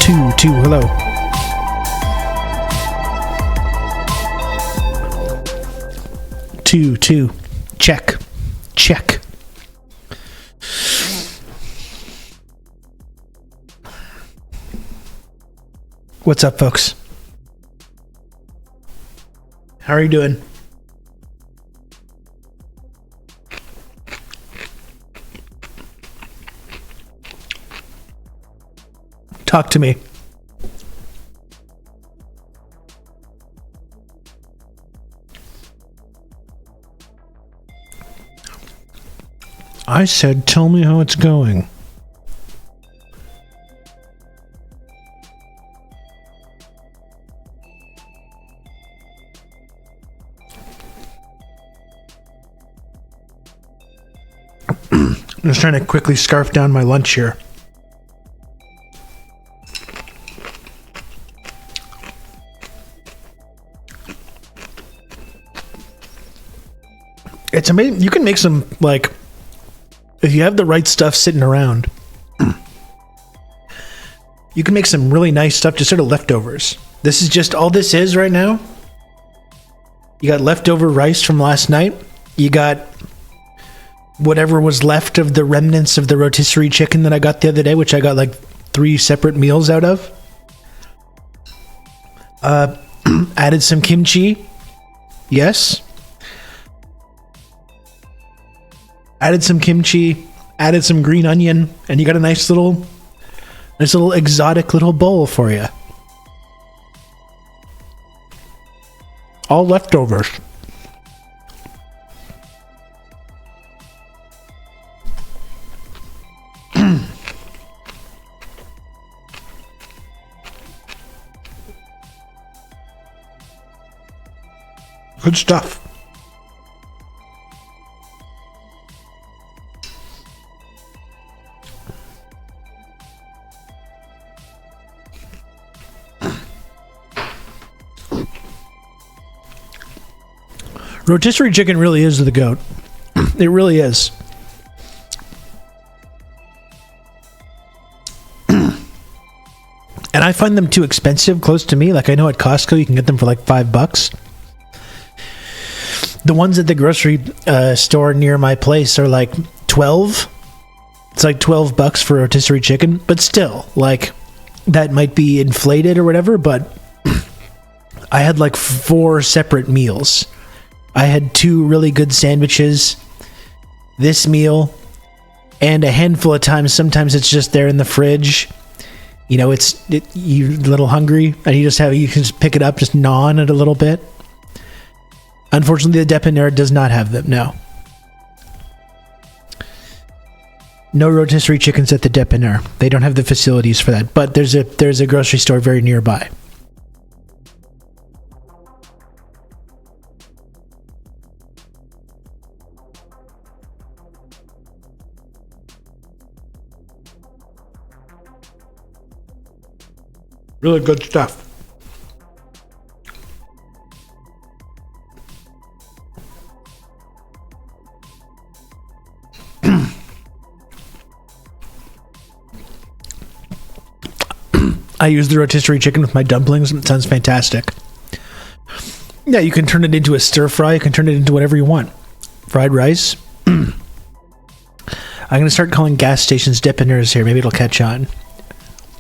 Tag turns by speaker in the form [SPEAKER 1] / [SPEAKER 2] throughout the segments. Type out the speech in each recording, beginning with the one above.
[SPEAKER 1] Two, hello. Two, check. What's up, folks? How are you doing? Talk to me. I said, tell me how it's going. I'm just trying to quickly scarf down my lunch here. It's amazing. You can make some, like, if you have the right stuff sitting around, you can make some really nice stuff, just sort of leftovers. This is just all this is right now. You got leftover rice from last night. You got whatever was left of the remnants of the rotisserie chicken that I got the other day, which I got like 3 separate meals out of. Added some kimchi. Yes. Added some kimchi, added some green onion, and you got a nice little exotic little bowl for you. All leftovers. Good stuff. Rotisserie chicken really is the GOAT. It really is. And I find them too expensive close to me. Like, I know at Costco you can get them for like $5. The ones at the grocery store near my place are like 12. It's like $12 for rotisserie chicken. But still, like, that might be inflated or whatever, but I had like 4 separate meals. I had 2 really good sandwiches, this meal, and a handful of times, sometimes it's just there in the fridge. You know, you're a little hungry, and you can just pick it up, just gnaw on it a little bit. Unfortunately, the dépanneur does not have them, no. No rotisserie chickens at the dépanneur. They don't have the facilities for that, but there's a grocery store very nearby. Really good stuff. I use the rotisserie chicken with my dumplings, and it sounds fantastic. Yeah, you can turn it into a stir fry. You can turn it into whatever you want. Fried rice. I'm going to start calling gas stations dépanneurs here. Maybe it'll catch on.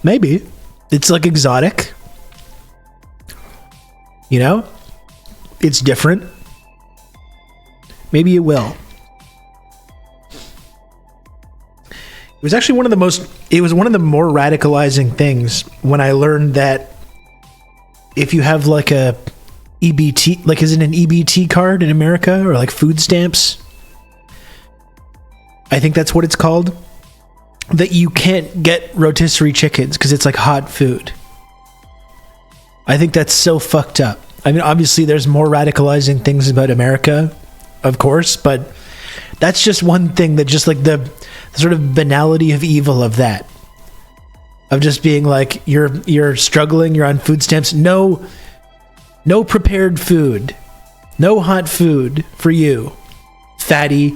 [SPEAKER 1] Maybe. It's like exotic. You know? It's different. Maybe it will. It was actually one of the more radicalizing things when I learned that if you have like a EBT, like is it an EBT card in America, or like food stamps? I think that's what it's called. That you can't get rotisserie chickens because it's like hot food. I think that's so fucked up. I mean, obviously there's more radicalizing things about America, of course, but that's just one thing that just like the sort of banality of evil of that. Of just being like, you're struggling, you're on food stamps. No prepared food. No hot food for you, fatty.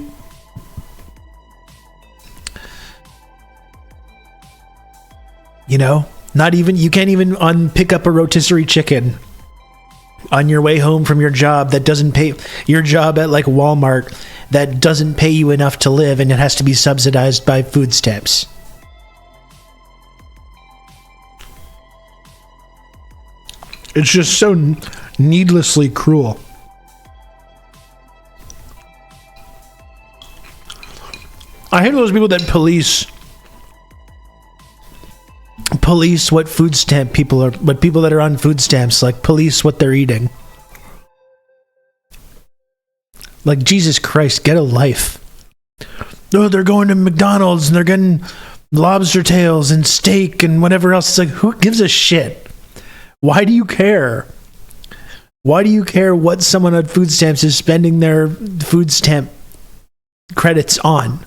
[SPEAKER 1] You know, You can't even pick up a rotisserie chicken on your way home from your job that doesn't pay, your job at like Walmart that doesn't pay you enough to live, and it has to be subsidized by food stamps. It's just so needlessly cruel. I hate those people that police what food stamp people are, what people that are on food stamps, like, police what they're eating. Like, Jesus Christ, get a life. Oh, they're going to McDonald's and they're getting lobster tails and steak and whatever else. It's like, who gives a shit? Why do you care? Why do you care what someone on food stamps is spending their food stamp credits on?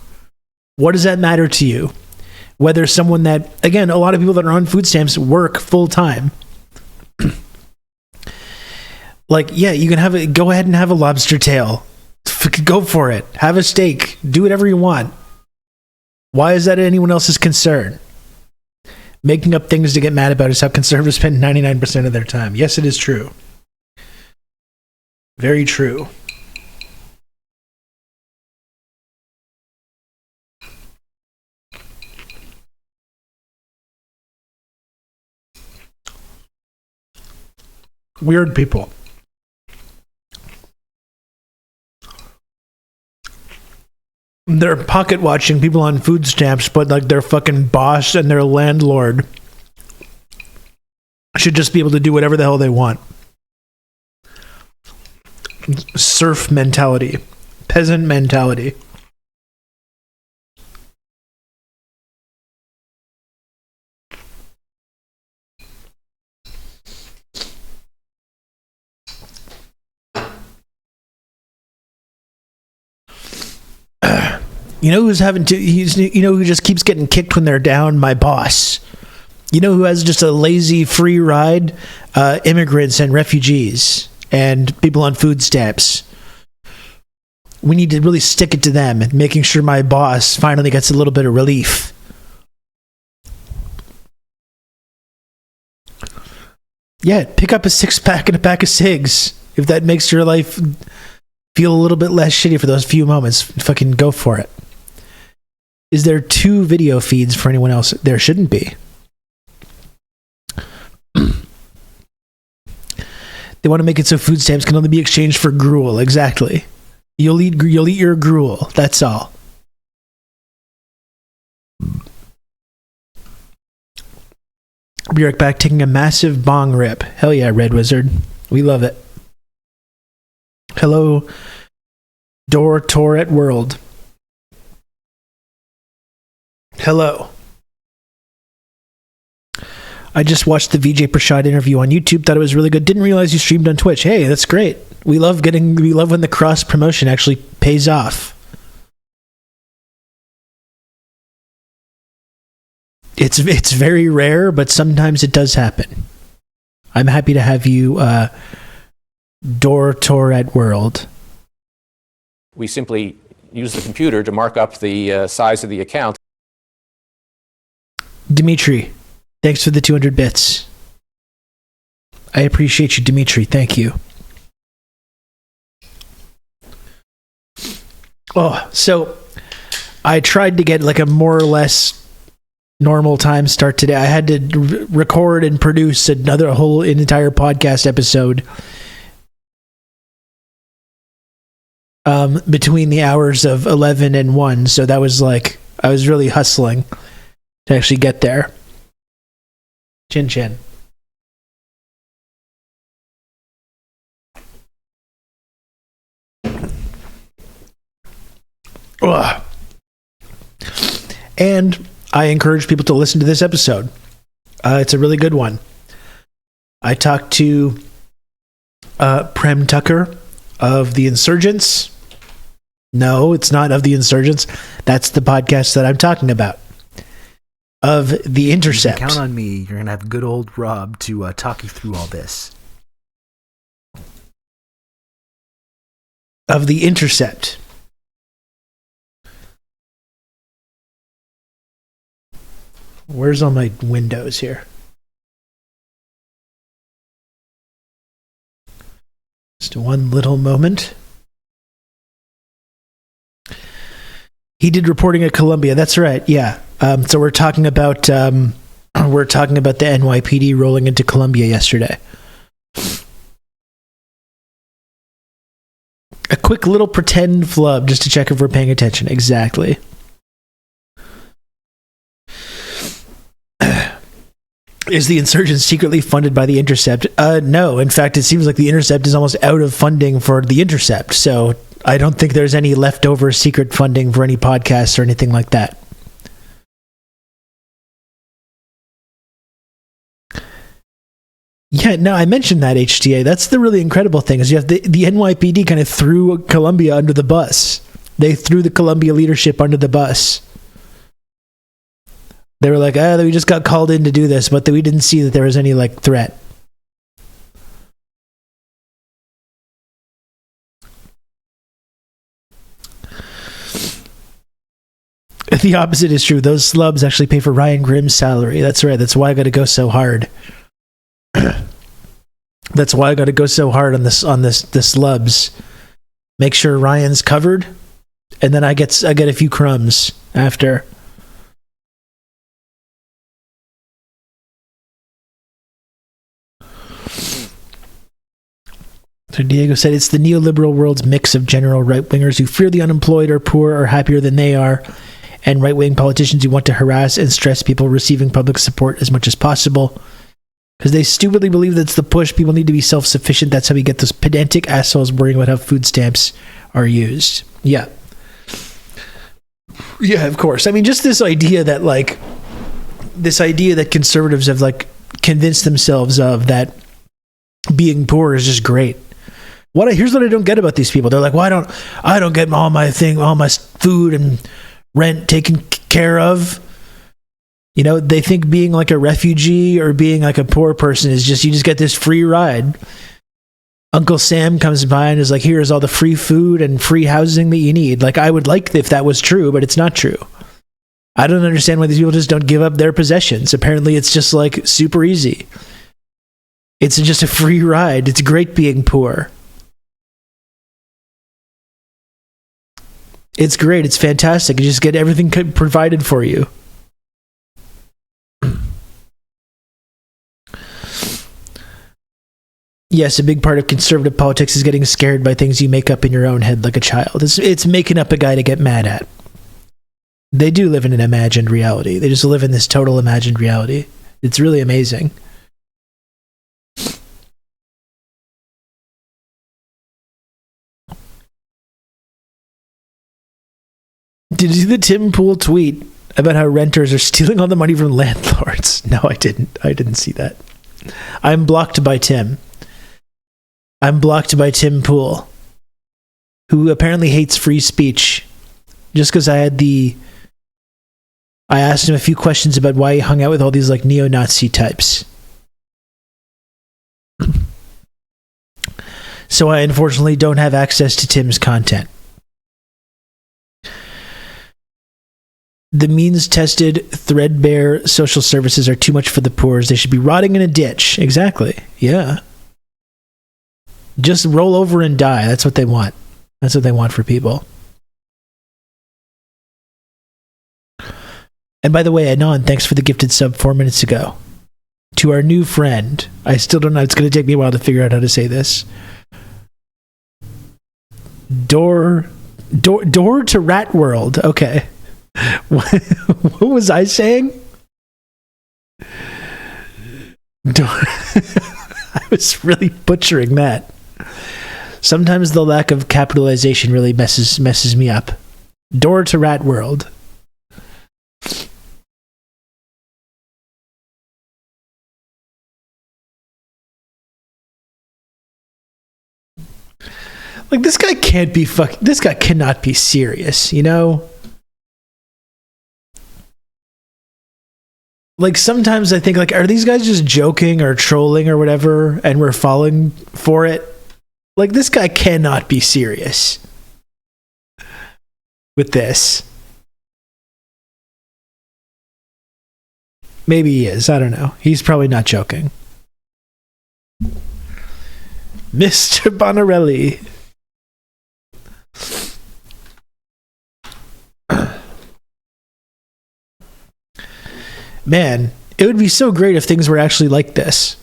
[SPEAKER 1] What does that matter to you? Whether someone that, again, a lot of people that are on food stamps work full time. Like, yeah, you can go ahead and have a lobster tail. Go for it. Have a steak. Do whatever you want. Why is that anyone else's concern? Making up things to get mad about is how conservatives spend 99% of their time. Yes, it is true. Very true. Weird people. They're pocket watching people on food stamps, but like their fucking boss and their landlord should just be able to do whatever the hell they want. Serf mentality. Peasant mentality. You know who's who just keeps getting kicked when they're down? My boss. You know who has just a lazy free ride? Immigrants and refugees and people on food stamps. We need to really stick it to them and making sure my boss finally gets a little bit of relief. Yeah, pick up a 6-pack and a pack of cigs. If that makes your life feel a little bit less shitty for those few moments, fucking go for it. Is there 2 video feeds for anyone else? There shouldn't be. They want to make it so food stamps can only be exchanged for gruel. Exactly. You'll eat your gruel. That's all. I'll be right back, taking a massive bong rip. Hell yeah, Red Wizard. We love it. Hello, Door Tourette World. Hello. I just watched the VJ Prashad interview on YouTube. Thought it was really good. Didn't realize you streamed on Twitch. Hey, that's great. We love when the cross promotion actually pays off. It's very rare, but sometimes it does happen. I'm happy to have you, Door Tourette World.
[SPEAKER 2] We simply use the computer to mark up the size of the account.
[SPEAKER 1] Dimitri, thanks for the 200 bits. I appreciate you, Dimitri. Thank you. Oh, so I tried to get like a more or less normal time start today. I had to record and produce an entire podcast episode between the hours of 11 and 1. So that was like, I was really hustling to actually get there. Chin chin. Ugh. And I encourage people to listen to this episode. It's a really good one. I talked to Prem Tucker of The Insurgents. No, it's not of The Insurgents. That's the podcast that I'm talking about. Of The Intercept.
[SPEAKER 3] You can count on me. You're going to have good old Rob to talk you through all this.
[SPEAKER 1] Of The Intercept. Where's all my windows here? Just one little moment. He did reporting at Columbia. That's right. Yeah. So we're talking about the NYPD rolling into Columbia yesterday. A quick little pretend flub just to check if we're paying attention. Exactly. Is the insurgent secretly funded by The Intercept? No. In fact, it seems like The Intercept is almost out of funding for The Intercept. So I don't think there's any leftover secret funding for any podcasts or anything like that. Yeah, no, I mentioned that, HTA. That's the really incredible thing, is you have the NYPD kind of threw Columbia under the bus. They threw the Columbia leadership under the bus. They were like, we just got called in to do this, but we didn't see that there was any, threat. The opposite is true. Those slubs actually pay for Ryan Grimm's salary. That's right. That's why I got to go so hard. That's why I got to go so hard on the slubs. Make sure Ryan's covered, and then I get a few crumbs after. So Diego said it's the neoliberal world's mix of general right-wingers who fear the unemployed or poor or happier than they are, and right-wing politicians who want to harass and stress people receiving public support as much as possible. Because they stupidly believe that's the push. People need to be self-sufficient. That's how we get those pedantic assholes worrying about how food stamps are used. Yeah. Yeah, of course. I mean, just this idea that, conservatives have, convinced themselves of that being poor is just great. Here's what I don't get about these people. They're like, well, I don't get all my food and rent taken care of. You know, they think being a refugee or being a poor person is you just get this free ride. Uncle Sam comes by and is like, here's all the free food and free housing that you need. I would like if that was true, but it's not true. I don't understand why these people just don't give up their possessions. Apparently it's just super easy. It's just a free ride. It's great being poor. It's great. It's fantastic. You just get everything provided for you. Yes, a big part of conservative politics is getting scared by things you make up in your own head like a child. It's making up a guy to get mad at. They do live in an imagined reality. They just live in this total imagined reality. It's really amazing. Did you see the Tim Pool tweet about how renters are stealing all the money from landlords? No, I didn't. I didn't see that. I'm blocked by Tim. I'm blocked by Tim Pool, who apparently hates free speech. Just because I asked him a few questions about why he hung out with all these neo-Nazi types. So I unfortunately don't have access to Tim's content. The means-tested, threadbare social services are too much for the poor. They should be rotting in a ditch. Exactly. Yeah. Just roll over and die. That's what they want. That's what they want for people. And by the way, Anon, thanks for the gifted sub 4 minutes ago. To our new friend. I still don't know. It's going to take me a while to figure out how to say this. Door to Rat World. Okay. What was I saying? I was really butchering that. Sometimes the lack of capitalization really messes me up. Door to Rat World. This guy can't be this guy cannot be serious, you know? Sometimes I think, are these guys just joking or trolling or whatever, and we're falling for it? This guy cannot be serious with this. Maybe he is. I don't know. He's probably not joking. Mr. Bonarelli. Man, it would be so great if things were actually like this.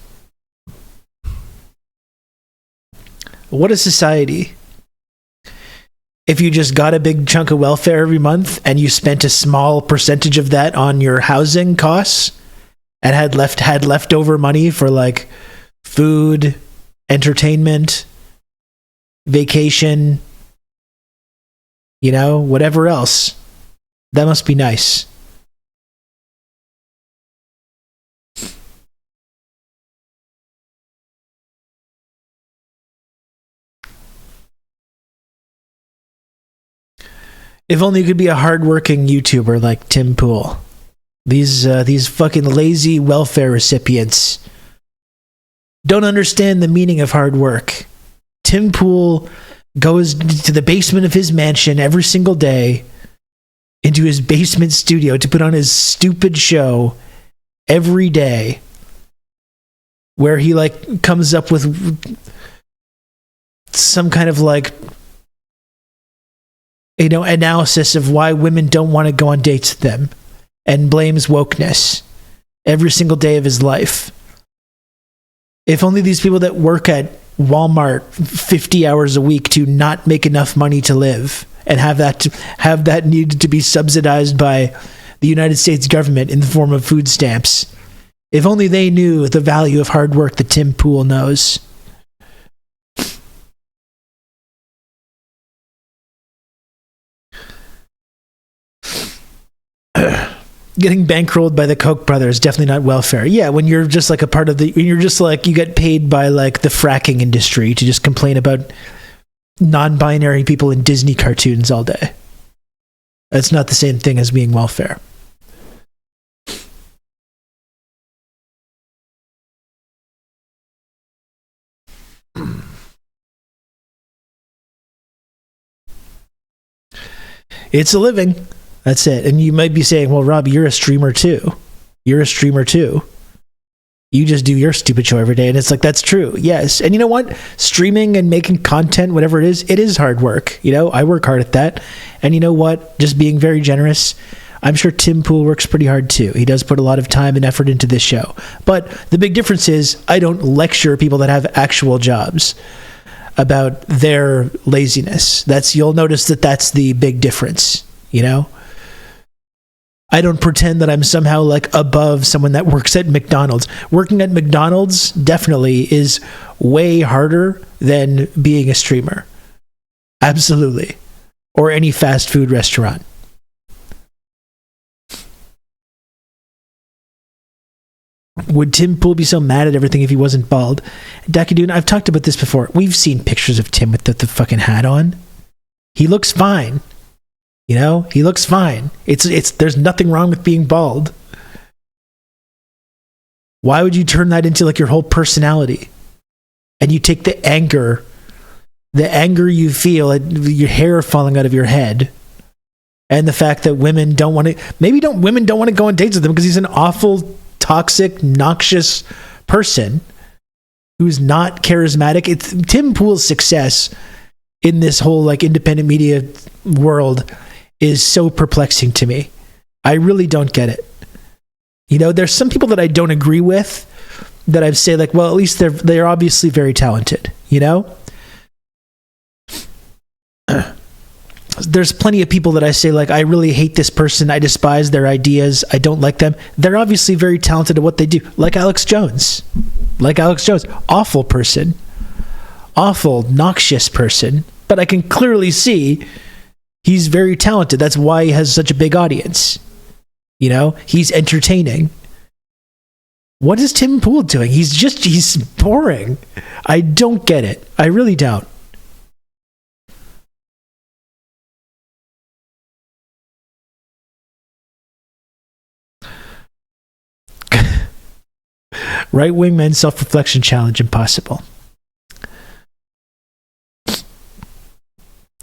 [SPEAKER 1] What a society. If you just got a big chunk of welfare every month and you spent a small percentage of that on your housing costs and had leftover money for like food, entertainment, vacation, you know, whatever else. That must be nice. If only you could be a hardworking YouTuber like Tim Pool. These fucking lazy welfare recipients don't understand the meaning of hard work. Tim Pool goes to the basement of his mansion every single day, into his basement studio to put on his stupid show every day, where he like comes up with some kind of like, you know, analysis of why women don't want to go on dates with them, and blames wokeness every single day of his life. If only these people that work at Walmart 50 hours a week to not make enough money to live and have that needed to be subsidized by the United States government in the form of food stamps. If only they knew the value of hard work that Tim Pool knows. Getting bankrolled by the Koch brothers, definitely not welfare. Yeah, when you're just like a part of when you're just like, you get paid by like the fracking industry to just complain about non-binary people in Disney cartoons all day. That's not the same thing as being welfare. It's a living. That's it. And you might be saying, well, Rob, you're a streamer too. You're a streamer too. You just do your stupid show every day. And it's like, that's true. Yes. And you know what? Streaming and making content, whatever it is hard work. You know, I work hard at that. And you know what? Just being very generous, I'm sure Tim Pool works pretty hard too. He does put a lot of time and effort into this show. But the big difference is I don't lecture people that have actual jobs about their laziness. You'll notice that that's the big difference, you know? I don't pretend that I'm somehow like above someone that works at McDonald's. Working at McDonald's definitely is way harder than being a streamer. Absolutely. Or any fast food restaurant. Would Tim Pool be so mad at everything if he wasn't bald? Dakidune, I've talked about this before. We've seen pictures of Tim with the fucking hat on. He looks fine. You know, he looks fine. There's nothing wrong with being bald. Why would you turn that into like your whole personality? And you take the anger you feel at your hair falling out of your head, and the fact that women don't want to, women don't want to go on dates with him because he's an awful, toxic, noxious person who's not charismatic. It's Tim Pool's success in this whole like independent media world is so perplexing to me. I really don't get it. You know, there's some people that I don't agree with that I say like, well, at least they're obviously very talented, you know? There's plenty of people that I say like, I really hate this person, I despise their ideas, I don't like them. They're obviously very talented at what they do. Like Alex Jones. Awful person. Awful, noxious person. But I can clearly see he's very talented. That's why he has such a big audience. You know, he's entertaining. What is Tim Pool doing? He's boring. I don't get it. I really don't. Right-wing men self-reflection challenge impossible.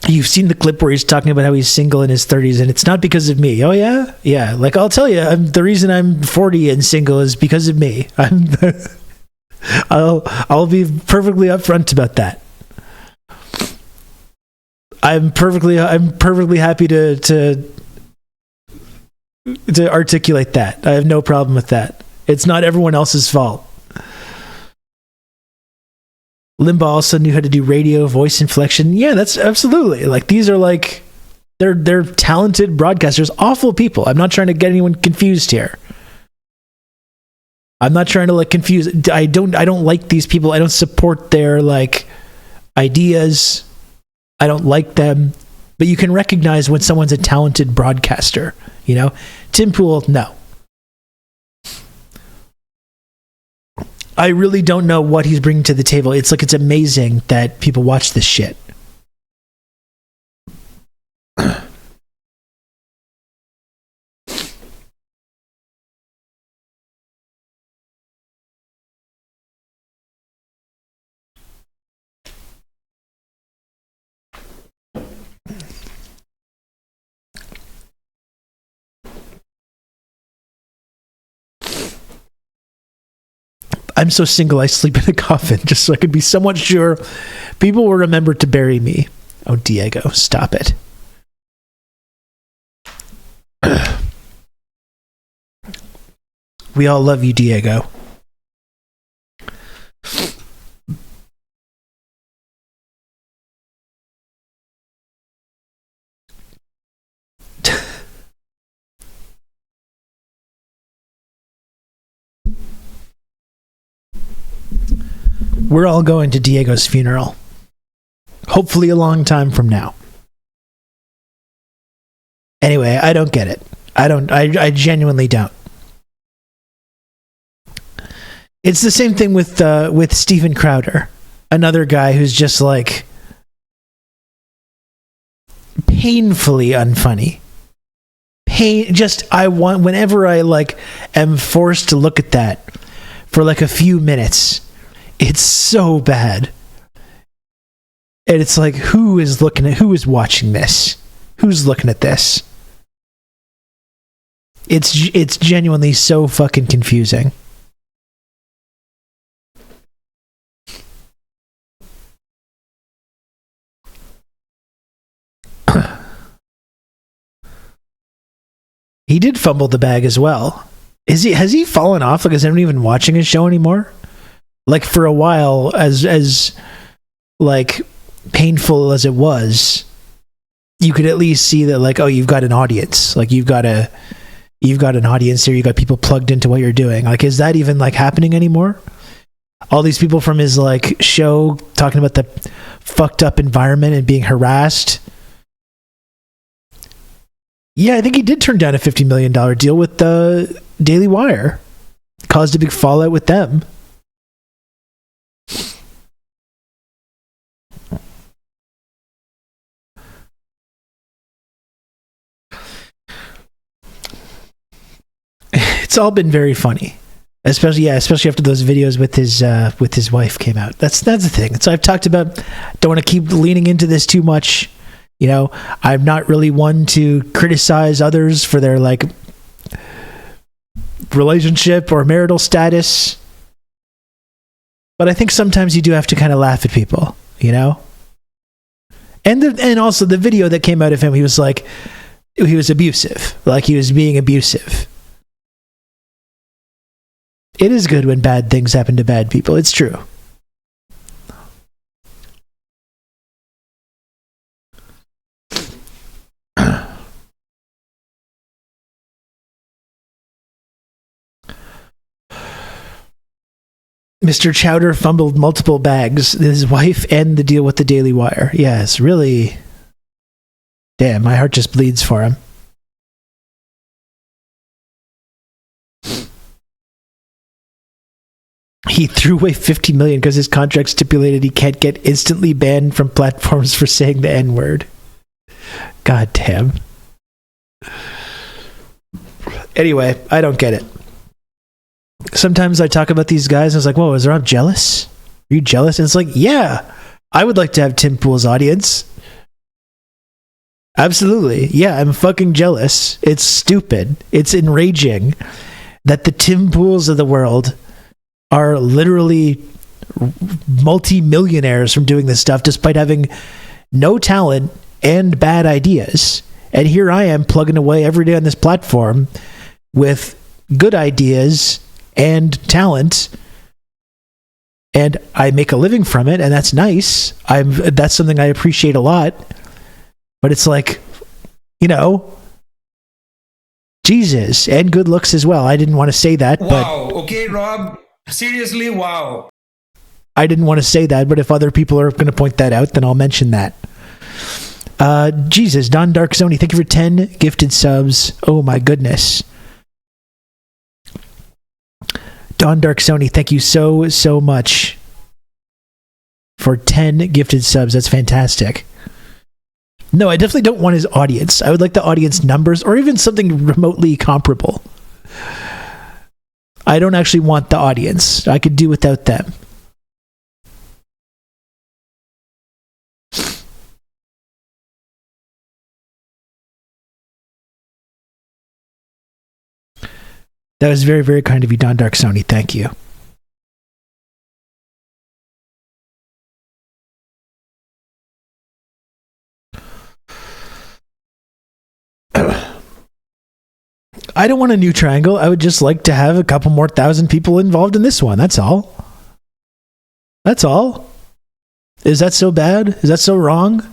[SPEAKER 1] You've seen the clip where he's talking about how he's single in his 30s, and it's not because of me. Oh, yeah? Yeah. Like, I'll tell you, the reason I'm 40 and single is because of me. I'll be perfectly upfront about that. I'm perfectly happy to articulate that. I have no problem with that. It's not everyone else's fault. Limbaugh also knew how to do radio, voice inflection. Yeah, that's absolutely. Like, these are like, they're talented broadcasters, awful people. I'm not trying to get anyone confused here. I'm not trying to like confuse. I don't like these people. I don't support their like ideas. I don't like them. But you can recognize when someone's a talented broadcaster. You know, Tim Pool, no. I really don't know what he's bringing to the table. It's like, it's amazing that people watch this shit. I'm so single I sleep in a coffin just so I could be somewhat sure people will remember to bury me. Oh, Diego, stop it. We all love you, Diego. We're all going to Diego's funeral. Hopefully a long time from now. Anyway, I don't get it. I genuinely don't. It's the same thing with Steven Crowder, another guy who's just like painfully unfunny. Whenever I like am forced to look at that for like a few minutes, it's so bad. And it's like, who is watching this? Who's looking at this? It's genuinely so fucking confusing. He did fumble the bag as well. Has he fallen off? Like, is anyone even watching his show anymore? Like, for a while, as like painful as it was, you could at least see that, like, oh, you've got an audience. Like, you've got an audience here. You got people plugged into what you're doing. Like, is that even like happening anymore? All these people from his like show talking about the fucked up environment and being harassed. Yeah, I think he did turn down a $50 million deal with the Daily Wire. Caused a big fallout with them. It's all been very funny, especially after those videos with his wife came out. That's the thing. So I've talked about. Don't want to keep leaning into this too much. You know, I'm not really one to criticize others for their like relationship or marital status, but I think sometimes you do have to kind of laugh at people. You know, and also the video that came out of him, he was abusive, like he was being abusive. It is good when bad things happen to bad people. It's true. Mr. Chowder fumbled multiple bags, his wife and the deal with the Daily Wire. Yes, really. Damn, my heart just bleeds for him. He threw away $50 million because his contract stipulated he can't get instantly banned from platforms for saying the N-word. God damn. Anyway, I don't get it. Sometimes I talk about these guys and it's like, whoa, is Rob jealous? Are you jealous? And it's like, yeah, I would like to have Tim Pool's audience. Absolutely. Yeah, I'm fucking jealous. It's stupid. It's enraging that the Tim Pools of the world are literally multi-millionaires from doing this stuff despite having no talent and bad ideas. And here I am plugging away every day on this platform with good ideas and talent, and I make a living from it, and that's nice. That's something I appreciate a lot. But it's like, Jesus, and good looks as well. I didn't want to say that.
[SPEAKER 4] Wow. Okay, Rob. Seriously, wow.
[SPEAKER 1] I didn't want to say that, but if other people are going to point that out, then I'll mention that. Jesus, Don Dark Sony, thank you for 10 gifted subs. Oh my goodness. Don Dark Sony, thank you so much for 10 gifted subs. That's fantastic. No, I definitely don't want his audience. I would like the audience numbers or even something remotely comparable. I don't actually want the audience. I could do without them. That was very, very kind of you, Don Dark Sony. Thank you. I don't want a new triangle. I would just like to have a couple more thousand people involved in this one. That's all. That's all. Is that so bad? Is that so wrong?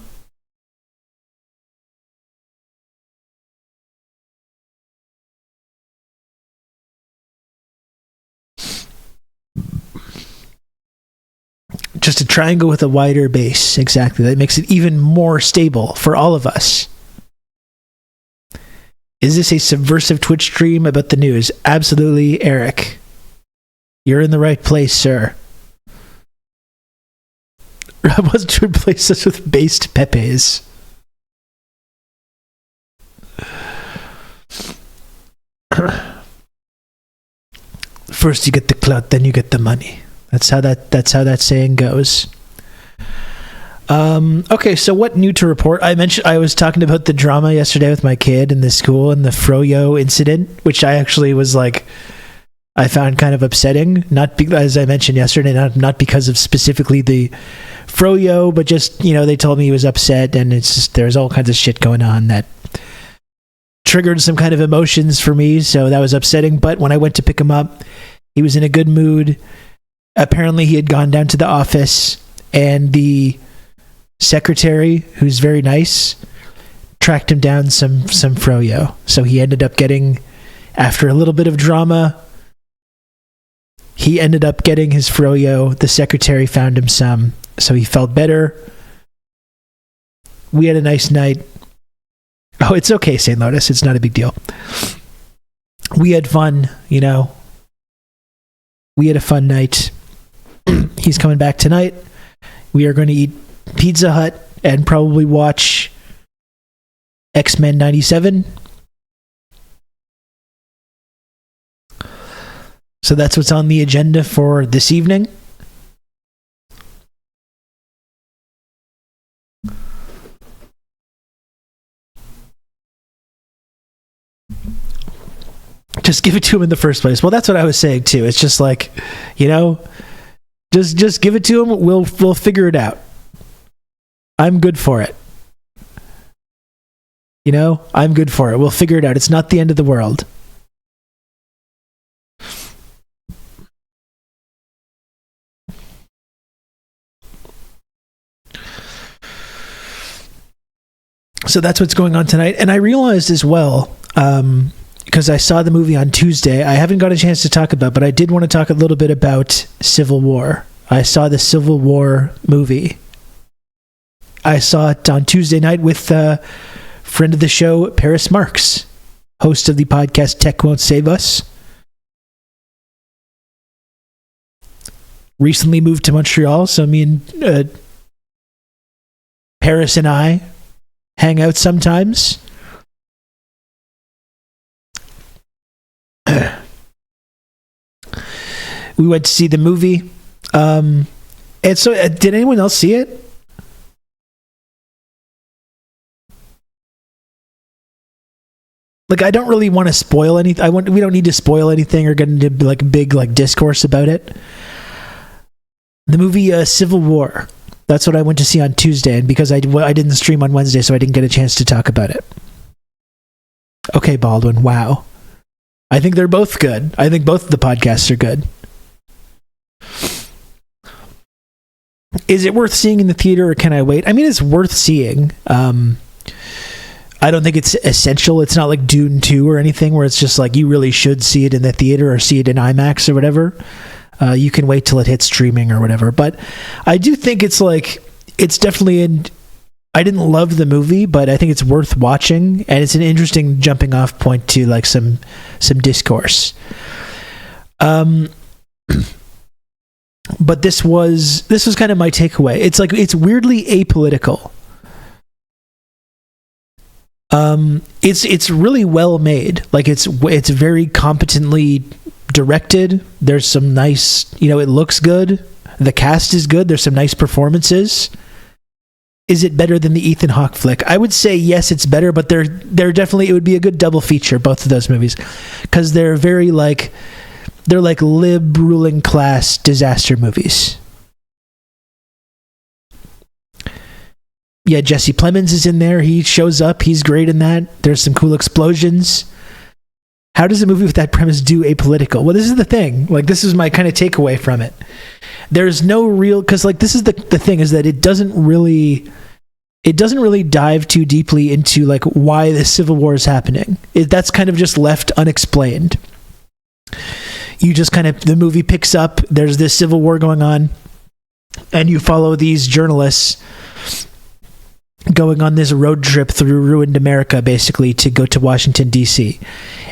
[SPEAKER 1] Just a triangle with a wider base. Exactly. That makes it even more stable for all of us. Is this a subversive Twitch stream about the news? Absolutely, Eric. You're in the right place, sir. Rob wants to replace us with based Pepes. First you get the clout, then you get the money. That's how that saying goes. Okay, so what new to report? I was talking about the drama yesterday with my kid in the school and the Froyo incident, which I actually was like, I found kind of upsetting. Not as I mentioned yesterday, not because of specifically the Froyo, but just, they told me he was upset, and it's just, there's all kinds of shit going on that triggered some kind of emotions for me, so that was upsetting. But when I went to pick him up, he was in a good mood. Apparently he had gone down to the office, and the secretary, who's very nice, tracked him down some Froyo. So he ended up getting, after a little bit of drama, he ended up getting his Froyo. The secretary found him some, so he felt better. We had a nice night. Oh, it's okay, St. Lotus. It's not a big deal. We had fun, We had a fun night. He's coming back tonight. We are going to eat Pizza Hut and probably watch X-Men 97. So that's what's on the agenda for this evening. Just give it to him in the first place. Well, that's what I was saying too. It's just like, just give it to him. We'll figure it out. I'm good for it. I'm good for it. We'll figure it out. It's not the end of the world. So that's what's going on tonight. And I realized as well, because I saw the movie on Tuesday, I haven't got a chance to talk about, but I did want to talk a little bit about Civil War. I saw the Civil War movie. I saw it on Tuesday night with friend of the show, Paris Marks, host of the podcast Tech Won't Save Us. Recently moved to Montreal, so me and Paris and I hang out sometimes. We went to see the movie. And so, did anyone else see it? like, I don't really want to spoil anything. We don't need to spoil anything or get into like big like discourse about it. The movie Civil War. That's what I went to see on Tuesday, and because I didn't stream on Wednesday, so I didn't get a chance to talk about it. Okay, Baldwin. Wow. I think they're both good. I think both of the podcasts are good. Is it worth seeing in the theater, or can I wait? I mean, it's worth seeing. I don't think it's essential. It's not like Dune 2 or anything where it's just like you really should see it in the theater or see it in IMAX or whatever. You can wait till it hits streaming or whatever. But I do think it's definitely I didn't love the movie, but I think it's worth watching, and it's an interesting jumping off point to like some discourse. But this was kind of my takeaway. It's weirdly apolitical. It's really well made. Like it's very competently directed. There's some nice, it looks good. The cast is good. There's some nice performances. Is it better than the Ethan Hawke flick? I would say yes, it's better, but they're definitely, it would be a good double feature, both of those movies, because they're very they're like lib ruling class disaster movies. Yeah, Jesse Plemons is in there. He shows up. He's great in that. There's some cool explosions. How does a movie with that premise do apolitical? Well, this is the thing. Like, this is my kind of takeaway from it. There's no real, because like this is the thing is that it doesn't really dive too deeply into like why the Civil War is happening. That's kind of just left unexplained. You just the movie picks up, there's this Civil War going on, and you follow these journalists going on this road trip through ruined America, basically, to go to Washington, D.C.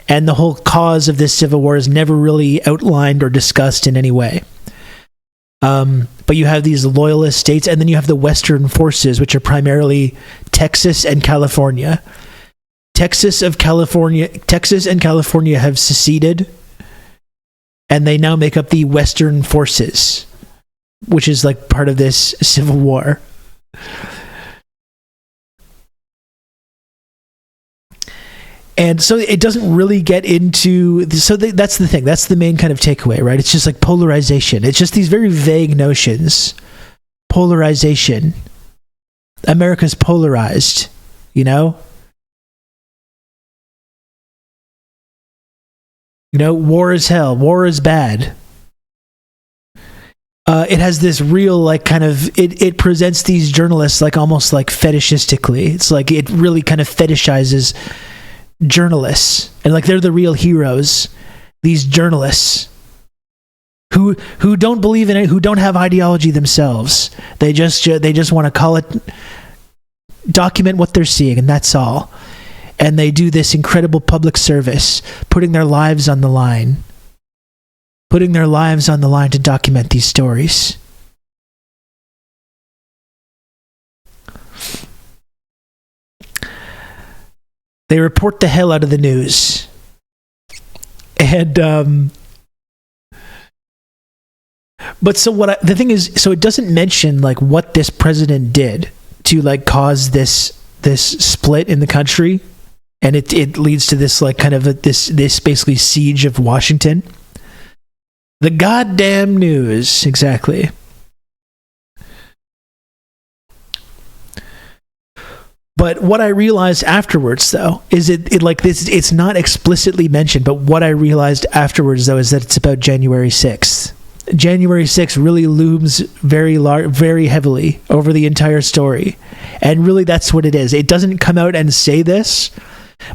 [SPEAKER 1] And the whole cause of this Civil War is never really outlined or discussed in any way. But you have these loyalist states, and then you have the Western forces, which are primarily Texas and California. Texas and California have seceded, and they now make up the Western forces, which is like part of this Civil War. And so it doesn't really get into... that's the thing. That's the main kind of takeaway, right? It's just like polarization. It's just these very vague notions. Polarization. America's polarized, war is hell. War is bad. It has this real, like, kind of... It presents these journalists, like, almost, like, fetishistically. It's like it really kind of fetishizes journalists, and like they're the real heroes, these journalists who don't believe in it, who don't have ideology themselves. They just want to call it, document what they're seeing, and that's all. And they do this incredible public service, putting their lives on the line to document these stories. They report the hell out of the news. And, but so the thing is, so it doesn't mention like what this president did to like cause this split in the country. And it leads to this like kind of this basically siege of Washington. The goddamn news. Exactly. But what I realized afterwards, though, is it like this. It's not explicitly mentioned, but what I realized afterwards, though, is that it's about January 6th. January 6th really looms very heavily over the entire story, and really that's what it is. It doesn't come out and say this,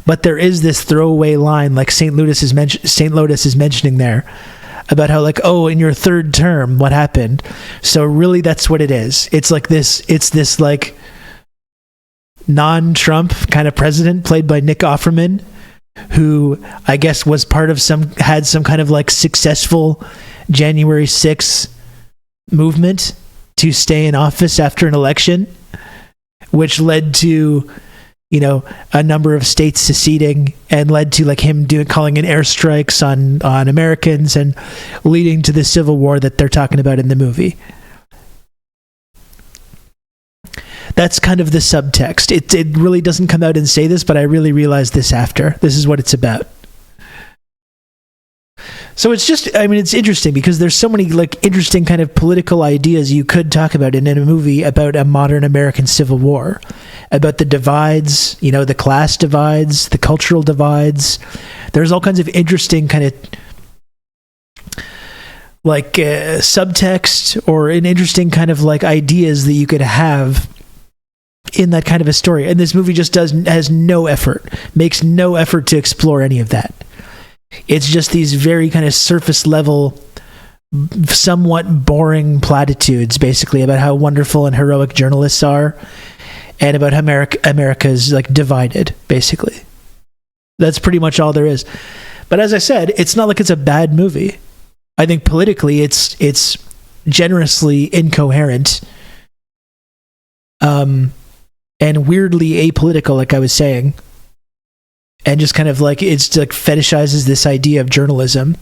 [SPEAKER 1] but there is this throwaway line, like St. Lotus is mentioning there, about how like, oh, in your third term, what happened? So really, that's what it is. It's like this. It's this like non-Trump kind of president played by Nick Offerman, who I guess was part of had some kind of like successful January 6th movement to stay in office after an election, which led to, a number of states seceding and led to like him calling in airstrikes on Americans and leading to the Civil War that they're talking about in the movie. That's kind of the subtext. It really doesn't come out and say this, but I really realized this after. This is what it's about. So it's just, I mean, it's interesting because there's so many like interesting kind of political ideas you could talk about in a movie about a modern American Civil War, about the divides, you know, the class divides, the cultural divides. There's all kinds of interesting kind of like subtext or an interesting kind of like ideas that you could have in that kind of a story. And this movie just has no effort, makes no effort to explore any of that. It's just these very kind of surface level, somewhat boring platitudes, basically, about how wonderful and heroic journalists are, and about how America's like divided, basically. That's pretty much all there is. But as I said, it's not like it's a bad movie. I think politically, it's generously incoherent, and weirdly apolitical, like I was saying. And just kind of like, it's like fetishizes this idea of journalism.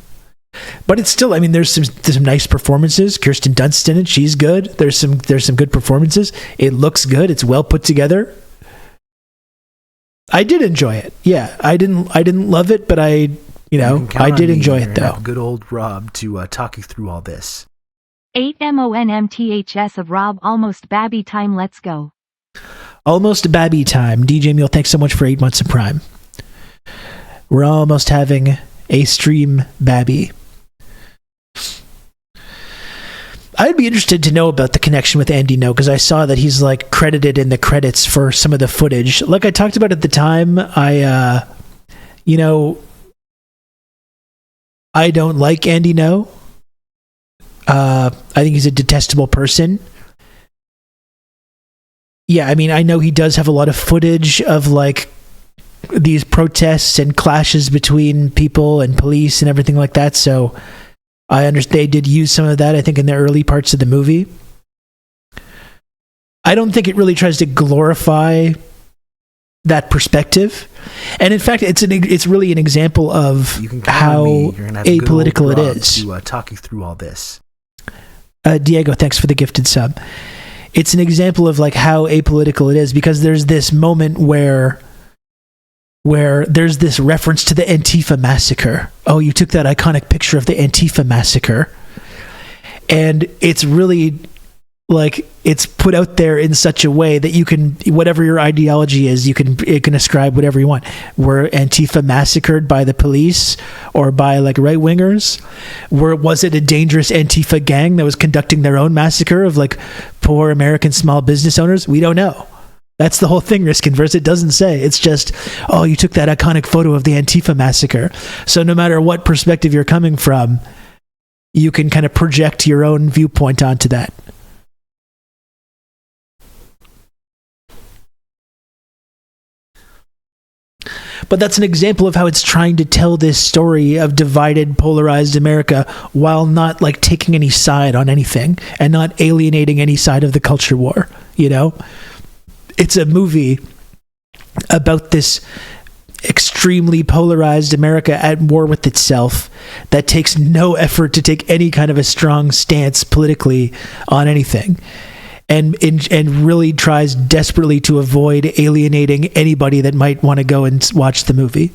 [SPEAKER 1] But it's still, I mean, there's some nice performances. Kirsten Dunst in it, she's good. There's some good performances. It looks good. It's well put together. I did enjoy it. Yeah, I didn't love it, but I did enjoy it though.
[SPEAKER 3] Good old Rob to talk you through all this.
[SPEAKER 5] 8 months of Rob, almost Babby time. Let's go.
[SPEAKER 1] Almost Babby time. DJ Mule, thanks so much for 8 months of Prime. We're almost having a stream Babby. I'd be interested to know about the connection with Andy No, because I saw that he's like credited in the credits for some of the footage. Like I talked about at the time, I don't like Andy No. I think he's a detestable person. Yeah, I mean, I know he does have a lot of footage of like these protests and clashes between people and police and everything like that, so I understand they did use some of that, I think, in the early parts of the movie. I don't think it really tries to glorify that perspective, and in fact it's really an example of how apolitical it is.
[SPEAKER 3] To talk you through all this.
[SPEAKER 1] Diego, thanks for the gifted sub. It's an example of like how apolitical it is, because there's this moment where there's this reference to the Antifa massacre. Oh, you took that iconic picture of the Antifa massacre. And it's really like, it's put out there in such a way that you can, whatever your ideology is, it can ascribe whatever you want. Were Antifa massacred by the police or by like right-wingers? Was it a dangerous Antifa gang that was conducting their own massacre of like poor American small business owners? We don't know. That's the whole thing, Risk Inverse. It doesn't say. It's just, oh, you took that iconic photo of the Antifa massacre. So no matter what perspective you're coming from, you can kind of project your own viewpoint onto that. But that's an example of how it's trying to tell this story of divided, polarized America while not like taking any side on anything and not alienating any side of the culture war, you know? It's a movie about this extremely polarized America at war with itself that takes no effort to take any kind of a strong stance politically on anything, and really tries desperately to avoid alienating anybody that might want to go and watch the movie.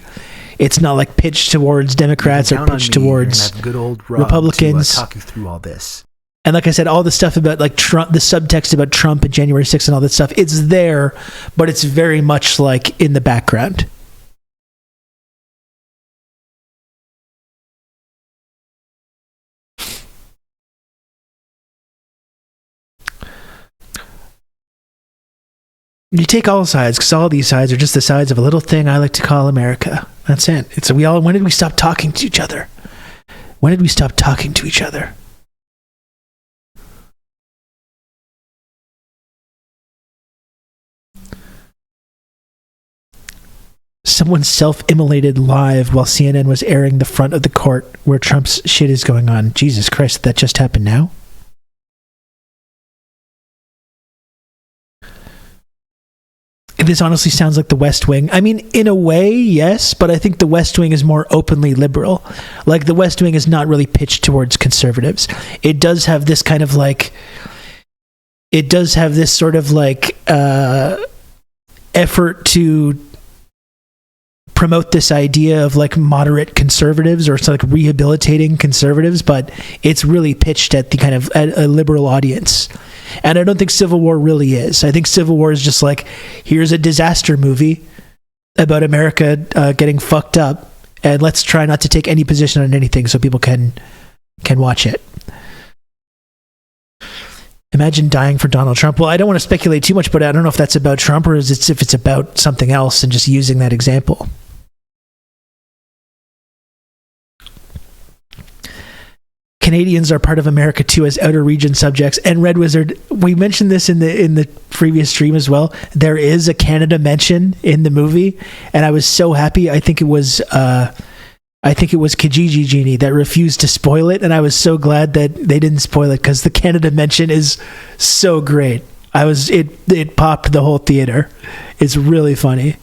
[SPEAKER 1] It's not like pitched towards Democrats or pitched towards
[SPEAKER 3] good old Rob
[SPEAKER 1] Republicans.
[SPEAKER 3] To talk you through all this.
[SPEAKER 1] And like I said, all the stuff about like Trump, the subtext about Trump and January 6th and all that stuff, it's there, but it's very much like in the background. You take all sides, because all these sides are just the sides of a little thing I like to call America. That's it. When did we stop talking to each other? When did we stop talking to each other? Someone self-immolated live while CNN was airing the front of the court where Trump's shit is going on. Jesus Christ, that just happened now? This honestly sounds like the West Wing. I mean, in a way, yes, but I think the West Wing is more openly liberal. Like, the West Wing is not really pitched towards conservatives. It does have this kind of like, it does have this sort of like effort to promote this idea of like moderate conservatives, or it's like rehabilitating conservatives, but it's really pitched at the kind of at a liberal audience. And I don't think Civil War really is. I think Civil War is just like, here's a disaster movie about America getting fucked up, and let's try not to take any position on anything so people can watch it. Imagine dying for Donald Trump. Well, I don't want to speculate too much, but I don't know if that's about Trump or if it's about something else and just using that example. Canadians are part of America too as outer region subjects. And Red Wizard, we mentioned this in the previous stream as well. There is a Canada mention in the movie, and I was so happy. I think it was Kijiji Genie that refused to spoil it, and I was so glad that they didn't spoil it because the Canada mention is so great. It popped the whole theater. It's really funny.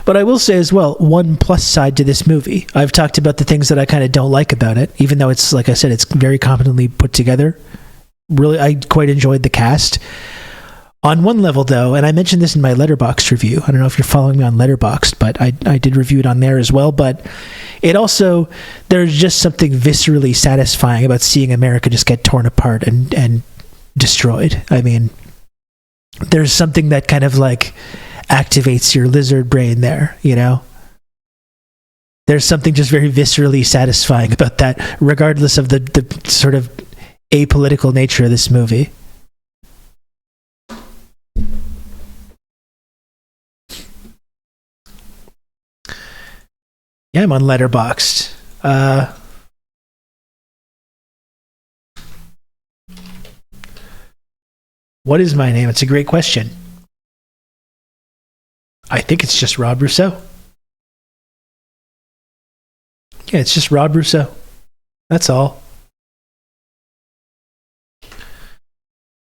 [SPEAKER 1] But I will say as well, one plus side to this movie. I've talked about the things that I kind of don't like about it, even though it's, like I said, it's very competently put together. Really, I quite enjoyed the cast. On one level, though, and I mentioned this in my Letterboxd review. I don't know if you're following me on Letterboxd, but I did review it on there as well. But it also, there's just something viscerally satisfying about seeing America just get torn apart and destroyed. I mean, there's something that kind of like activates your lizard brain there, you know? There's something just very viscerally satisfying about that, regardless of the sort of apolitical nature of this movie. Yeah, I'm on Letterboxd. What is my name? It's a great question. I think it's just Rob Rousseau. Yeah, it's just Rob Rousseau. That's all.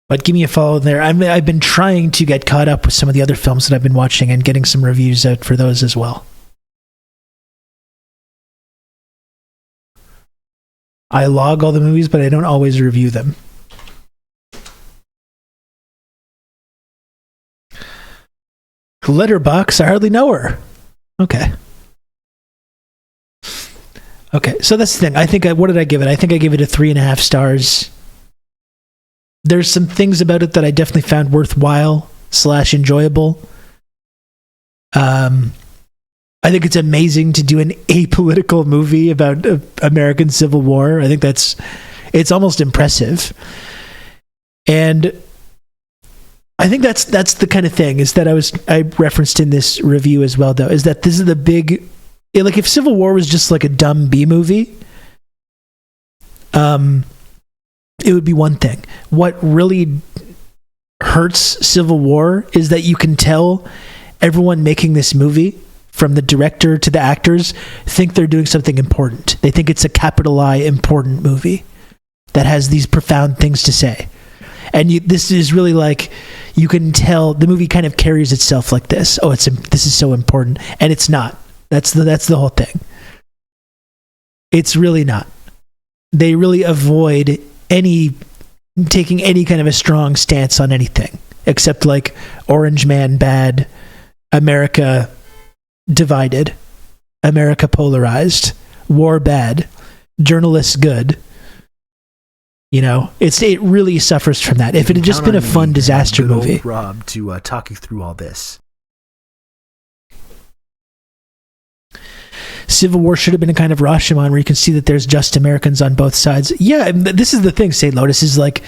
[SPEAKER 1] But give me a follow there. I've been trying to get caught up with some of the other films that I've been watching and getting some reviews out for those as well. I log all the movies, but I don't always review them. Letterboxd, I hardly know her. Okay, so that's the thing. I think what did I give it? I think I gave it a 3.5 stars. There's some things about it that I definitely found worthwhile / enjoyable. I think it's amazing to do an apolitical movie about American Civil War. I think it's almost impressive. And I think that's the kind of thing is that I referenced in this review as well, though, is that this is the big, like, if Civil War was just like a dumb B movie, it would be one thing. What really hurts Civil War is that you can tell everyone making this movie, from the director to the actors, think they're doing something important. They think it's a capital I important movie that has these profound things to say. And this is really like, you can tell the movie kind of carries itself like this. Oh, this is so important, and it's not. That's the whole thing. It's really not. They really avoid taking any kind of a strong stance on anything, except like Orange Man bad, America divided, America polarized, war bad, journalists good. You know, it really suffers from that. If it had just been a fun disaster movie.
[SPEAKER 3] Rob to talk you through all this.
[SPEAKER 1] Civil War should have been a kind of Rashomon where you can see that there's just Americans on both sides. Yeah, this is the thing, St. Lotus, is like,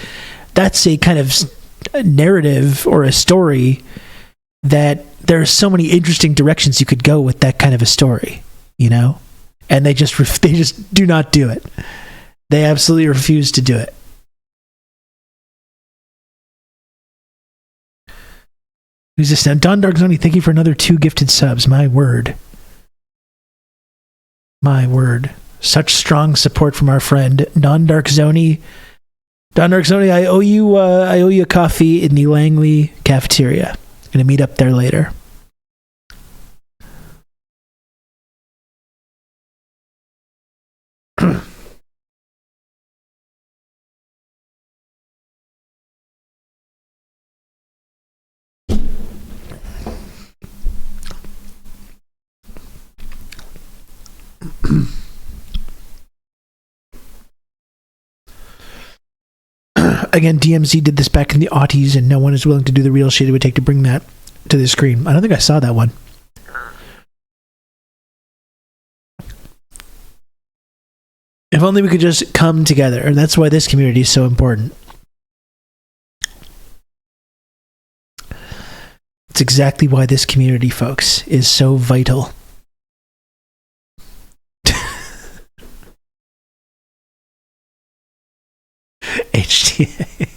[SPEAKER 1] that's a kind of narrative or a story that there are so many interesting directions you could go with that kind of a story, you know? And they just do not do it. They absolutely refuse to do it. Who's this now? Don Darkzoni, thank you for another 2 gifted subs. My word. My word. Such strong support from our friend Don Darkzoni. Don Darkzoni, I owe you a coffee in the Langley cafeteria. Gonna meet up there later. Again, DMZ did this back in the aughties, and no one is willing to do the real shit it would take to bring that to the screen. I don't think I saw that one. If only we could just come together, and that's why this community is so important. It's exactly why this community, folks, is so vital. HTA.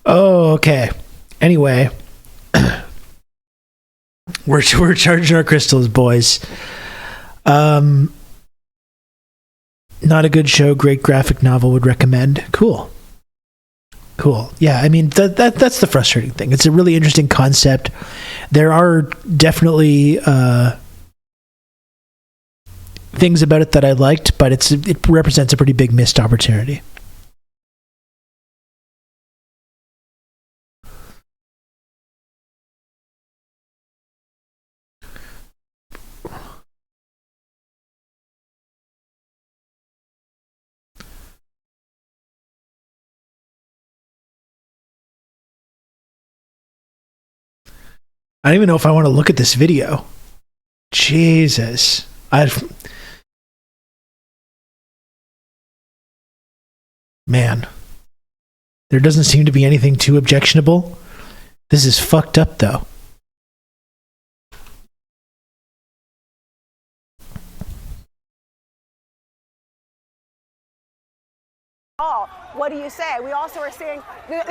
[SPEAKER 1] Oh, okay. Anyway, we're charging our crystals, boys. Not a good show. Great graphic novel. Would recommend. Cool. Yeah, I mean that's the frustrating thing. It's a really interesting concept. There are definitely things about it that I liked, but it represents a pretty big missed opportunity. I don't even know if I want to look at this video. Jesus. Man. There doesn't seem to be anything too objectionable. This is fucked up, though.
[SPEAKER 6] What do you say? We also are seeing an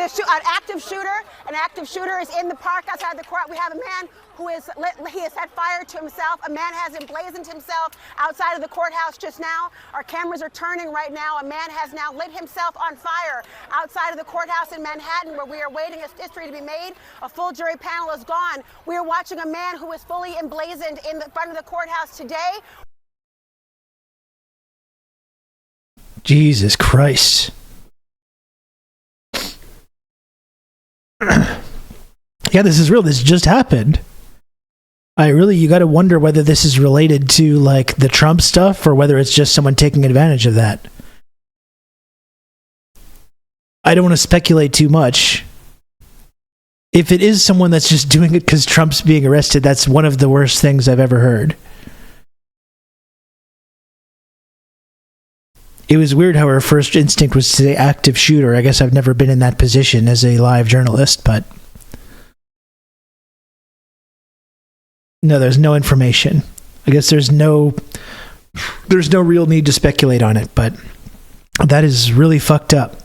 [SPEAKER 6] active shooter is in the park outside the court. We have a man he has set fire to himself. A man has emblazoned himself outside of the courthouse just now. Our cameras are turning right now. A man has now lit himself on fire outside of the courthouse in Manhattan, where we are waiting for history to be made. A full jury panel is gone. We are watching a man who is fully emblazoned in the front of the courthouse today.
[SPEAKER 1] Jesus Christ. Yeah, this is real. This just happened. You got to wonder whether this is related to like the Trump stuff or whether it's just someone taking advantage of that. I don't want to speculate too much. If it is someone that's just doing it because Trump's being arrested, that's one of the worst things I've ever heard. It was weird how her first instinct was to say active shooter. I guess I've never been in that position as a live journalist, but no, there's no information. I guess there's no real need to speculate on it, but that is really fucked up.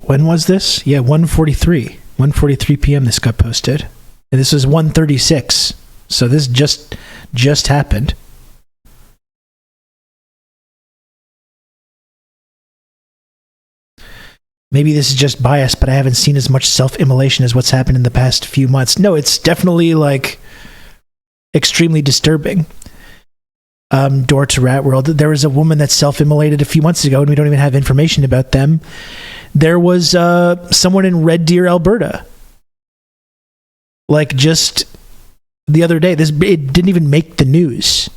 [SPEAKER 1] When was this? Yeah, 1:43 p.m. this got posted. And this was 1:36. So this just happened. Maybe this is just bias, but I haven't seen as much self-immolation as what's happened in the past few months. No, it's definitely like extremely disturbing. Door to Rat World. There was a woman that self-immolated a few months ago, and we don't even have information about them. There was someone in Red Deer, Alberta. Like just the other day. It didn't even make the news.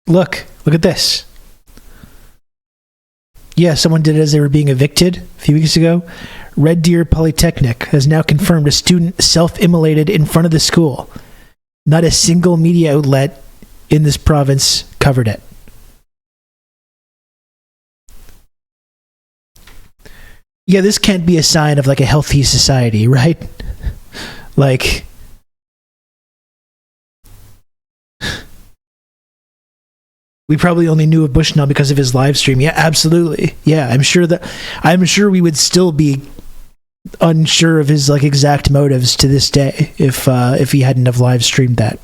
[SPEAKER 1] Look at this. Yeah, someone did it as they were being evicted a few weeks ago. Red Deer Polytechnic has now confirmed a student self-immolated in front of the school. Not a single media outlet in this province covered it. Yeah, this can't be a sign of like a healthy society, right? Like, We probably only knew of Bushnell because of his live stream. Yeah, absolutely. Yeah, I'm sure we would still be unsure of his like exact motives to this day if he hadn't have live streamed that.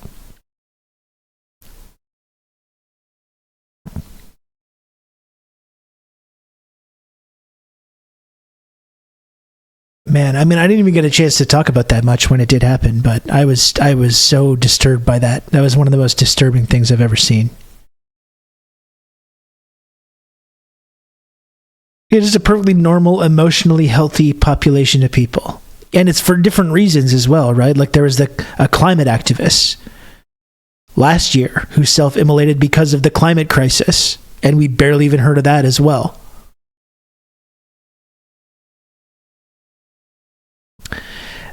[SPEAKER 1] Man, I mean, I didn't even get a chance to talk about that much when it did happen, but I was so disturbed by that. That was one of the most disturbing things I've ever seen. It is a perfectly normal, emotionally healthy population of people. And it's for different reasons as well, right? Like there was a climate activist last year who self-immolated because of the climate crisis, and we barely even heard of that as well.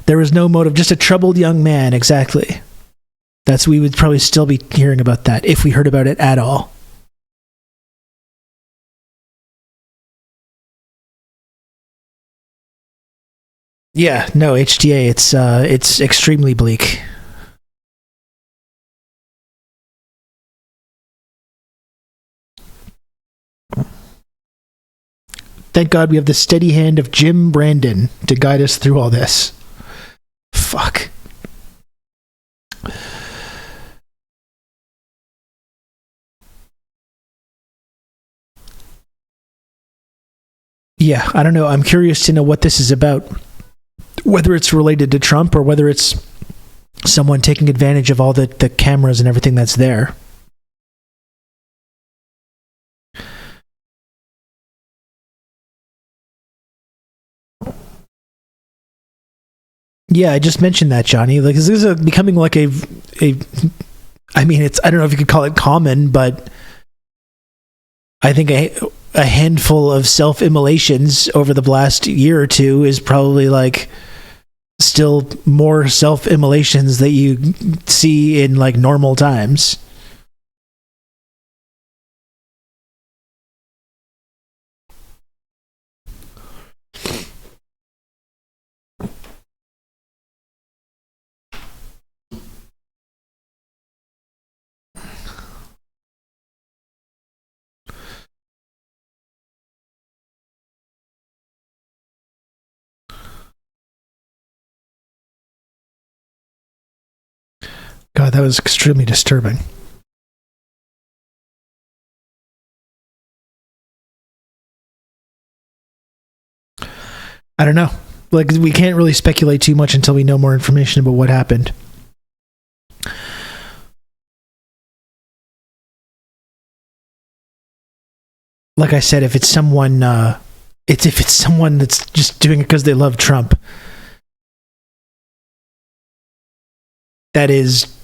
[SPEAKER 1] There was no motive, just a troubled young man, exactly. We would probably still be hearing about that if we heard about it at all. Yeah, no, HTA, it's extremely bleak. Thank God we have the steady hand of Jim Brandon to guide us through all this. Fuck. Yeah, I don't know. I'm curious to know what this is about. Whether it's related to Trump or whether it's someone taking advantage of all the cameras and everything that's there. Yeah, I just mentioned that, Johnny. Like, this is becoming like I mean, I don't know if you could call it common, but I think a handful of self-immolations over the last year or two is probably like still more self-immolations that you see in like normal times. God, that was extremely disturbing. I don't know. Like, we can't really speculate too much until we know more information about what happened. Like I said, if it's someone that's just doing it because they love Trump, that is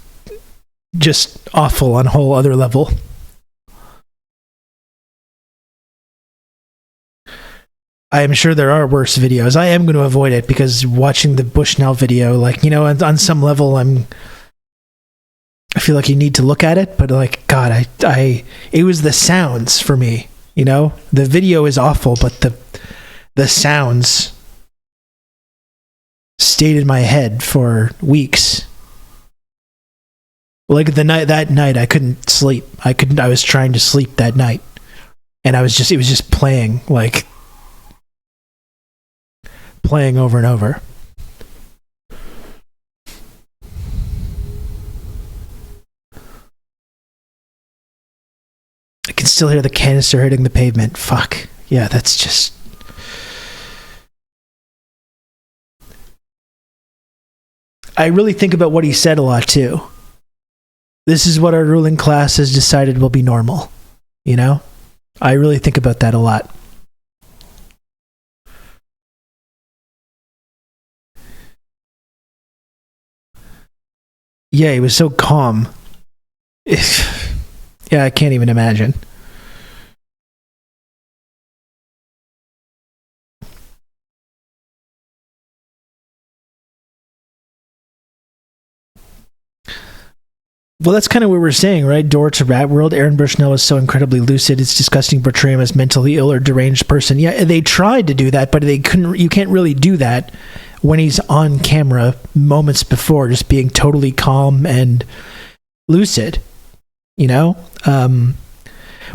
[SPEAKER 1] just awful on a whole other level. I am sure there are worse videos. I am going to avoid it because watching the Bushnell video, like, you know, on some level, I feel like you need to look at it, but like, God, it was the sounds for me, you know? The video is awful, but the sounds stayed in my head for weeks. Like that night I couldn't sleep. I was trying to sleep that night. And it was just playing over and over. I can still hear the canister hitting the pavement. Fuck. Yeah, that's just... I really think about what he said a lot too. This is what our ruling class has decided will be normal. You know? I really think about that a lot. Yeah, he was so calm. Yeah, I can't even imagine. Well, that's kind of what we're saying, right? Door to Rat World. Aaron Bushnell is so incredibly lucid. It's disgusting to portray him as mentally ill or deranged person. Yeah, they tried to do that, but they couldn't. You can't really do that when he's on camera moments before, just being totally calm and lucid. You know,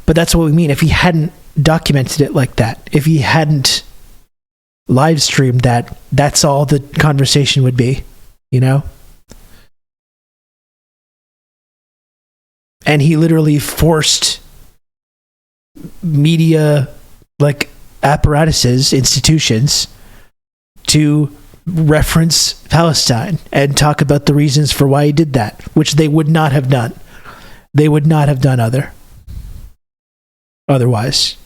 [SPEAKER 1] But that's what we mean. If he hadn't documented it like that, if he hadn't live streamed that, that's all the conversation would be, you know? And he literally forced media, like, apparatuses, institutions, to reference Palestine and talk about the reasons for why he did that, which they would not have done. They would not have done otherwise.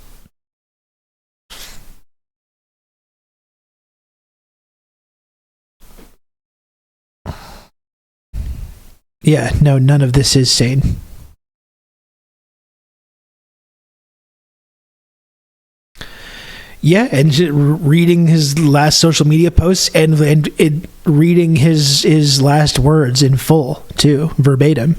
[SPEAKER 1] Yeah, no, none of this is sane. Yeah, and reading his last social media posts and reading his last words in full, too, verbatim.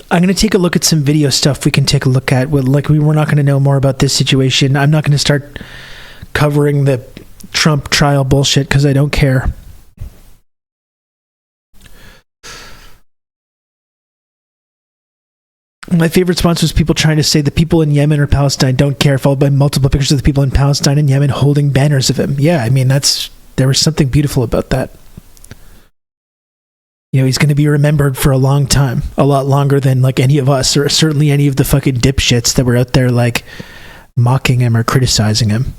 [SPEAKER 1] I'm going to take a look at some video stuff we can take a look at. We're not going to know more about this situation. I'm not going to start covering the Trump trial bullshit because I don't care. My favorite response was people trying to say the people in Yemen or Palestine don't care, followed by multiple pictures of the people in Palestine and Yemen holding banners of him. Yeah, I mean, there was something beautiful about that. You know, he's going to be remembered for a long time, a lot longer than like any of us, or certainly any of the fucking dipshits that were out there like mocking him or criticizing him.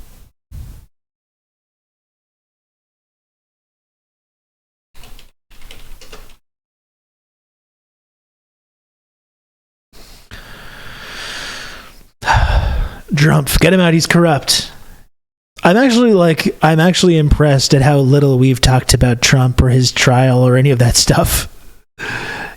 [SPEAKER 1] Trump, get him out, he's corrupt. I'm actually impressed at how little we've talked about Trump or his trial or any of that stuff.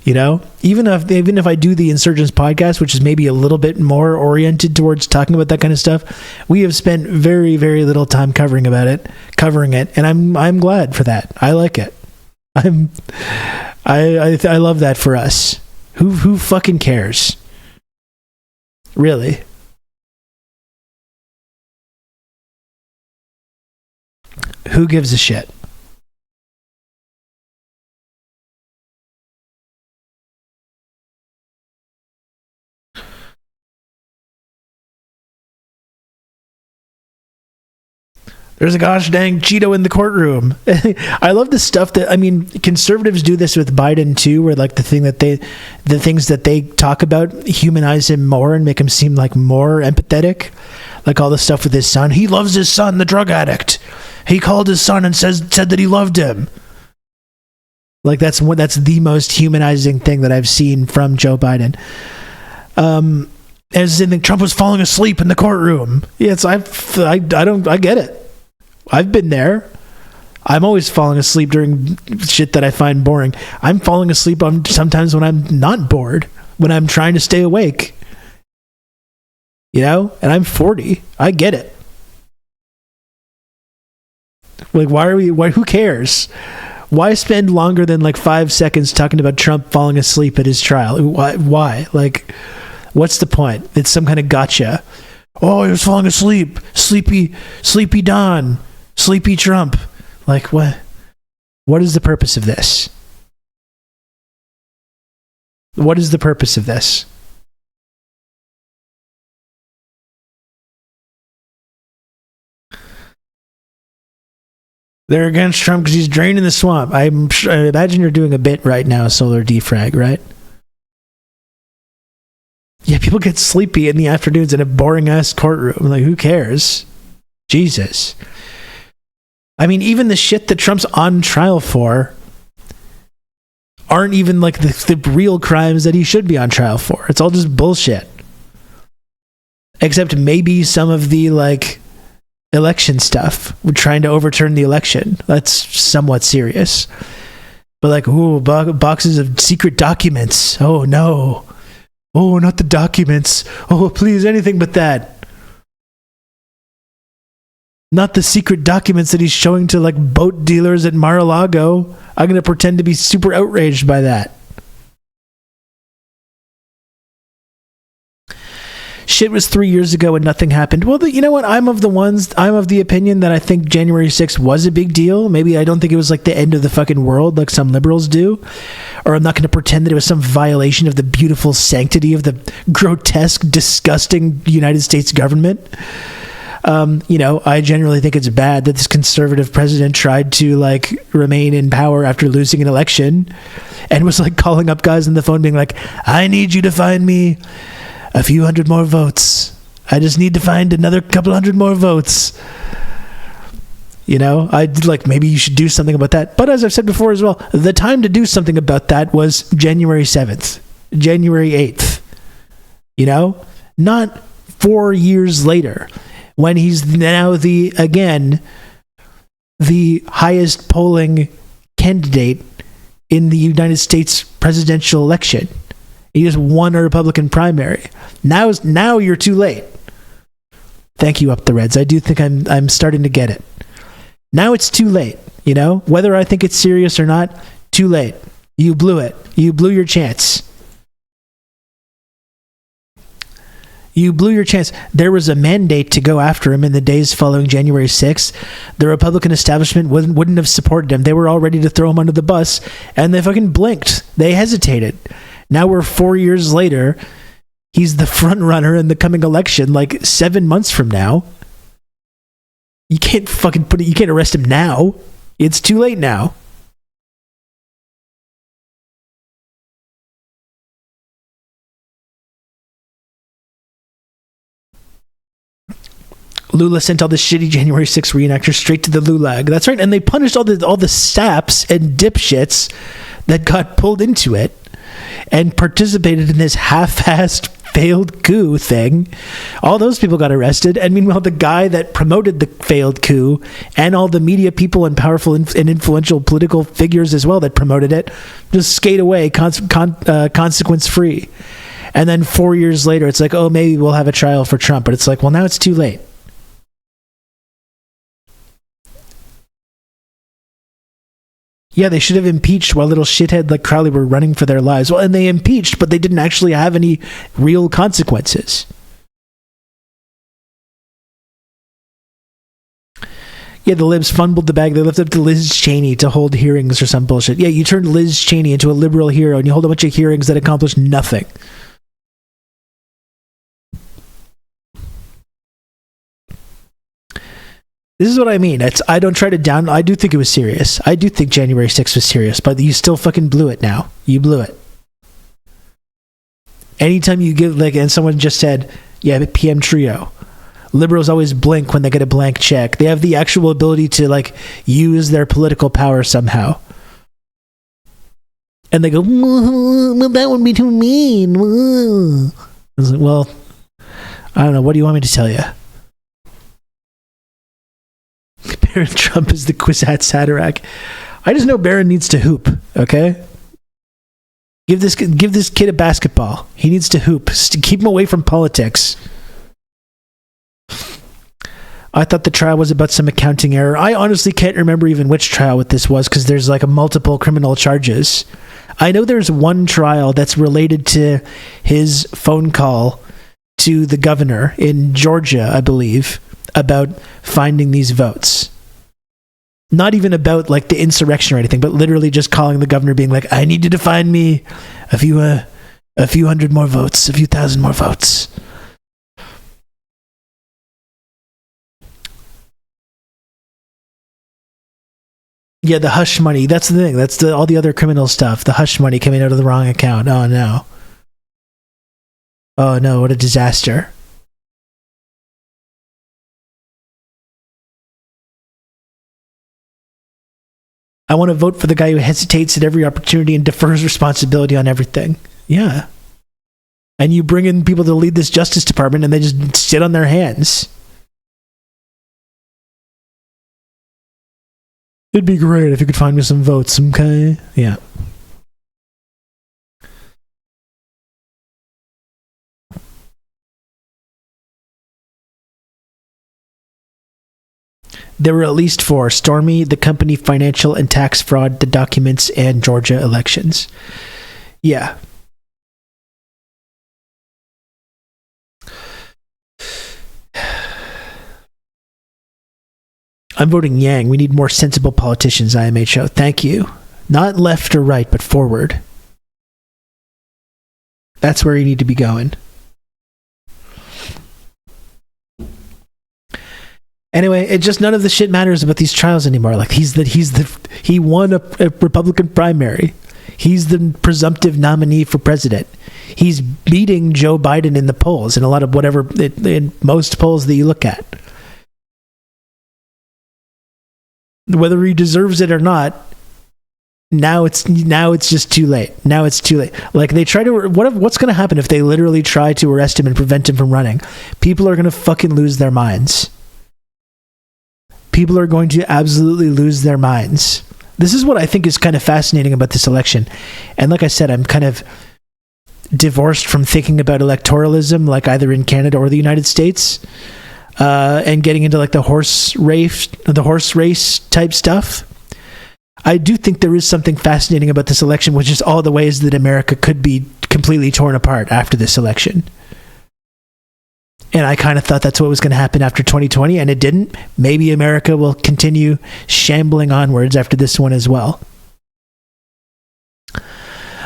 [SPEAKER 1] You know, even if I do the Insurgents podcast, which is maybe a little bit more oriented towards talking about that kind of stuff, we have spent very, very little time covering it, and I'm glad for that. I like it. I love that for us. Who fucking cares? Really? Who gives a shit? There's a gosh dang Cheeto in the courtroom. I love the stuff that, I mean, conservatives do this with Biden too, where like the things that they talk about humanize him more and make him seem like more empathetic. Like all the stuff with his son. He loves his son, the drug addict. He called his son and said that he loved him. Like that's the most humanizing thing that I've seen from Joe Biden. As in Trump was falling asleep in the courtroom. Yes, I get it. I've been there. I'm always falling asleep during shit that I find boring. I'm falling asleep sometimes when I'm not bored, when I'm trying to stay awake. You know? And I'm 40. I get it. Like, who cares? Why spend longer than like 5 seconds talking about Trump falling asleep at his trial? Why? Like, what's the point? It's some kind of gotcha. Oh, he was falling asleep. Sleepy Don. Sleepy Trump. Like, what? What is the purpose of this? What is the purpose of this? They're against Trump because he's draining the swamp. I imagine you're doing a bit right now, Solar Defrag, right? Yeah, people get sleepy in the afternoons in a boring-ass courtroom. Like, who cares? Jesus. I mean, even the shit that Trump's on trial for aren't even like the real crimes that he should be on trial for. It's all just bullshit. Except maybe some of the, like, election stuff. We're trying to overturn the election. That's somewhat serious. But like, ooh, boxes of secret documents. Oh, no. Oh, not the documents. Oh, please, anything but that. Not the secret documents that he's showing to like boat dealers at Mar-a-Lago. I'm going to pretend to be super outraged by that. shit was 3 years ago and nothing happened. Well, you know what? I'm of the opinion that I think January 6th was a big deal. Maybe I don't think it was like the end of the fucking world like some liberals do. Or I'm not going to pretend that it was some violation of the beautiful sanctity of the grotesque, disgusting United States government. I generally think it's bad that this conservative president tried to like remain in power after losing an election and was like calling up guys on the phone being like, I need you to find me a few hundred more votes. I just need to find another couple hundred more votes. I'd like, maybe you should do something about that. But as I've said before as well, the time to do something about that was January 7th, January 8th, not 4 years later, when he's now the highest polling candidate in the United States presidential election. He just won a Republican primary. Now you're too late. Thank you, Up the Reds. I do think I'm starting to get it. Now it's too late, Whether I think it's serious or not, too late. You blew it. You blew your chance. You blew your chance. There was a mandate to go after him in the days following January 6th. The Republican establishment wouldn't have supported him. They were all ready to throw him under the bus, and they fucking blinked. They hesitated. Now we're 4 years later. He's the front runner in the coming election, like 7 months from now. You can't fucking you can't arrest him now. It's too late now. Lula sent all the shitty January 6th reenactors straight to the Lulag. That's right, and they punished all the saps and dipshits that got pulled into it and participated in this half-assed failed coup thing. All those people got arrested, and meanwhile the guy that promoted the failed coup and all the media people and powerful and influential political figures as well that promoted it just skate away consequence-free. And then 4 years later it's like, oh, maybe we'll have a trial for Trump, but it's like, well, now it's too late. Yeah, they should have impeached while little shithead like Crowley were running for their lives. Well, and they impeached, but they didn't actually have any real consequences. Yeah, the libs fumbled the bag. They left up to Liz Cheney to hold hearings or some bullshit. Yeah, you turned Liz Cheney into a liberal hero and you hold a bunch of hearings that accomplish nothing. This is what I mean. I don't try to I do think it was serious. I do think January 6th was serious, but you still fucking blew it now. You blew it. Anytime you give, and someone just said, yeah, PM Trio. Liberals always blink when they get a blank check. They have the actual ability to, use their political power somehow. And they go, that would be too mean. I was like, well, I don't know. What do you want me to tell you? Baron Trump is the Kwisatz Haderach. I just know Baron needs to hoop, okay? Give this kid a basketball. He needs to hoop. Keep him away from politics. I thought the trial was about some accounting error. I honestly can't remember even which trial this was because there's a multiple criminal charges. I know there's one trial that's related to his phone call to the governor in Georgia, I believe, about finding these votes. Not even about the insurrection or anything, but literally just calling the governor being like, I need you to find me a few hundred more votes, a few thousand more votes. Yeah, the hush money. That's the thing. That's all the other criminal stuff. The hush money coming out of the wrong account. Oh no. Oh no, what a disaster. I want to vote for the guy who hesitates at every opportunity and defers responsibility on everything. Yeah. And you bring in people to lead this Justice Department and they just sit on their hands. It'd be great if you could find me some votes, okay? Yeah. There were at least 4: Stormy, the company financial and tax fraud, the documents, and Georgia elections. Yeah. I'm voting Yang. We need more sensible politicians, IMHO. Thank you. Not left or right, but forward. That's where you need to be going. Anyway, it just none of the shit matters about these trials anymore. Like he won a Republican primary. He's the presumptive nominee for president. He's beating Joe Biden in the polls in a lot of in most polls that you look at. Whether he deserves it or not, now it's just too late. Now it's too late. Like they try to what's going to happen if they literally try to arrest him and prevent him from running? People are going to fucking lose their minds. People are going to absolutely lose their minds. This is what I think is kind of fascinating about this election. And like I said, I'm kind of divorced from thinking about electoralism, like either in Canada or the United States, and getting into like the horse race type stuff. I do think there is something fascinating about this election, which is all the ways that America could be completely torn apart after this election. And I kind of thought that's what was going to happen after 2020, and it didn't. Maybe America will continue shambling onwards after this one as well.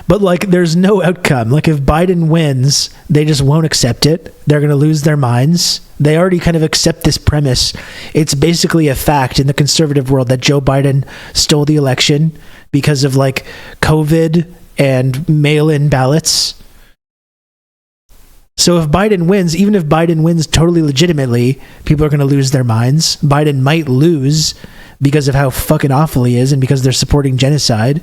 [SPEAKER 1] But, like, there's no outcome. Like, if Biden wins, they just won't accept it. They're going to lose their minds. They already kind of accept this premise. It's basically a fact in the conservative world that Joe Biden stole the election because of, like, COVID and mail-in ballots. So if Biden wins, even if Biden wins totally legitimately, people are going to lose their minds. Biden might lose because of how fucking awful he is and because they're supporting genocide.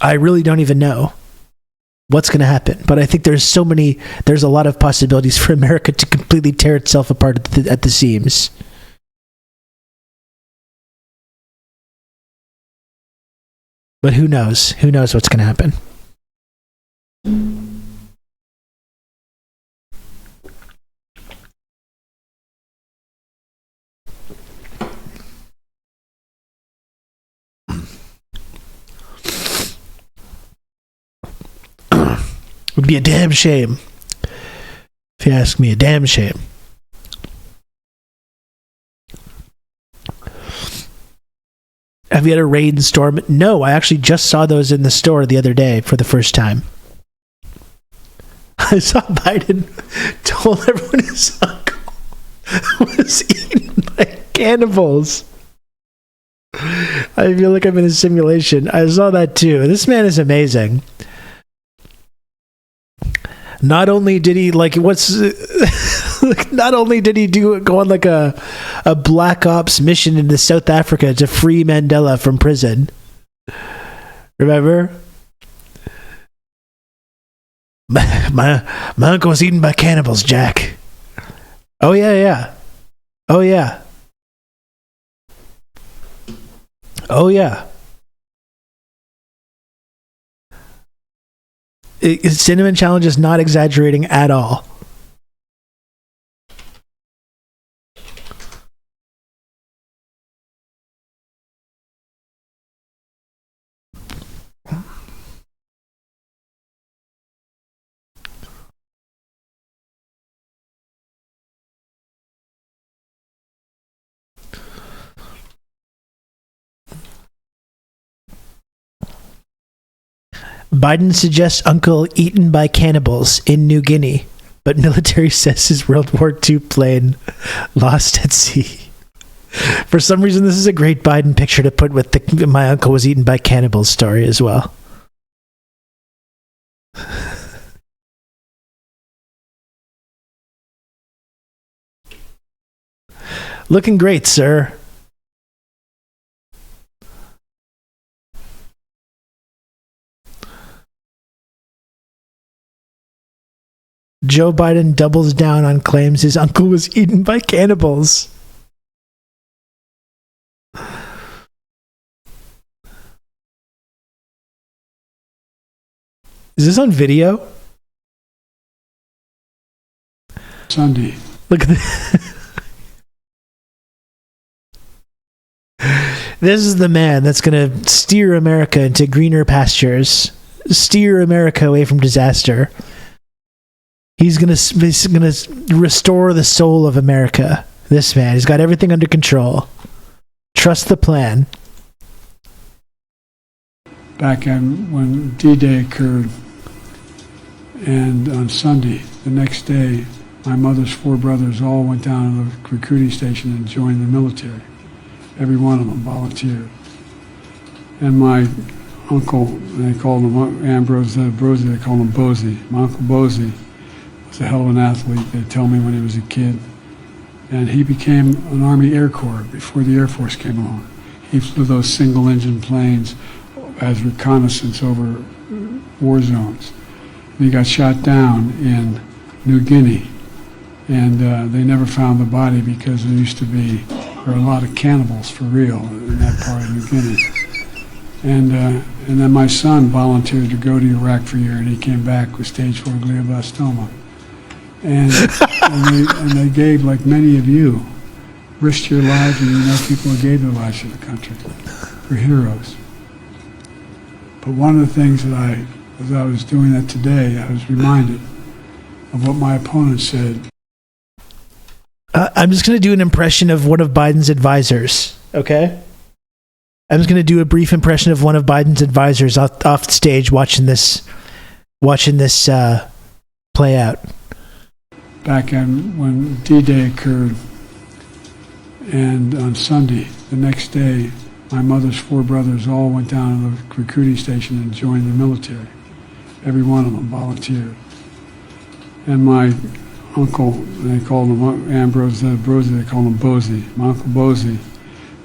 [SPEAKER 1] I really don't even know what's going to happen. But I think there's a lot of possibilities for America to completely tear itself apart at the seams. But who knows? Who knows what's going to happen? It would be a damn shame. If you ask me, a damn shame. Have you had a rainstorm? No, I actually just saw those in the store the other day for the first time. I saw Biden told everyone his uncle was eaten by cannibals. I feel like I'm in a simulation. I saw that too. This man is amazing. Not only did he go on like a Black Ops mission into South Africa to free Mandela from prison. Remember? My uncle was eaten by cannibals, Jack. Oh yeah. Oh yeah. Oh yeah. Cinnamon Challenge is not exaggerating at all. Biden suggests uncle eaten by cannibals in New Guinea, but military says his World War II plane lost at sea. For some reason, this is a great Biden picture to put with the my uncle was eaten by cannibals story as well. Looking great, sir. Joe Biden doubles down on claims his uncle was eaten by cannibals. Is this on video?
[SPEAKER 7] Sunday.
[SPEAKER 1] Look at this. This is the man that's going to steer America into greener pastures, steer America away from disaster. He's gonna restore the soul of America. This man, he's got everything under control. Trust the plan.
[SPEAKER 7] Back when D-Day occurred, and on Sunday, the next day, my mother's 4 brothers all went down to the recruiting station and joined the military. Every one of them volunteered. And my uncle, they called him Ambrose Brosey, they called him Bosey. My uncle Bosey was a hell of an athlete, they tell me, when he was a kid. And he became an Army Air Corps before the Air Force came along. He flew those single-engine planes as reconnaissance over war zones. And he got shot down in New Guinea. And they never found the body because there were a lot of cannibals for real in that part of New Guinea. And then my son volunteered to go to Iraq for a year, and he came back with stage 4 glioblastoma. And they gave, like many of you, risked your lives, and you know people who gave their lives to the country. We're heroes. But one of the things that as I was doing that today, I was reminded of what my opponent said.
[SPEAKER 1] I'm just going to do an impression of one of Biden's advisors, okay? I'm just going to do a brief impression of one of Biden's advisors off stage watching this play out.
[SPEAKER 7] Back when D-Day occurred, and on Sunday, the next day, my mother's 4 brothers all went down to the recruiting station and joined the military. Every one of them volunteered. And my uncle, they called him Ambrose Brosey, they called him Bosey. My uncle Bosey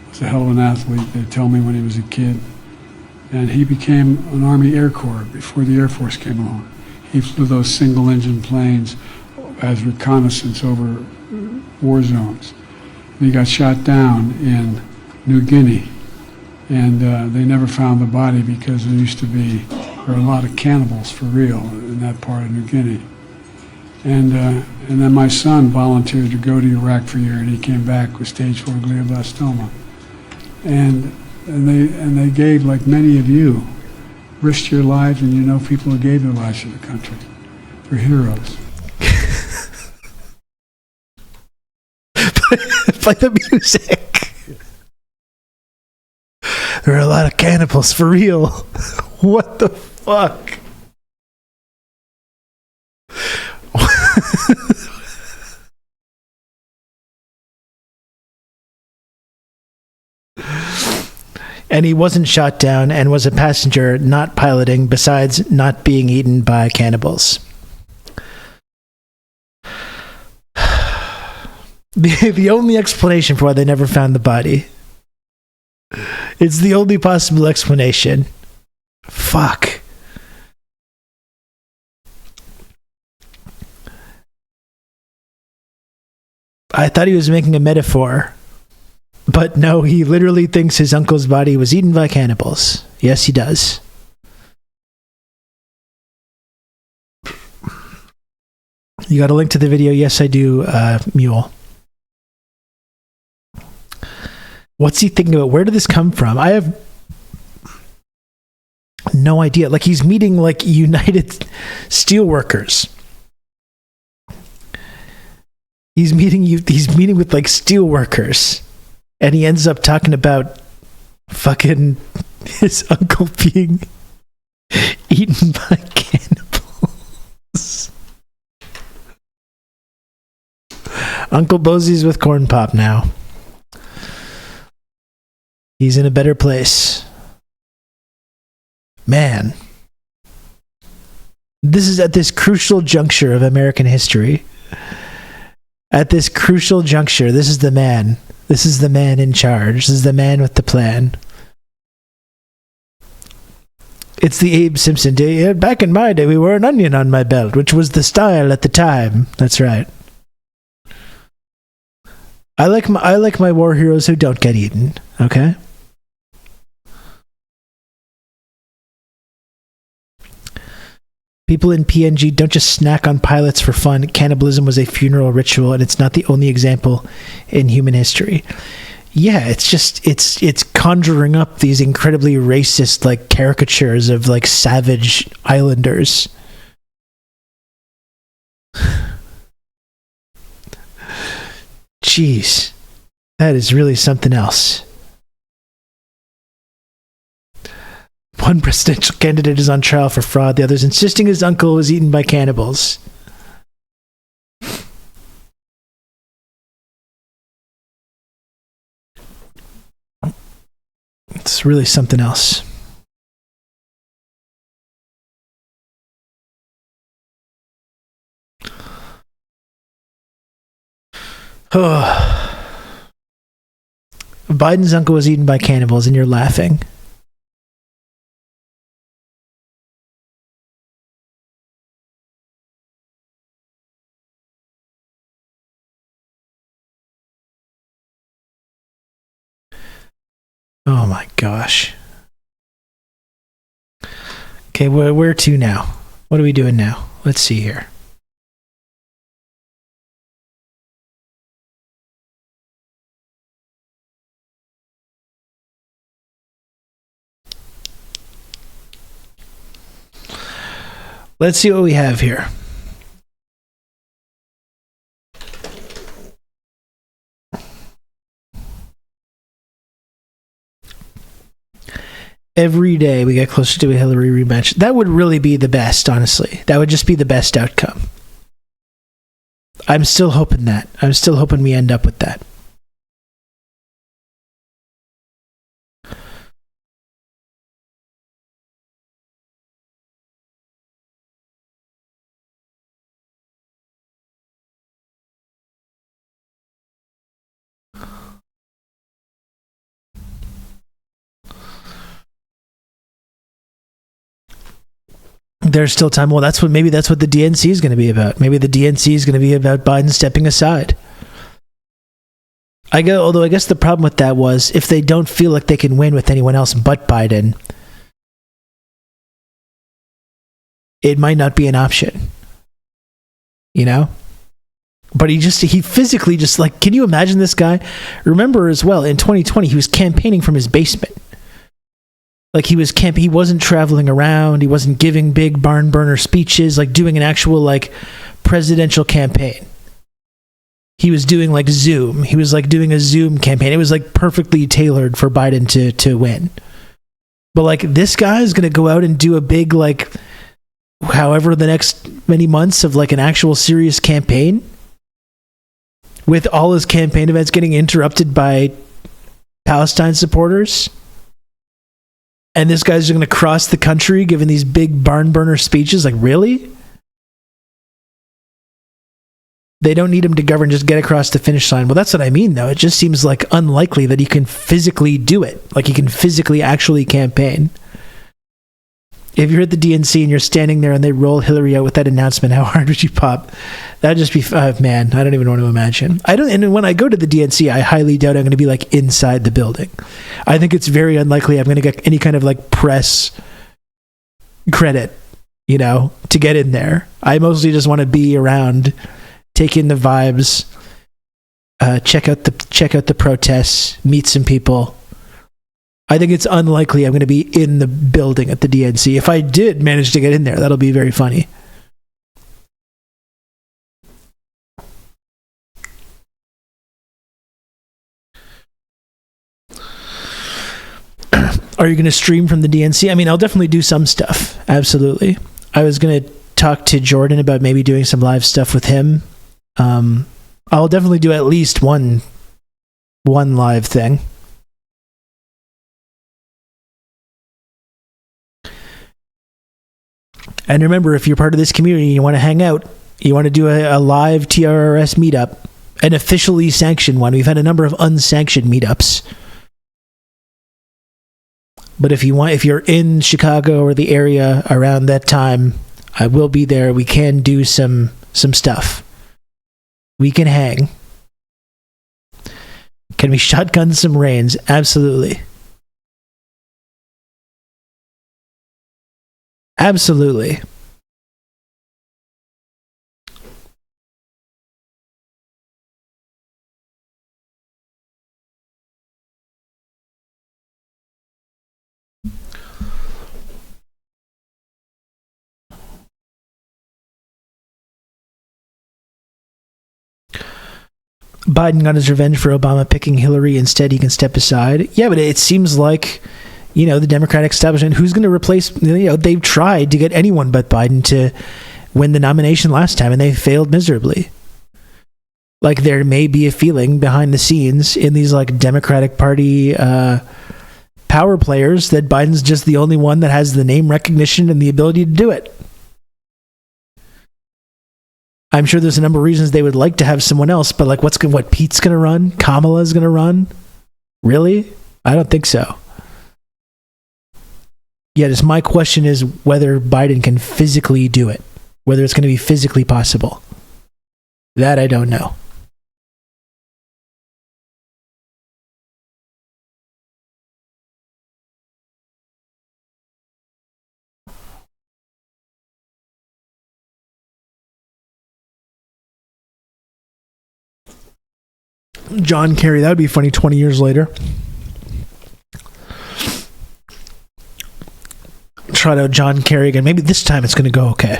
[SPEAKER 7] was a hell of an athlete, they tell me, when he was a kid. And he became an Army Air Corps before the Air Force came along. He flew those single-engine planes as reconnaissance over war zones. And he got shot down in New Guinea. And they never found the body because there were a lot of cannibals for real in that part of New Guinea. And then my son volunteered to go to Iraq for a year, and he came back with stage 4 glioblastoma. And they gave, like many of you, risked your lives, and you know people who gave their lives to the country. We're heroes.
[SPEAKER 1] Play the music. There are a lot of cannibals for real. What the fuck? And he wasn't shot down and was a passenger, not piloting, besides not being eaten by cannibals. The only explanation for why they never found the body. It's the only possible explanation. Fuck. I thought he was making a metaphor. But no, he literally thinks his uncle's body was eaten by cannibals. Yes, he does. You got a link to the video? Yes, I do, Mule. What's he thinking about? Where did this come from? I have no idea. Like, he's meeting, like, United Steelworkers. He's meeting with, like, steelworkers. And he ends up talking about fucking his uncle being eaten by cannibals. Uncle Bosey's with Corn Pop now. He's in a better place. Man. This is at this crucial juncture of American history. At this crucial juncture, this is the man. This is the man in charge. This is the man with the plan. It's the Abe Simpson day. Back in my day, we wore an onion on my belt, which was the style at the time. That's right. I like my war heroes who don't get eaten. Okay. People in PNG don't just snack on pilots for fun. Cannibalism was a funeral ritual, and it's not the only example in human history. Yeah, it's conjuring up these incredibly racist, like, caricatures of, like, savage islanders. Jeez. That is really something else. One presidential candidate is on trial for fraud. The other's insisting his uncle was eaten by cannibals. It's really something else. Oh. Biden's uncle was eaten by cannibals, and you're laughing. Oh my gosh. Okay, where to now? What are we doing now? Let's see here. Let's see what we have here. Every day we get closer to a Hillary rematch. That would really be the best, honestly. That would just be the best outcome. I'm still hoping that. I'm still hoping we end up with that. There's still time. Well, maybe that's what the DNC is going to be about. Maybe the DNC is going to be about Biden stepping aside. Although I guess the problem with that was if they don't feel like they can win with anyone else but Biden, it might not be an option. You know? But he physically just like, can you imagine this guy? Remember as well, in 2020, he was campaigning from his basement. Like he wasn't traveling around. He wasn't giving big barn burner speeches, like doing an actual like presidential campaign. He was doing like Zoom. He was like doing a Zoom campaign. It was like perfectly tailored for Biden to win. But like this guy is going to go out and do a big like, however the next many months of like an actual serious campaign with all his campaign events getting interrupted by Palestine supporters. And this guy's going to cross the country giving these big barn burner speeches. Like, really? They don't need him to govern, just get across the finish line. Well, that's what I mean, though. It just seems like unlikely that he can physically do it. Like, he can physically actually campaign. If you're at the DNC and you're standing there and they roll Hillary out with that announcement, how hard would you pop? That'd just be, man, I don't even want to imagine. And when I go to the DNC, I highly doubt I'm going to be like inside the building. I think it's very unlikely I'm going to get any kind of like press credit, you know, to get in there. I mostly just want to be around, take in the vibes, check out the protests, meet some people. I think it's unlikely I'm going to be in the building at the DNC. If I did manage to get in there, that'll be very funny. Are you going to stream from the DNC? I mean, I'll definitely do some stuff. Absolutely. I was going to talk to Jordan about maybe doing some live stuff with him. I'll definitely do at least one live thing. And remember, if you're part of this community and you want to hang out, you want to do a live TRRS meetup, an officially sanctioned one. We've had a number of unsanctioned meetups. But if you're in Chicago or the area around that time, I will be there. We can do some stuff. We can hang. Can we shotgun some rains? Absolutely. Absolutely. Biden got his revenge for Obama picking Hillary. Instead, he can step aside. Yeah, but it seems like, the Democratic establishment, who's going to replace, they've tried to get anyone but Biden to win the nomination last time, and they failed miserably. Like, there may be a feeling behind the scenes in these, like, Democratic Party power players that Biden's just the only one that has the name recognition and the ability to do it. I'm sure there's a number of reasons they would like to have someone else, but like, what Pete's going to run? Kamala's going to run? Really? I don't think so. Yeah, just my question is whether Biden can physically do it, whether it's going to be physically possible. That I don't know. John Kerry, that would be funny 20 years later. Try out John Kerry again. Maybe this time it's going to go okay.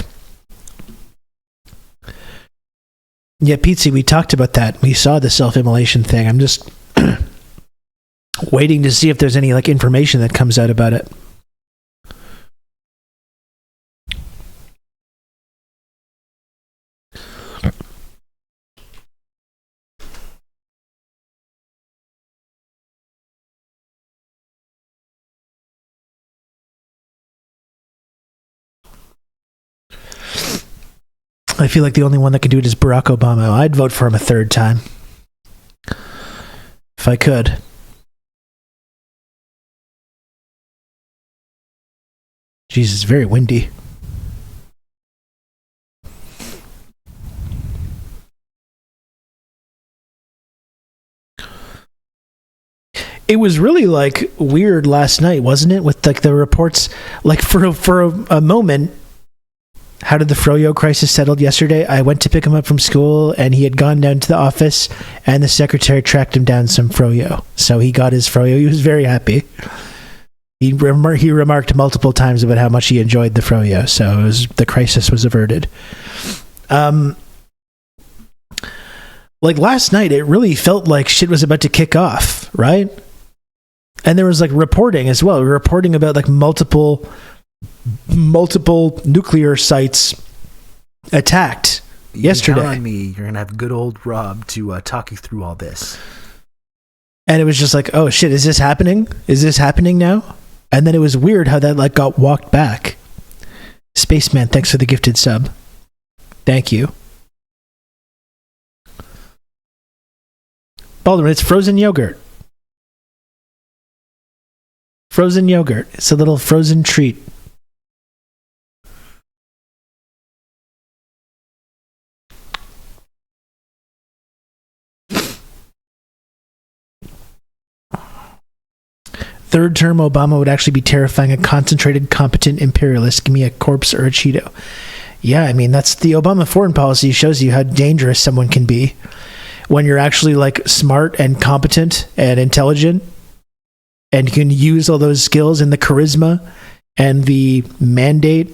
[SPEAKER 1] Yeah, Pete, we talked about that. We saw the self-immolation thing. I'm just waiting to see if there's any like information that comes out about it. I feel like the only one that can do it is Barack Obama. I'd vote for him a third time. If I could. Jesus, very windy. It was really like weird last night, wasn't it? With like the reports, like for a moment. How did the Froyo crisis settled yesterday? I went to pick him up from school, and he had gone down to the office, and the secretary tracked him down some Froyo. So he got his Froyo. He was very happy. He remarked multiple times about how much he enjoyed the Froyo. So the crisis was averted. Like last night, it really felt like shit was about to kick off, right? And there was like reporting as well. We were reporting about like multiple nuclear sites attacked yesterday.
[SPEAKER 3] Count on me. You're gonna have good old Rob to talk you through all this.
[SPEAKER 1] And it was just like, oh shit, is this happening? Is this happening now? And then it was weird how that like got walked back. Spaceman, thanks for the gifted sub. Thank you. Balderman, it's frozen yogurt. Frozen yogurt. It's a little frozen treat. Third term Obama would actually be terrifying. A concentrated, competent imperialist. Give me a corpse or a Cheeto. Yeah, I mean, that's the Obama foreign policy shows you how dangerous someone can be when you're actually like smart and competent and intelligent and you can use all those skills and the charisma and the mandate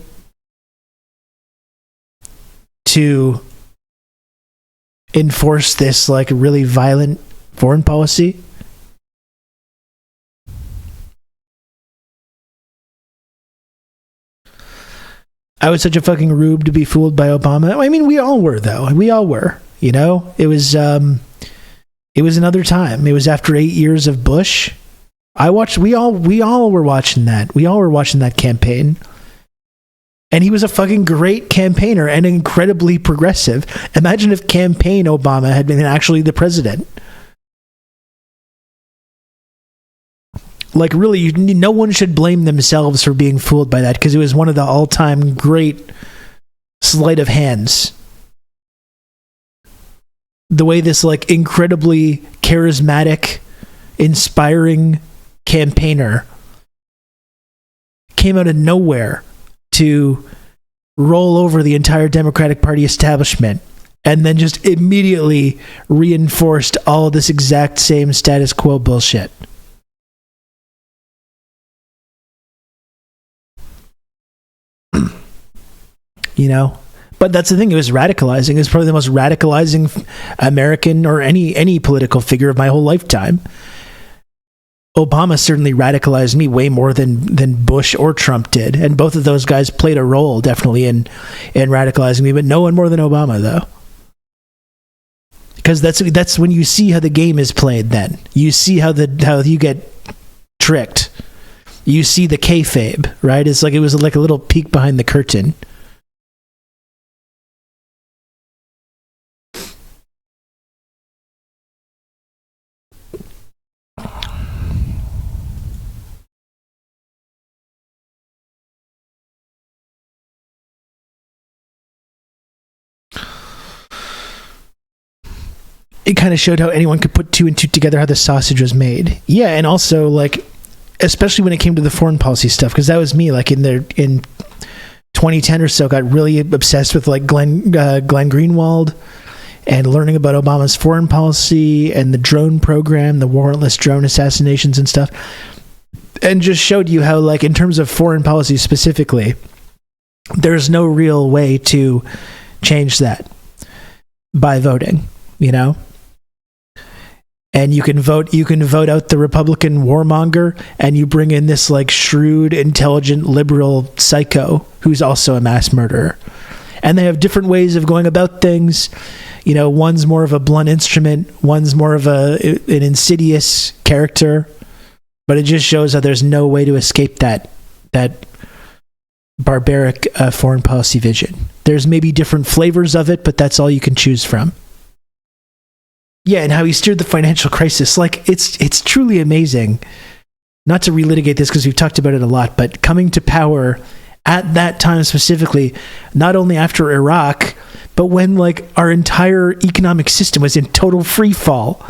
[SPEAKER 1] to enforce this like really violent foreign policy. I was such a fucking rube to be fooled by Obama. I mean, we all were, though. We all were. You know, it was another time. It was after 8 years of Bush. We all were watching that. We all were watching that campaign. And he was a fucking great campaigner and incredibly progressive. Imagine if campaign Obama had been actually the president. Like, really, no one should blame themselves for being fooled by that, because it was one of the all-time great sleight of hands. The way this, like, incredibly charismatic, inspiring campaigner came out of nowhere to roll over the entire Democratic Party establishment and then just immediately reinforced all of this exact same status quo bullshit. You know, But that's the thing. It was radicalizing. It was probably the most radicalizing American or any political figure of my whole lifetime. Obama certainly radicalized me way more than Bush or Trump did, and both of those guys played a role definitely in radicalizing me, but no one more than Obama, though. Because that's when you see how the game is played. Then you see how you get tricked. You see the kayfabe, right? It was like a little peek behind the curtain. It kind of showed how anyone could put two and two together, how the sausage was made. Yeah, and also, like, especially when it came to the foreign policy stuff, because that was me, like, in 2010 or so, got really obsessed with, like, Glenn Greenwald and learning about Obama's foreign policy and the drone program, the warrantless drone assassinations and stuff, and just showed you how, like, in terms of foreign policy specifically, there's no real way to change that by voting, you know? And you can vote out the Republican warmonger, and you bring in this like shrewd, intelligent, liberal psycho who's also a mass murderer. And they have different ways of going about things. You know, one's more of a blunt instrument, one's more of an insidious character. But it just shows how there's no way to escape that barbaric foreign policy vision. There's maybe different flavors of it, but that's all you can choose from. Yeah, and how he steered the financial crisis. Like, it's truly amazing. Not to relitigate this because we've talked about it a lot, but coming to power at that time specifically, not only after Iraq, but when like our entire economic system was in total free fall.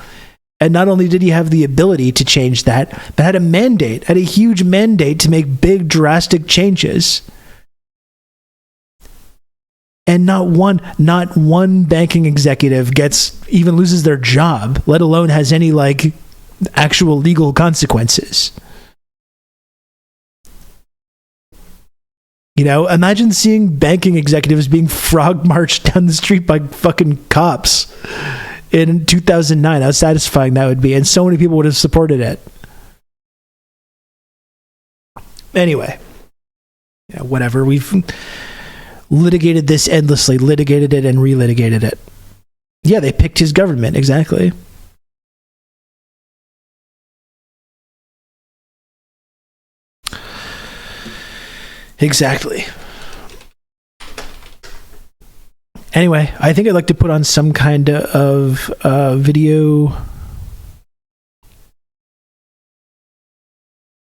[SPEAKER 1] And not only did he have the ability to change that, but had a huge mandate to make big drastic changes. And not one banking executive even loses their job, let alone has any like actual legal consequences. You know, imagine seeing banking executives being frog marched down the street by fucking cops in 2009. How satisfying that would be, and so many people would have supported it. Anyway, yeah, whatever. We've litigated this endlessly, litigated it and relitigated it. Yeah, they picked his government, exactly. Exactly. Anyway, I think I'd like to put on some kind of video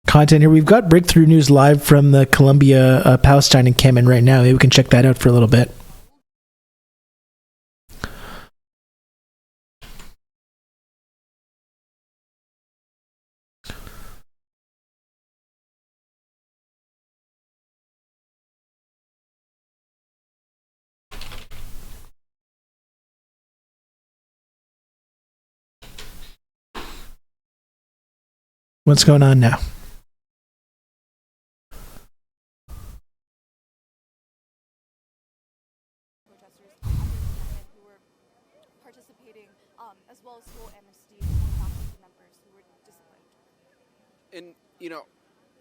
[SPEAKER 1] content here. We've got breakthrough news live from the Columbia Palestine encampment right now. Maybe we can check that out for a little bit. What's going on now?
[SPEAKER 8] Who were participating, as well as school amnesty for faculty members who were disciplined.
[SPEAKER 9] And, you know,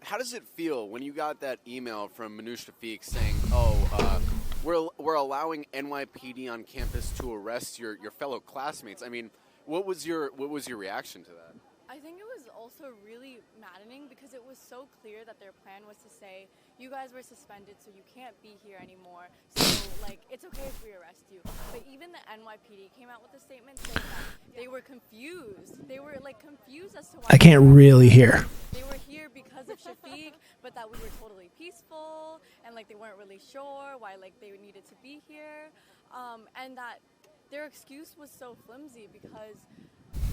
[SPEAKER 9] how does it feel when you got that email from Manoush Shafiq saying, we're allowing NYPD on campus to arrest your fellow classmates? I mean, what was your reaction to that?
[SPEAKER 8] I think it was also really maddening because it was so clear that their plan was to say, you guys were suspended, so you can't be here anymore. So, like, it's okay if we arrest you. But even the NYPD came out with a statement saying that they were confused. They were, like, confused as to why...
[SPEAKER 1] I can't really hear.
[SPEAKER 8] They were here because of Shafiq, but that we were totally peaceful, and, like, they weren't really sure why, like, they needed to be here. And that their excuse was so flimsy because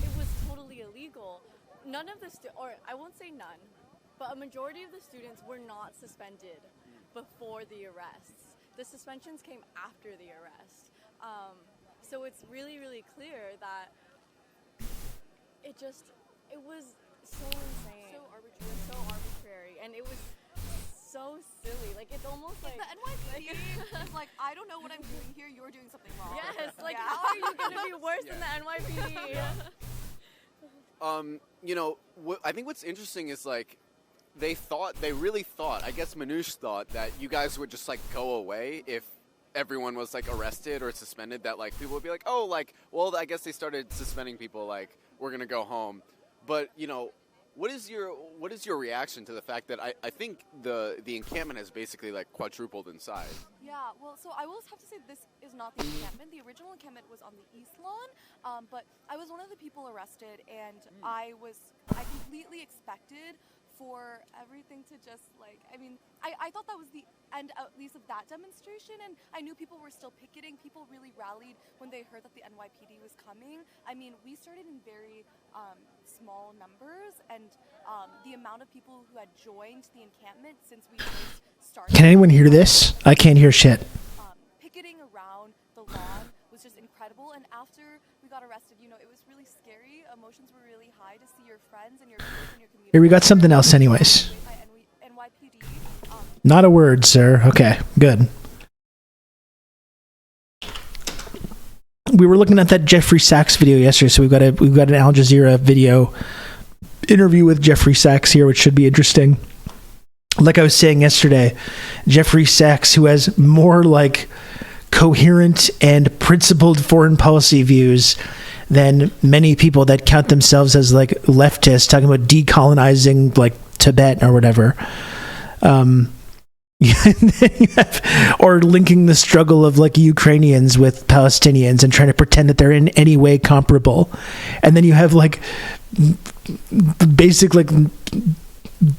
[SPEAKER 8] it was totally illegal. None of the or I won't say none, but a majority of the students were not suspended before the arrests. The suspensions came after the arrest. So it's really, really clear that it was so insane. So arbitrary. And it was so silly. Like, it's almost like
[SPEAKER 10] the NYPD is like, I don't know what I'm doing here. You're doing something wrong.
[SPEAKER 8] yes, like how are you gonna be worse than the NYPD?
[SPEAKER 9] You know, I think what's interesting is like they really thought, I guess Manoush thought that you guys would just like go away if everyone was like arrested or suspended, that like people would be like, oh, like, well, I guess they started suspending people, like we're gonna go home. But you know, what is your reaction to the fact that I think the encampment has basically like quadrupled in size?
[SPEAKER 10] Yeah, well, so I will have to say this is not the encampment. The original encampment was on the East Lawn, but I was one of the people arrested, and I completely expected for everything to just like, I mean, I thought that was the end at least of that demonstration, and I knew people were still picketing. People really rallied when they heard that the NYPD was coming. I mean, we started in very small numbers, and the amount of people who had joined the encampment since we first started.
[SPEAKER 1] Can anyone hear this? I can't hear shit.
[SPEAKER 10] Picketing around the lawn was just incredible, and after we got arrested, you know, it was really scary. Emotions were really high to see your friends and your peers and your community.
[SPEAKER 1] Here, we got something else anyways.
[SPEAKER 10] NYPD.
[SPEAKER 1] Not a word, sir. Okay, good. We were looking at that Jeffrey Sachs video yesterday, so we've got an Al Jazeera video interview with Jeffrey Sachs here, which should be interesting. Like I was saying yesterday, Jeffrey Sachs, who has more like coherent and principled foreign policy views than many people that count themselves as like leftists, talking about decolonizing like Tibet or whatever. Or linking the struggle of like Ukrainians with Palestinians and trying to pretend that they're in any way comparable. And then you have like basic like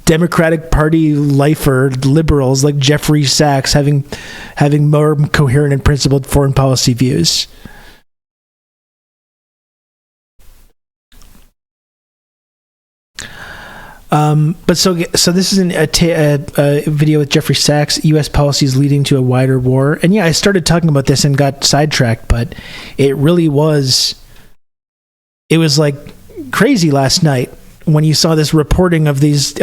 [SPEAKER 1] Democratic Party lifer liberals like Jeffrey Sachs having more coherent and principled foreign policy views. But so this is a video with Jeffrey Sachs, U.S. policies leading to a wider war. And yeah, I started talking about this and got sidetracked, but it really was, it was like crazy last night when you saw this reporting of these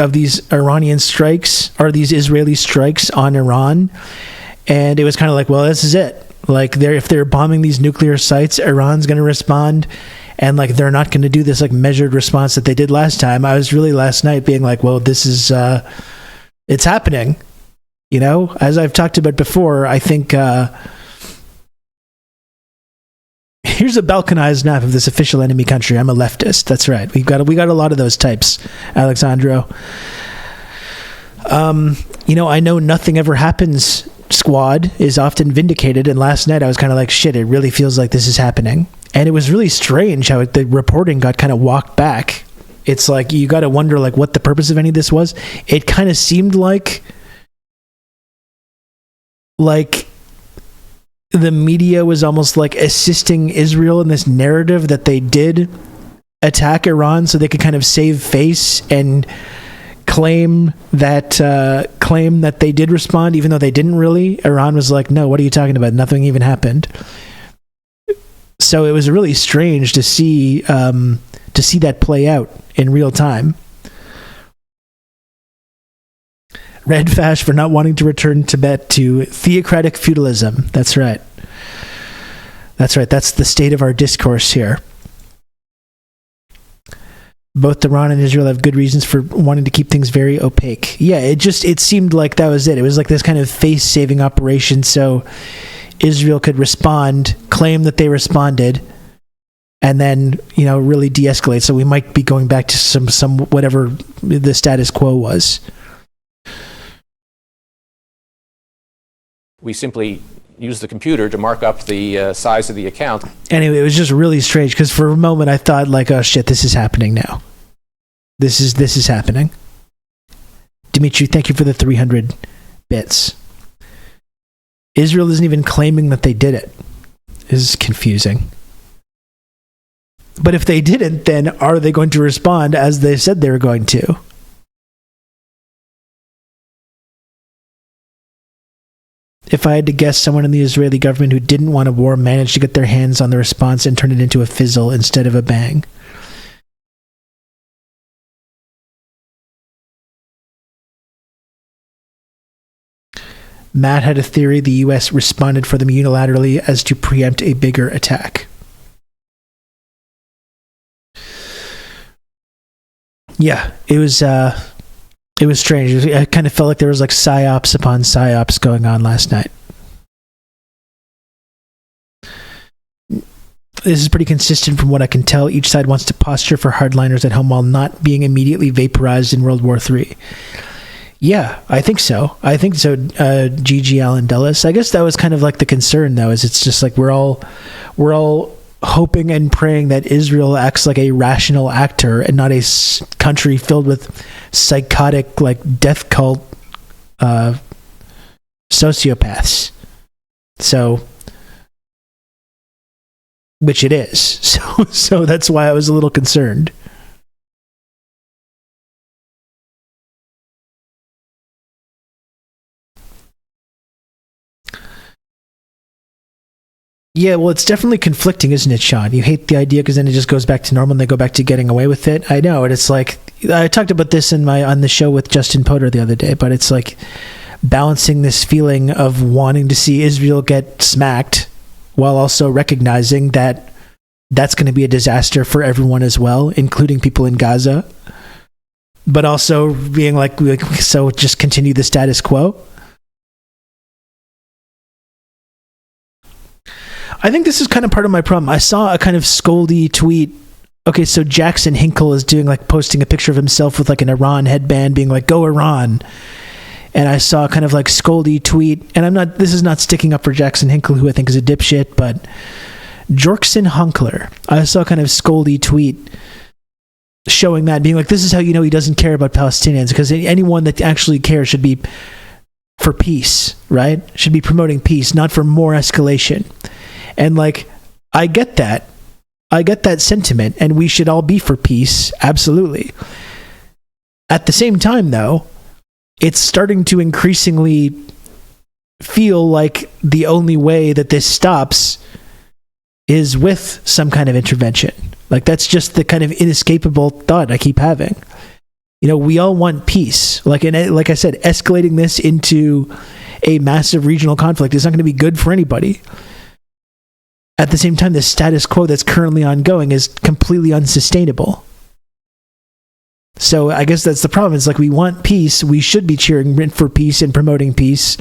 [SPEAKER 1] Iranian strikes or these Israeli strikes on Iran. And it was kind of like, well, this is it. Like if they're bombing these nuclear sites, Iran's going to respond. And like they're not going to do this like measured response that they did last time. I was really last night being like, well, this is it's happening. You know, as I've talked about before, I think here's a balkanized map of this official enemy country. I'm a leftist. That's right. We got a lot of those types, Alexandro. You know, I know nothing ever happens. Squad is often vindicated, and last night I was kind of like, shit, it really feels like this is happening. And it was really strange how the reporting got kind of walked back. It's like you got to wonder like what the purpose of any of this was. It kind of seemed like the media was almost like assisting Israel in this narrative that they did attack Iran so they could kind of save face and claim that they did respond even though they didn't really. Iran was like, no, what are you talking about? Nothing even happened. So it was really strange to see that play out in real time. Red Fash for not wanting to return Tibet to theocratic feudalism. That's right. That's right. That's the state of our discourse here. Both Iran and Israel have good reasons for wanting to keep things very opaque. Yeah, it seemed like that was it. It was like this kind of face-saving operation so Israel could respond, claim that they responded, and then, you know, really de-escalate. So we might be going back to some whatever the status quo was.
[SPEAKER 2] We simply use the computer to mark up the size of the account.
[SPEAKER 1] Anyway, it was just really strange because for a moment I thought like, oh shit, this is happening now. This is happening. Dimitri, thank you for the 300 bits. Israel isn't even claiming that they did it. This is confusing. But if they didn't, then are they going to respond as they said they were going to? If I had to guess, someone in the Israeli government who didn't want a war managed to get their hands on the response and turn it into a fizzle instead of a bang. Matt had a theory the U.S. responded for them unilaterally as to preempt a bigger attack. Yeah, it was strange. I kind of felt like there was like psyops upon psyops going on last night. This is pretty consistent from what I can tell. Each side wants to posture for hardliners at home while not being immediately vaporized in World War III. Yeah, I think so. G.G. Allen Dulles. I guess that was kind of like the concern, though, is it's just like we're all hoping and praying that Israel acts like a rational actor and not a country filled with psychotic, like death cult sociopaths. So, which it is. So that's why I was a little concerned. Yeah, well, it's definitely conflicting, isn't it, Sean? You hate the idea because then it just goes back to normal and they go back to getting away with it. I know, and it's like, I talked about this on the show with Justin Potter the other day, but it's like balancing this feeling of wanting to see Israel get smacked while also recognizing that that's going to be a disaster for everyone as well, including people in Gaza, but also being like so just continue the status quo. I think this is kind of part of my problem. I saw a kind of scoldy tweet. Okay, so Jackson Hinkle is posting a picture of himself with like an Iran headband being like, go Iran. And I saw a kind of like scoldy tweet, and this is not sticking up for Jackson Hinkle, who I think is a dipshit, but Jorkson Hunkler. I saw a kind of scoldy tweet showing that, being like, this is how you know he doesn't care about Palestinians, because anyone that actually cares should be for peace, right? Should be promoting peace, not for more escalation. And like, I get that sentiment, and we should all be for peace, absolutely. At the same time, though, it's starting to increasingly feel like the only way that this stops is with some kind of intervention. Like, that's just the kind of inescapable thought I keep having. You know, we all want peace. Like I said, escalating this into a massive regional conflict is not going to be good for anybody. At the same time, the status quo that's currently ongoing is completely unsustainable. So I guess that's the problem. It's like, we want peace. We should be cheering for peace and promoting peace.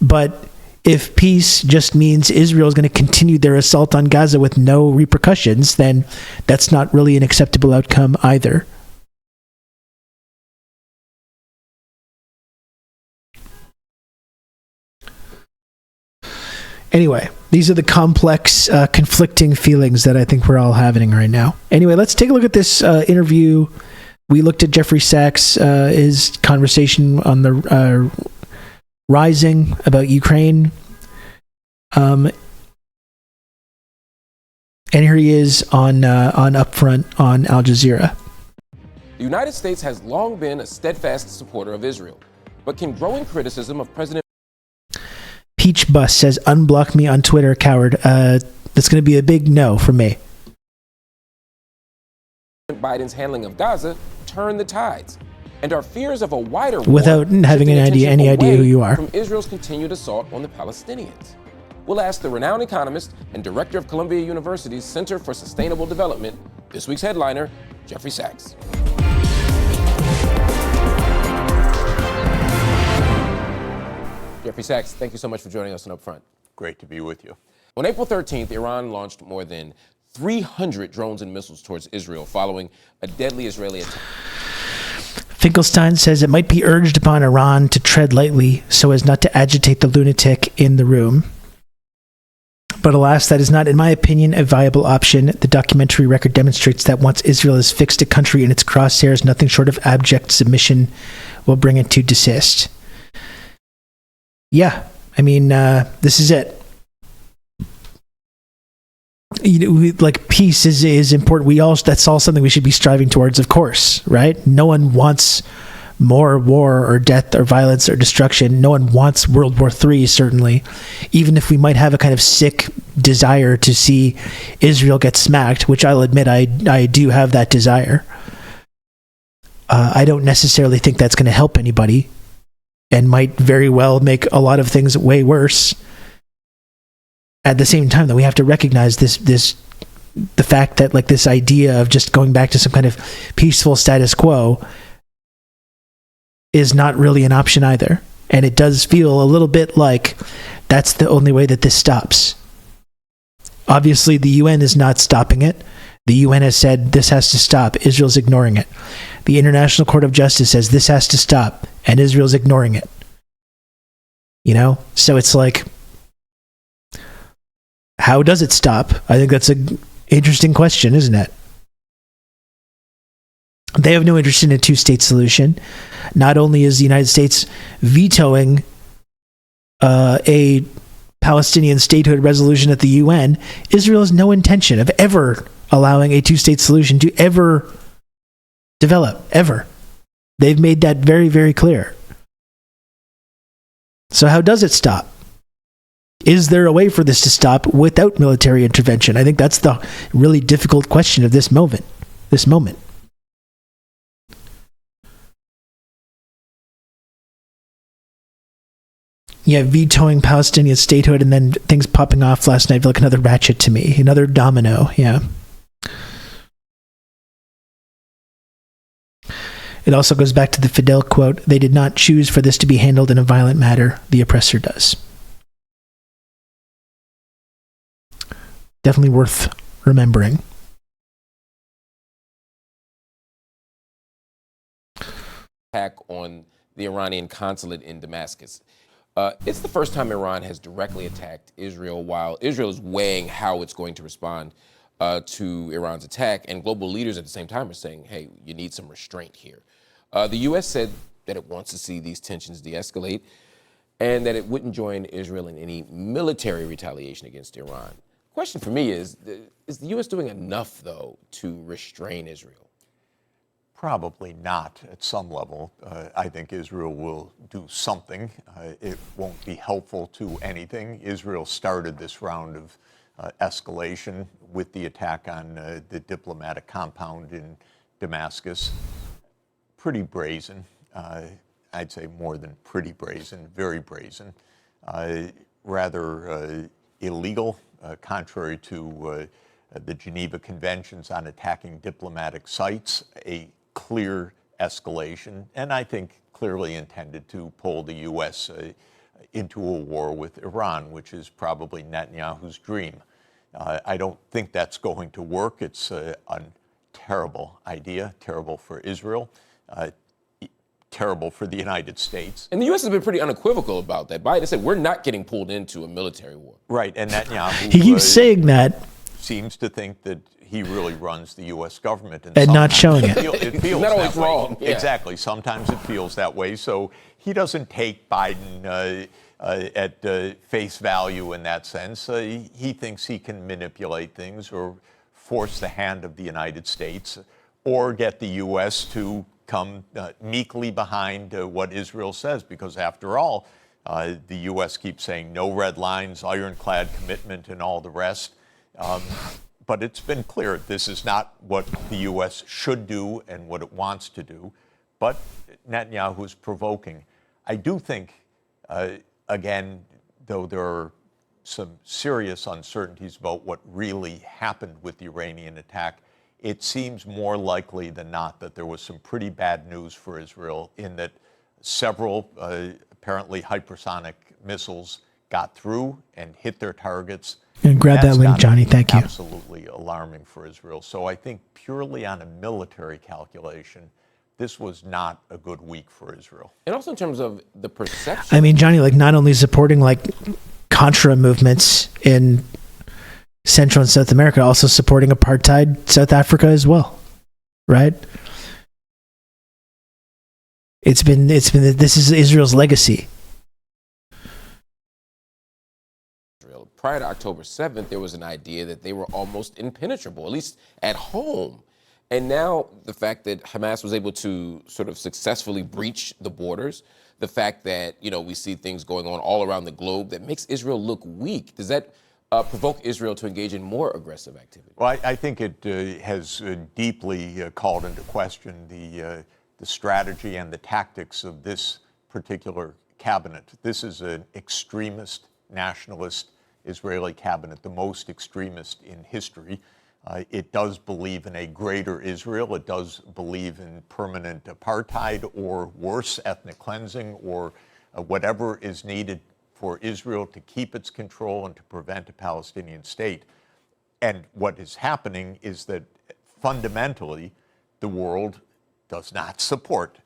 [SPEAKER 1] But if peace just means Israel is going to continue their assault on Gaza with no repercussions, then that's not really an acceptable outcome either. Anyway, these are the complex, conflicting feelings that I think we're all having right now. Anyway, let's take a look at this interview. We looked at Jeffrey Sachs, his conversation on the Rising about Ukraine. And here he is on Upfront on Al Jazeera.
[SPEAKER 11] The United States has long been a steadfast supporter of Israel, but can growing criticism of President
[SPEAKER 1] Peach Bus says, unblock me on Twitter, coward. That's going to be a big no from me.
[SPEAKER 11] Biden's handling of Gaza turn the tides, and our fears of a wider war
[SPEAKER 1] without having any idea who you are
[SPEAKER 11] from Israel's continued assault on the Palestinians. We'll ask the renowned economist and director of Columbia University's Center for Sustainable Development, this week's headliner, Jeffrey Sachs. Jeffrey Sachs, thank you so much for joining us on Upfront.
[SPEAKER 12] Great to be with you.
[SPEAKER 11] On April 13th, Iran launched more than 300 drones and missiles towards Israel following a deadly Israeli attack.
[SPEAKER 1] Finkelstein says it might be urged upon Iran to tread lightly so as not to agitate the lunatic in the room. But alas, that is not, in my opinion, a viable option. The documentary record demonstrates that once Israel has fixed a country in its crosshairs, nothing short of abject submission will bring it to desist. Yeah, I mean, this is it. You know, like, peace is important. That's all something we should be striving towards, of course, right? No one wants more war or death or violence or destruction. No one wants World War III, certainly, even if we might have a kind of sick desire to see Israel get smacked, which I'll admit I do have that desire. I don't necessarily think that's going to help anybody. and might very well make a lot of things way worse. At the same time, though, we have to recognize the fact that like this idea of just going back to some kind of peaceful status quo is not really an option either. And it does feel a little bit like that's the only way that this stops. Obviously, the UN is not stopping it. The UN has said this has to stop. Israel's ignoring it. The International Court of Justice says this has to stop, and Israel's ignoring it. You know? So it's like, how does it stop? I think that's an interesting question, isn't it? They have no interest in a two-state solution. Not only is the United States vetoing a Palestinian statehood resolution at the UN, Israel has no intention of ever allowing a two-state solution to ever develop, ever. They've made that very, very clear. So how does it stop? Is there a way for this to stop without military intervention? I think that's the really difficult question of this moment. Yeah, vetoing Palestinian statehood and then things popping off last night feel like another ratchet to me, another domino, yeah. It also goes back to the Fidel quote, "They did not choose for this to be handled in a violent manner, the oppressor does." Definitely worth remembering.
[SPEAKER 11] Attack on the Iranian consulate in Damascus. It's the first time Iran has directly attacked Israel, while Israel is weighing how it's going to respond to Iran's attack. And global leaders at the same time are saying, hey, you need some restraint here. The U.S. said that it wants to see these tensions de-escalate and that it wouldn't join Israel in any military retaliation against Iran. Question for me is the U.S. doing enough, though, to restrain Israel?
[SPEAKER 12] Probably not at some level. I think Israel will do something. It won't be helpful to anything. Israel started this round of escalation with the attack on the diplomatic compound in Damascus. Pretty brazen. I'd say more than pretty brazen, very brazen. Rather illegal, contrary to the Geneva Conventions on attacking diplomatic sites, a clear escalation, and I think clearly intended to pull the U.S. Into a war with Iran, which is probably Netanyahu's dream. I don't think that's going to work. It's a terrible idea, terrible for Israel, terrible for the United States.
[SPEAKER 11] And the U.S. has been pretty unequivocal about that. Biden said, we're not getting pulled into a military war.
[SPEAKER 12] Right, and Netanyahu...
[SPEAKER 1] He keeps saying that.
[SPEAKER 12] Seems to think that he really runs the U.S. government.
[SPEAKER 1] And not showing it.
[SPEAKER 12] It feels
[SPEAKER 11] not
[SPEAKER 12] that
[SPEAKER 11] always
[SPEAKER 12] way.
[SPEAKER 11] wrong. Yeah.
[SPEAKER 12] Exactly. Sometimes it feels that way. So he doesn't take Biden at face value in that sense. He thinks he can manipulate things or force the hand of the United States or get the U.S. to come meekly behind what Israel says. Because after all, the U.S. keeps saying no red lines, ironclad commitment, and all the rest. But it's been clear this is not what the U.S. should do and what it wants to do. But Netanyahu is provoking. I do think, again, though there are some serious uncertainties about what really happened with the Iranian attack, it seems more likely than not that there was some pretty bad news for Israel in that several apparently hypersonic missiles got through and hit their targets.
[SPEAKER 1] And grab that link, Johnny. Thank you.
[SPEAKER 12] Absolutely alarming for Israel. So I think purely on a military calculation, this was not a good week for Israel.
[SPEAKER 11] And also in terms of the perception.
[SPEAKER 1] I mean, Johnny, like not only supporting like Contra movements in Central and South America, also supporting apartheid South Africa as well, right? This is Israel's legacy.
[SPEAKER 11] Prior to October 7th, there was an idea that they were almost impenetrable, at least at home. And now the fact that Hamas was able to sort of successfully breach the borders, the fact that, we see things going on all around the globe that makes Israel look weak. Does that provoke Israel to engage in more aggressive activity?
[SPEAKER 12] Well, I think it has deeply called into question the strategy and the tactics of this particular cabinet. This is an extremist, nationalist Israeli cabinet, the most extremist in history. It does believe in a greater Israel. It does believe in permanent apartheid or worse, ethnic cleansing, or whatever is needed for Israel to keep its control and to prevent a Palestinian state. And what is happening is that fundamentally the world does not support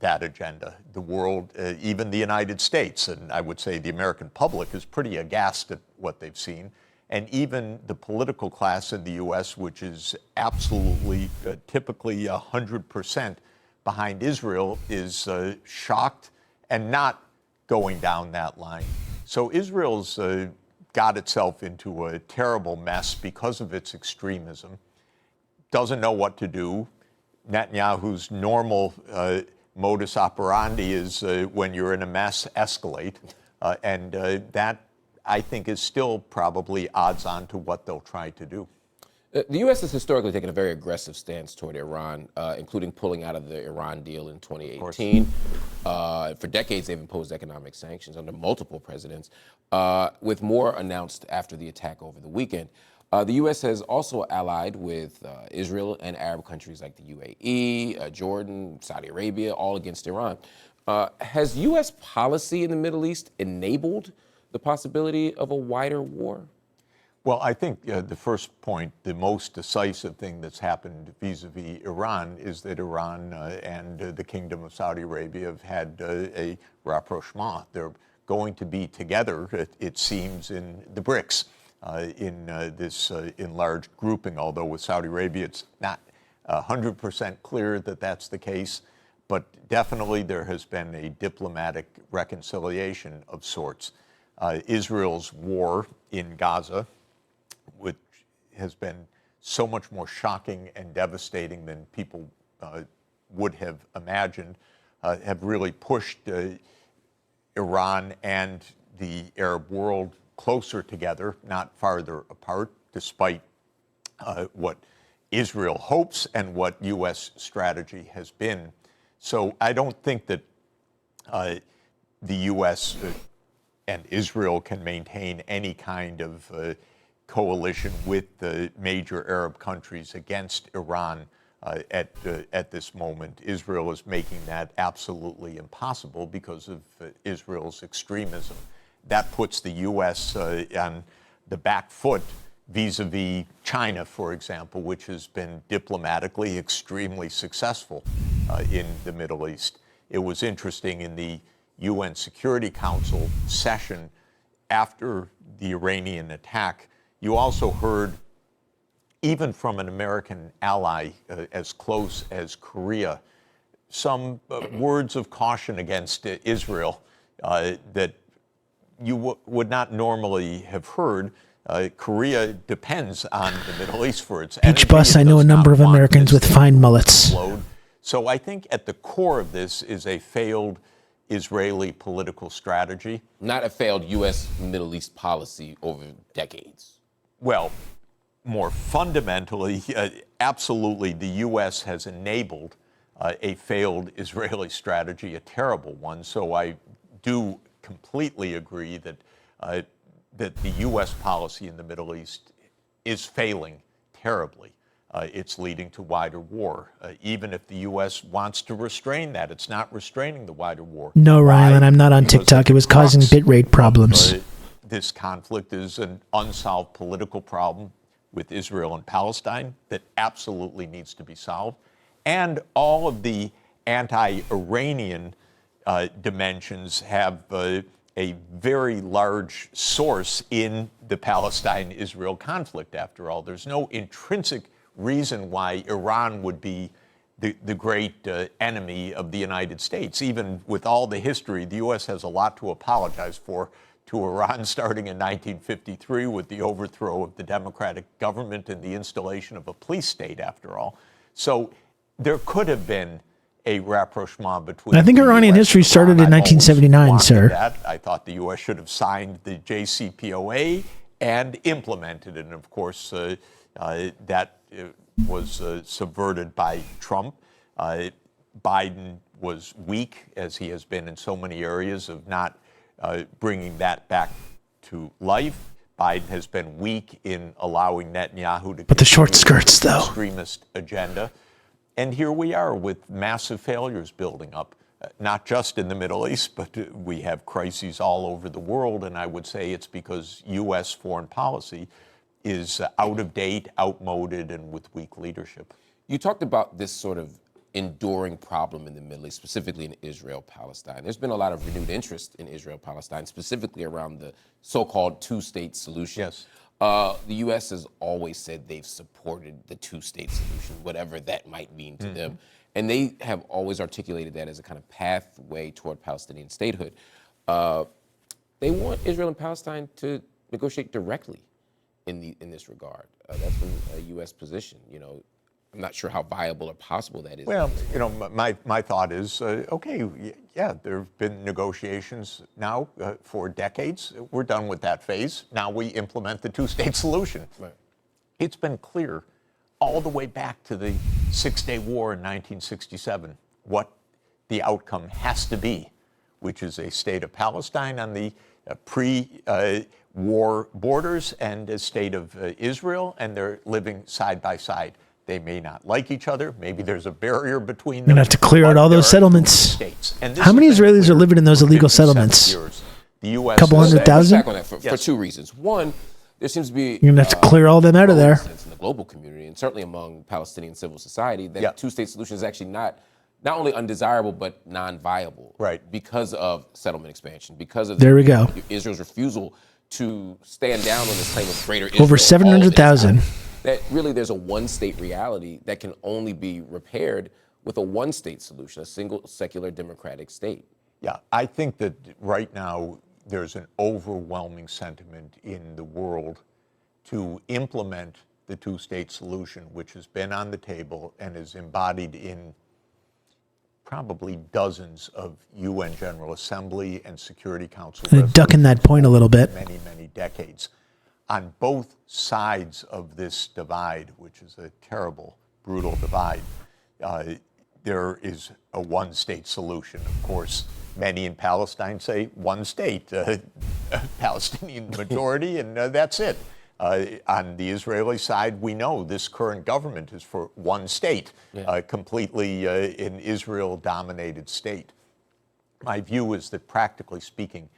[SPEAKER 12] that agenda. The world, even the United States, and I would say the American public, is pretty aghast at what they've seen. And even the political class in the U.S., which is absolutely, typically 100% behind Israel, is shocked and not going down that line. So Israel's got itself into a terrible mess because of its extremism, doesn't know what to do. Netanyahu's normal modus operandi is when you're in a mess, escalate. And that, I think, is still probably odds on to what they'll try to do.
[SPEAKER 11] The U.S. has historically taken a very aggressive stance toward Iran, including pulling out of the Iran deal in 2018. For decades, they've imposed economic sanctions under multiple presidents, with more announced after the attack over the weekend. The U.S. has also allied with Israel and Arab countries like the UAE, Jordan, Saudi Arabia, all against Iran. Has U.S. policy in the Middle East enabled the possibility of a wider war?
[SPEAKER 12] Well, I think the first point, the most decisive thing that's happened vis-a-vis Iran is that Iran and the Kingdom of Saudi Arabia have had a rapprochement. They're going to be together, it seems, in the BRICS, in this enlarged grouping, although with Saudi Arabia it's not 100% clear that that's the case. But definitely there has been a diplomatic reconciliation of sorts. Israel's war in Gaza, which has been so much more shocking and devastating than people would have imagined, have really pushed Iran and the Arab world closer together, not farther apart, despite what Israel hopes and what U.S. strategy has been. So I don't think that the U.S. And Israel can maintain any kind of coalition with the major Arab countries against Iran at this moment. Israel is making that absolutely impossible because of Israel's extremism. That puts the U.S. On the back foot vis-a-vis China, for example, which has been diplomatically extremely successful in the Middle East. It was interesting in the UN Security Council session after the Iranian attack, you also heard, even from an American ally as close as Korea, some words of caution against Israel that you would not normally have heard. Korea depends on the Middle East for its energy.
[SPEAKER 1] Beach bus, I know a number of Americans with fine mullets.
[SPEAKER 12] So I think at the core of this is a failed Israeli political strategy.
[SPEAKER 11] Not a failed U.S. Middle East policy over decades.
[SPEAKER 12] Well, more fundamentally, absolutely, the U.S. has enabled a failed Israeli strategy, a terrible one. So I do completely agree that that the U.S. policy in the Middle East is failing terribly. It's leading to wider war. Even if the U.S. wants to restrain that, it's not restraining the wider war.
[SPEAKER 1] No, Rylan, I'm not on TikTok. It was causing bitrate problems.
[SPEAKER 12] This conflict is an unsolved political problem with Israel and Palestine that absolutely needs to be solved. And all of the anti-Iranian dimensions have a very large source in the Palestine-Israel conflict, after all. There's no intrinsic reason why Iran would be the great enemy of the United States. Even with all the history, the U.S. has a lot to apologize for to Iran, starting in 1953 with the overthrow of the democratic government and the installation of a police state, after all. So there could have been a rapprochement between.
[SPEAKER 1] I think Iranian history started in 1979, sir.
[SPEAKER 12] That. I thought the U.S. should have signed the JCPOA and implemented it. And of course, that was subverted by Trump. Biden was weak, as he has been in so many areas, of not bringing that back to life. Biden has been weak in allowing Netanyahu to.
[SPEAKER 1] But the short skirts, though.
[SPEAKER 12] Extremist agenda. And here we are with massive failures building up, not just in the Middle East, but we have crises all over the world. And I would say it's because U.S. foreign policy is out of date, outmoded, and with weak leadership.
[SPEAKER 11] You talked about this sort of enduring problem in the Middle East, specifically in Israel-Palestine. There's been a lot of renewed interest in Israel-Palestine, specifically around the so-called two-state solution.
[SPEAKER 12] Yes.
[SPEAKER 11] The U.S. has always said they've supported the two-state solution, whatever that might mean to them. And they have always articulated that as a kind of pathway toward Palestinian statehood. They want Israel and Palestine to negotiate directly in this regard. That's been a U.S. position. You know, I'm not sure how viable or possible that is.
[SPEAKER 12] Well, you know, my thought is, okay, yeah, there have been negotiations now for decades. We're done with that phase. Now we implement the two-state solution.
[SPEAKER 11] Right.
[SPEAKER 12] It's been clear all the way back to the Six-Day War in 1967 what the outcome has to be, which is a state of Palestine on the pre-war borders and a state of Israel, and they're living side by side. They may not like each other. Maybe there's a barrier between them.
[SPEAKER 1] You're going to have to clear out all those settlements. How many Israelis are living in those illegal settlements?
[SPEAKER 12] The U.S.
[SPEAKER 1] A couple 100,000?
[SPEAKER 11] Back on that for two reasons. One, there seems to be
[SPEAKER 1] You're going to have to clear all them out of there.
[SPEAKER 11] In the global community, and certainly among Palestinian civil society, that two-state solution is actually not only undesirable but non-viable.
[SPEAKER 12] Right.
[SPEAKER 11] Because of settlement expansion, because of
[SPEAKER 1] there we go.
[SPEAKER 11] Israel's refusal to stand down on this claim of greater Israel.
[SPEAKER 1] Over 700,000.
[SPEAKER 11] That really there's a one-state reality that can only be repaired with a one-state solution, a single secular democratic state.
[SPEAKER 12] Yeah, I think that right now there's an overwhelming sentiment in the world to implement the two-state solution, which has been on the table and is embodied in probably dozens of UN General Assembly and Security Council resolutions.
[SPEAKER 1] Ducking that point a little bit.
[SPEAKER 12] Many, many decades. On both sides of this divide, which is a terrible, brutal divide, there is a one-state solution. Of course, many in Palestine say one state, Palestinian majority, and that's it. On the Israeli side, we know this current government is for one state, completely an Israel-dominated state. My view is that, practically speaking,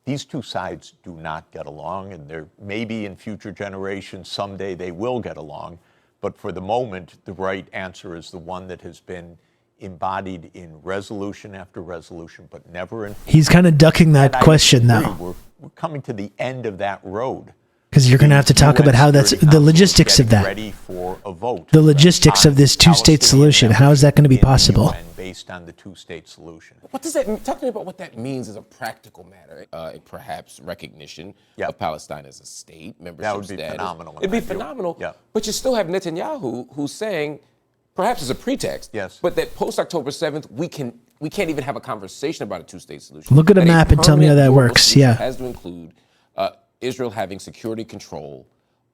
[SPEAKER 12] these two sides do not get along, and there maybe in future generations, someday they will get along. But for the moment, the right answer is the one that has been embodied in resolution after resolution, but never in.
[SPEAKER 1] He's kind of ducking that question, though.
[SPEAKER 12] We're coming to the end of that road.
[SPEAKER 1] Because you're going to have to talk about how that's the logistics of that.
[SPEAKER 12] Ready for a vote.
[SPEAKER 1] The logistics of this two-state solution. How is that going to be possible?
[SPEAKER 12] Based on the two-state solution.
[SPEAKER 11] What does that mean? Talk to me about what that means as a practical matter. Perhaps recognition of Palestine as a state, membership
[SPEAKER 12] that would be
[SPEAKER 11] status.
[SPEAKER 12] phenomenal.
[SPEAKER 11] It'd be phenomenal. Yeah. But you still have Netanyahu who's saying, perhaps as a pretext, but that post-October 7th, we can't even have a conversation about a two-state solution.
[SPEAKER 1] Look at a map and tell me how that works. Yeah.
[SPEAKER 11] Has to include Israel having security control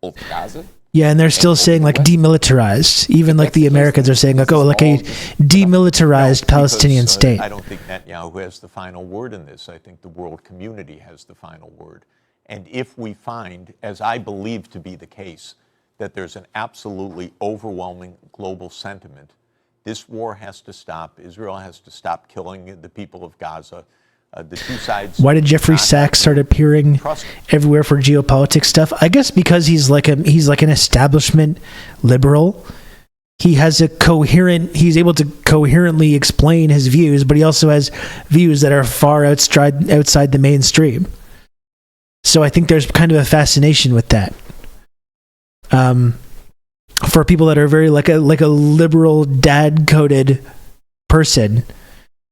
[SPEAKER 11] over Gaza.
[SPEAKER 1] Yeah, and they're still saying like demilitarized. Even like the Americans are saying like, oh, like a demilitarized Palestinian state.
[SPEAKER 12] I don't think Netanyahu has the final word in this. I think the world community has the final word. And if we find, as I believe to be the case, that there's an absolutely overwhelming global sentiment, this war has to stop. Israel has to stop killing the people of Gaza. The two sides.
[SPEAKER 1] Why did Jeffrey Sachs start appearing everywhere for geopolitics stuff? I guess because he's like an establishment liberal. He has he's able to coherently explain his views, but he also has views that are far outside the mainstream. So I think there's kind of a fascination with that. For people that are very like a liberal dad-coded person,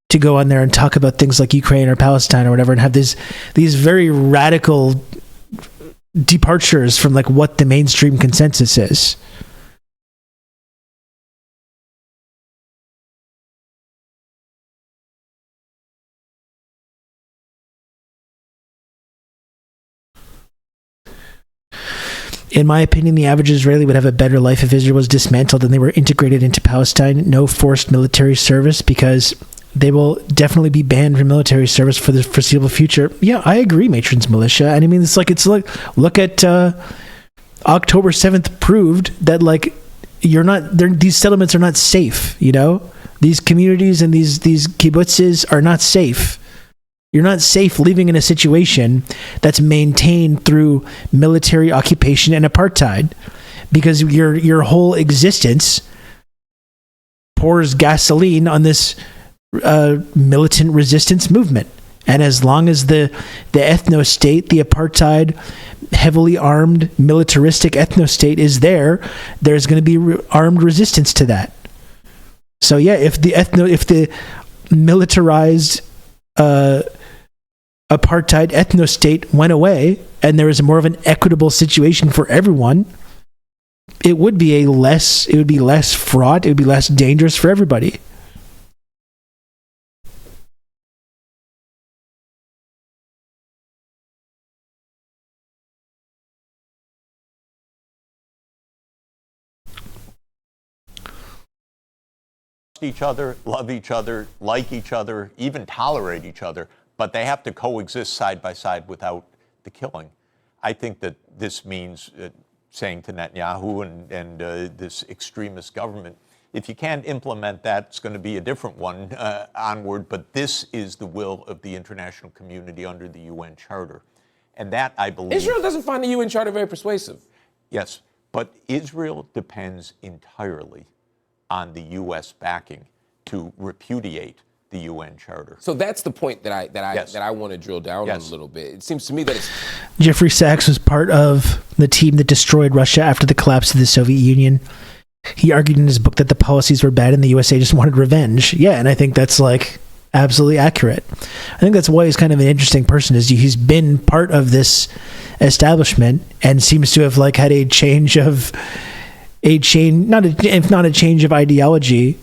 [SPEAKER 1] to go on there and talk about things like Ukraine or Palestine or whatever, and have these very radical departures from like what the mainstream consensus is. In my opinion, the average Israeli would have a better life if Israel was dismantled and they were integrated into Palestine. No forced military service, because they will definitely be banned from military service for the foreseeable future. Yeah, I agree, Matron's Militia. And I mean, it's like look at October 7th proved that like these settlements are not safe. You know, these communities and these kibbutzes are not safe. You're not safe living in a situation that's maintained through military occupation and apartheid, because your whole existence pours gasoline on this militant resistance movement. And as long as the ethno-state, the apartheid, heavily armed, militaristic ethno-state is there, there's going to be armed resistance to that. So yeah, if the militarized apartheid ethno-state went away and there was more of an equitable situation for everyone, it would be less fraught, it would be less dangerous for everybody.
[SPEAKER 12] Each other, love each other, like each other, even tolerate each other, but they have to coexist side by side without the killing. I think that this means saying to Netanyahu and this extremist government, if you can't implement that, it's going to be a different one onward, but this is the will of the international community under the UN Charter. And that, I believe...
[SPEAKER 11] Israel doesn't find the UN Charter very persuasive.
[SPEAKER 12] Yes, but Israel depends entirely on the U.S. backing to repudiate the UN Charter.
[SPEAKER 11] So that's the point that I want to drill down on a little bit. It seems to me that it's...
[SPEAKER 1] Jeffrey Sachs was part of the team that destroyed Russia after the collapse of the Soviet Union. He argued in his book that the policies were bad and the USA just wanted revenge. Yeah, and I think that's like absolutely accurate. I think that's why he's kind of an interesting person, is he's been part of this establishment and seems to have like had a change, if not a change of ideology,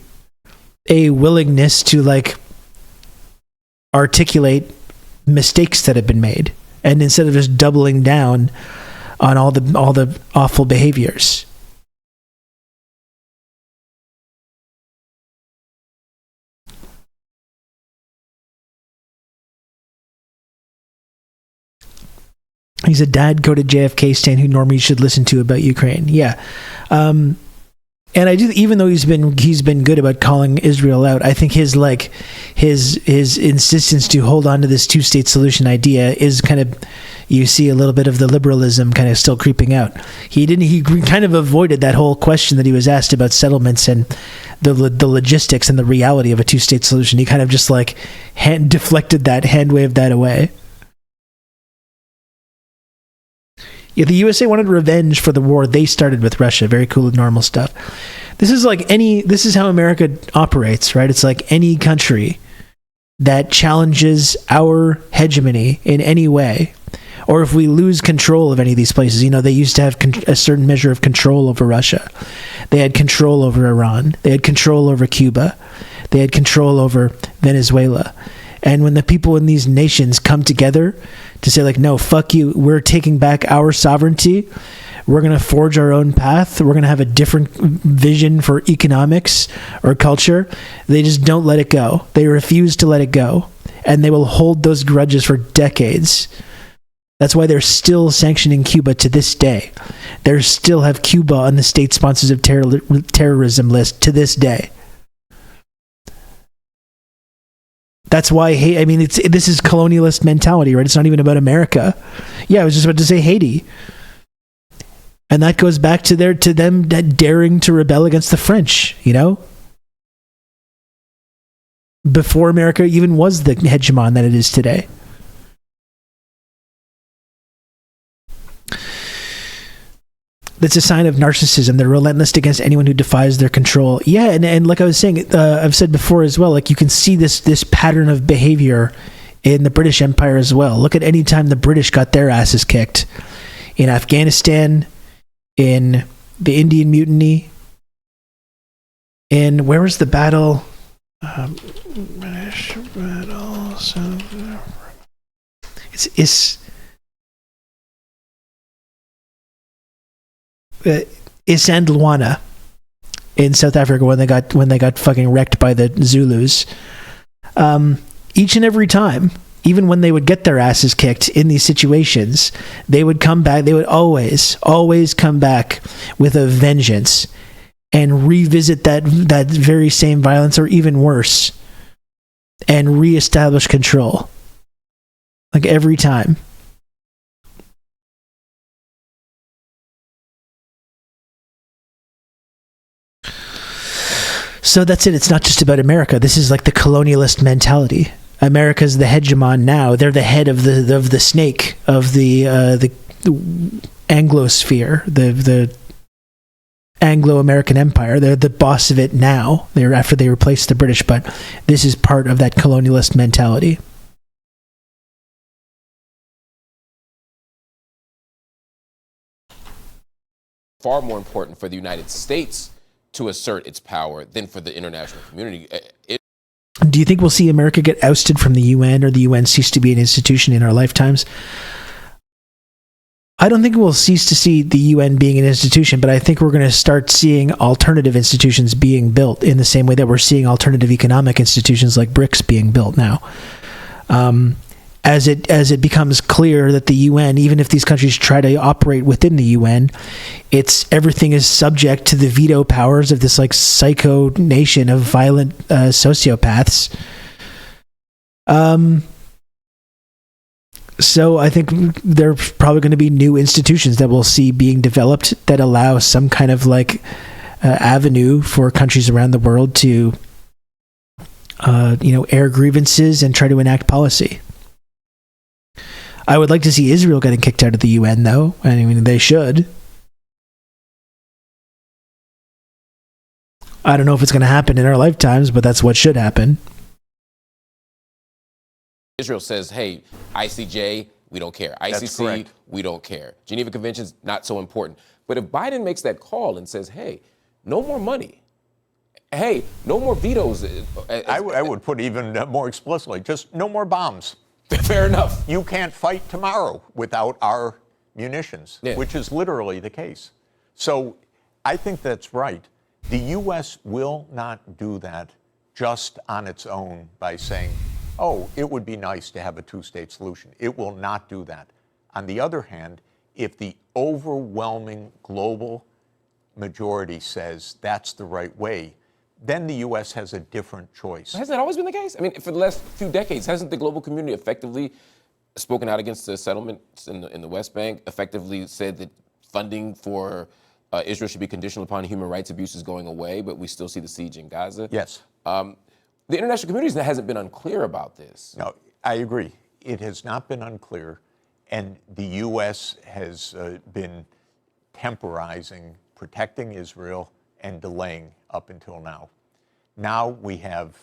[SPEAKER 1] a willingness to like articulate mistakes that have been made, and instead of just doubling down on all the awful behaviors. He's a dad go to JFK stand who normally should listen to about Ukraine. Yeah. And I do, even though he's been good about calling Israel out, I think his insistence to hold on to this two-state solution idea is kind of, you see a little bit of the liberalism kind of still creeping out. He kind of avoided that whole question that he was asked about settlements and the logistics and the reality of a two-state solution. He kind of just like deflected that, hand waved that away. Yeah, the USA wanted revenge for the war they started with Russia. Very cool and normal stuff. This is how America operates, right? It's like any country that challenges our hegemony in any way, or if we lose control of any of these places. You know, they used to have a certain measure of control over Russia. They had control over Iran. They had control over Cuba. They had control over Venezuela. And when the people in these nations come together to say, like, no, fuck you, we're taking back our sovereignty, we're going to forge our own path, we're going to have a different vision for economics or culture, they just don't let it go. They refuse to let it go. And they will hold those grudges for decades. That's why they're still sanctioning Cuba to this day. They still have Cuba on the state sponsors of terrorism list to this day. That's why, this is colonialist mentality, right? It's not even about America. Yeah, I was just about to say Haiti. And that goes back to them daring to rebel against the French, you know? Before America even was the hegemon that it is today. That's a sign of narcissism. They're relentless against anyone who defies their control. Yeah, and like I was saying, I've said before as well, like you can see this pattern of behavior in the British Empire as well. Look at any time the British got their asses kicked. In Afghanistan, in the Indian Mutiny, in, where was the battle? British battle. It's Isand Luana in South Africa when they got fucking wrecked by the Zulus. Each and every time, even when they would get their asses kicked in these situations, they would come back. They would always come back with a vengeance and revisit that very same violence, or even worse, and reestablish control. Like every time. So that's it. It's not just about America. This is like the colonialist mentality. America's the hegemon now. They're the head of the snake of the Anglosphere, the Anglo-American Empire. They're the boss of it now. They're after they replaced the British, but this is part of that colonialist mentality.
[SPEAKER 11] Far more important for the United States to assert its power than for the international community.
[SPEAKER 1] Do you think we'll see America get ousted from the UN, or the UN cease to be an institution in our lifetimes? I don't think we'll cease to see the UN being an institution, but I think we're going to start seeing alternative institutions being built in the same way that we're seeing alternative economic institutions like BRICS being built now. As it becomes clear that the UN, even if these countries try to operate within the UN, everything is subject to the veto powers of this like psycho nation of violent sociopaths. So I think there's probably going to be new institutions that we'll see being developed that allow some kind of like avenue for countries around the world to, air grievances and try to enact policy. I would like to see Israel getting kicked out of the UN, though. I mean, they should. I don't know if it's going to happen in our lifetimes, but that's what should happen.
[SPEAKER 11] Israel says, hey, ICJ, we don't care. ICC, we don't care. Geneva Conventions, not so important. But if Biden makes that call and says, hey, no more money. Hey, no more vetoes.
[SPEAKER 12] I would put even more explicitly, just no more bombs.
[SPEAKER 11] Fair enough.
[SPEAKER 12] You can't fight tomorrow without our munitions, which is literally the case. So I think that's right. The U.S. will not do that just on its own by saying, oh, it would be nice to have a two-state solution. It will not do that. On the other hand, if the overwhelming global majority says that's the right way, then the U.S. has a different choice.
[SPEAKER 11] Has that always been the case? I mean, for the last few decades, hasn't the global community effectively spoken out against the settlements in the West Bank, effectively said that funding for Israel should be conditional upon human rights abuses going away, but we still see the siege in Gaza?
[SPEAKER 12] Yes.
[SPEAKER 11] The international community hasn't been unclear about this.
[SPEAKER 12] No, I agree. It has not been unclear, and the U.S. has been temporizing, protecting Israel, and delaying up until now. Now we have,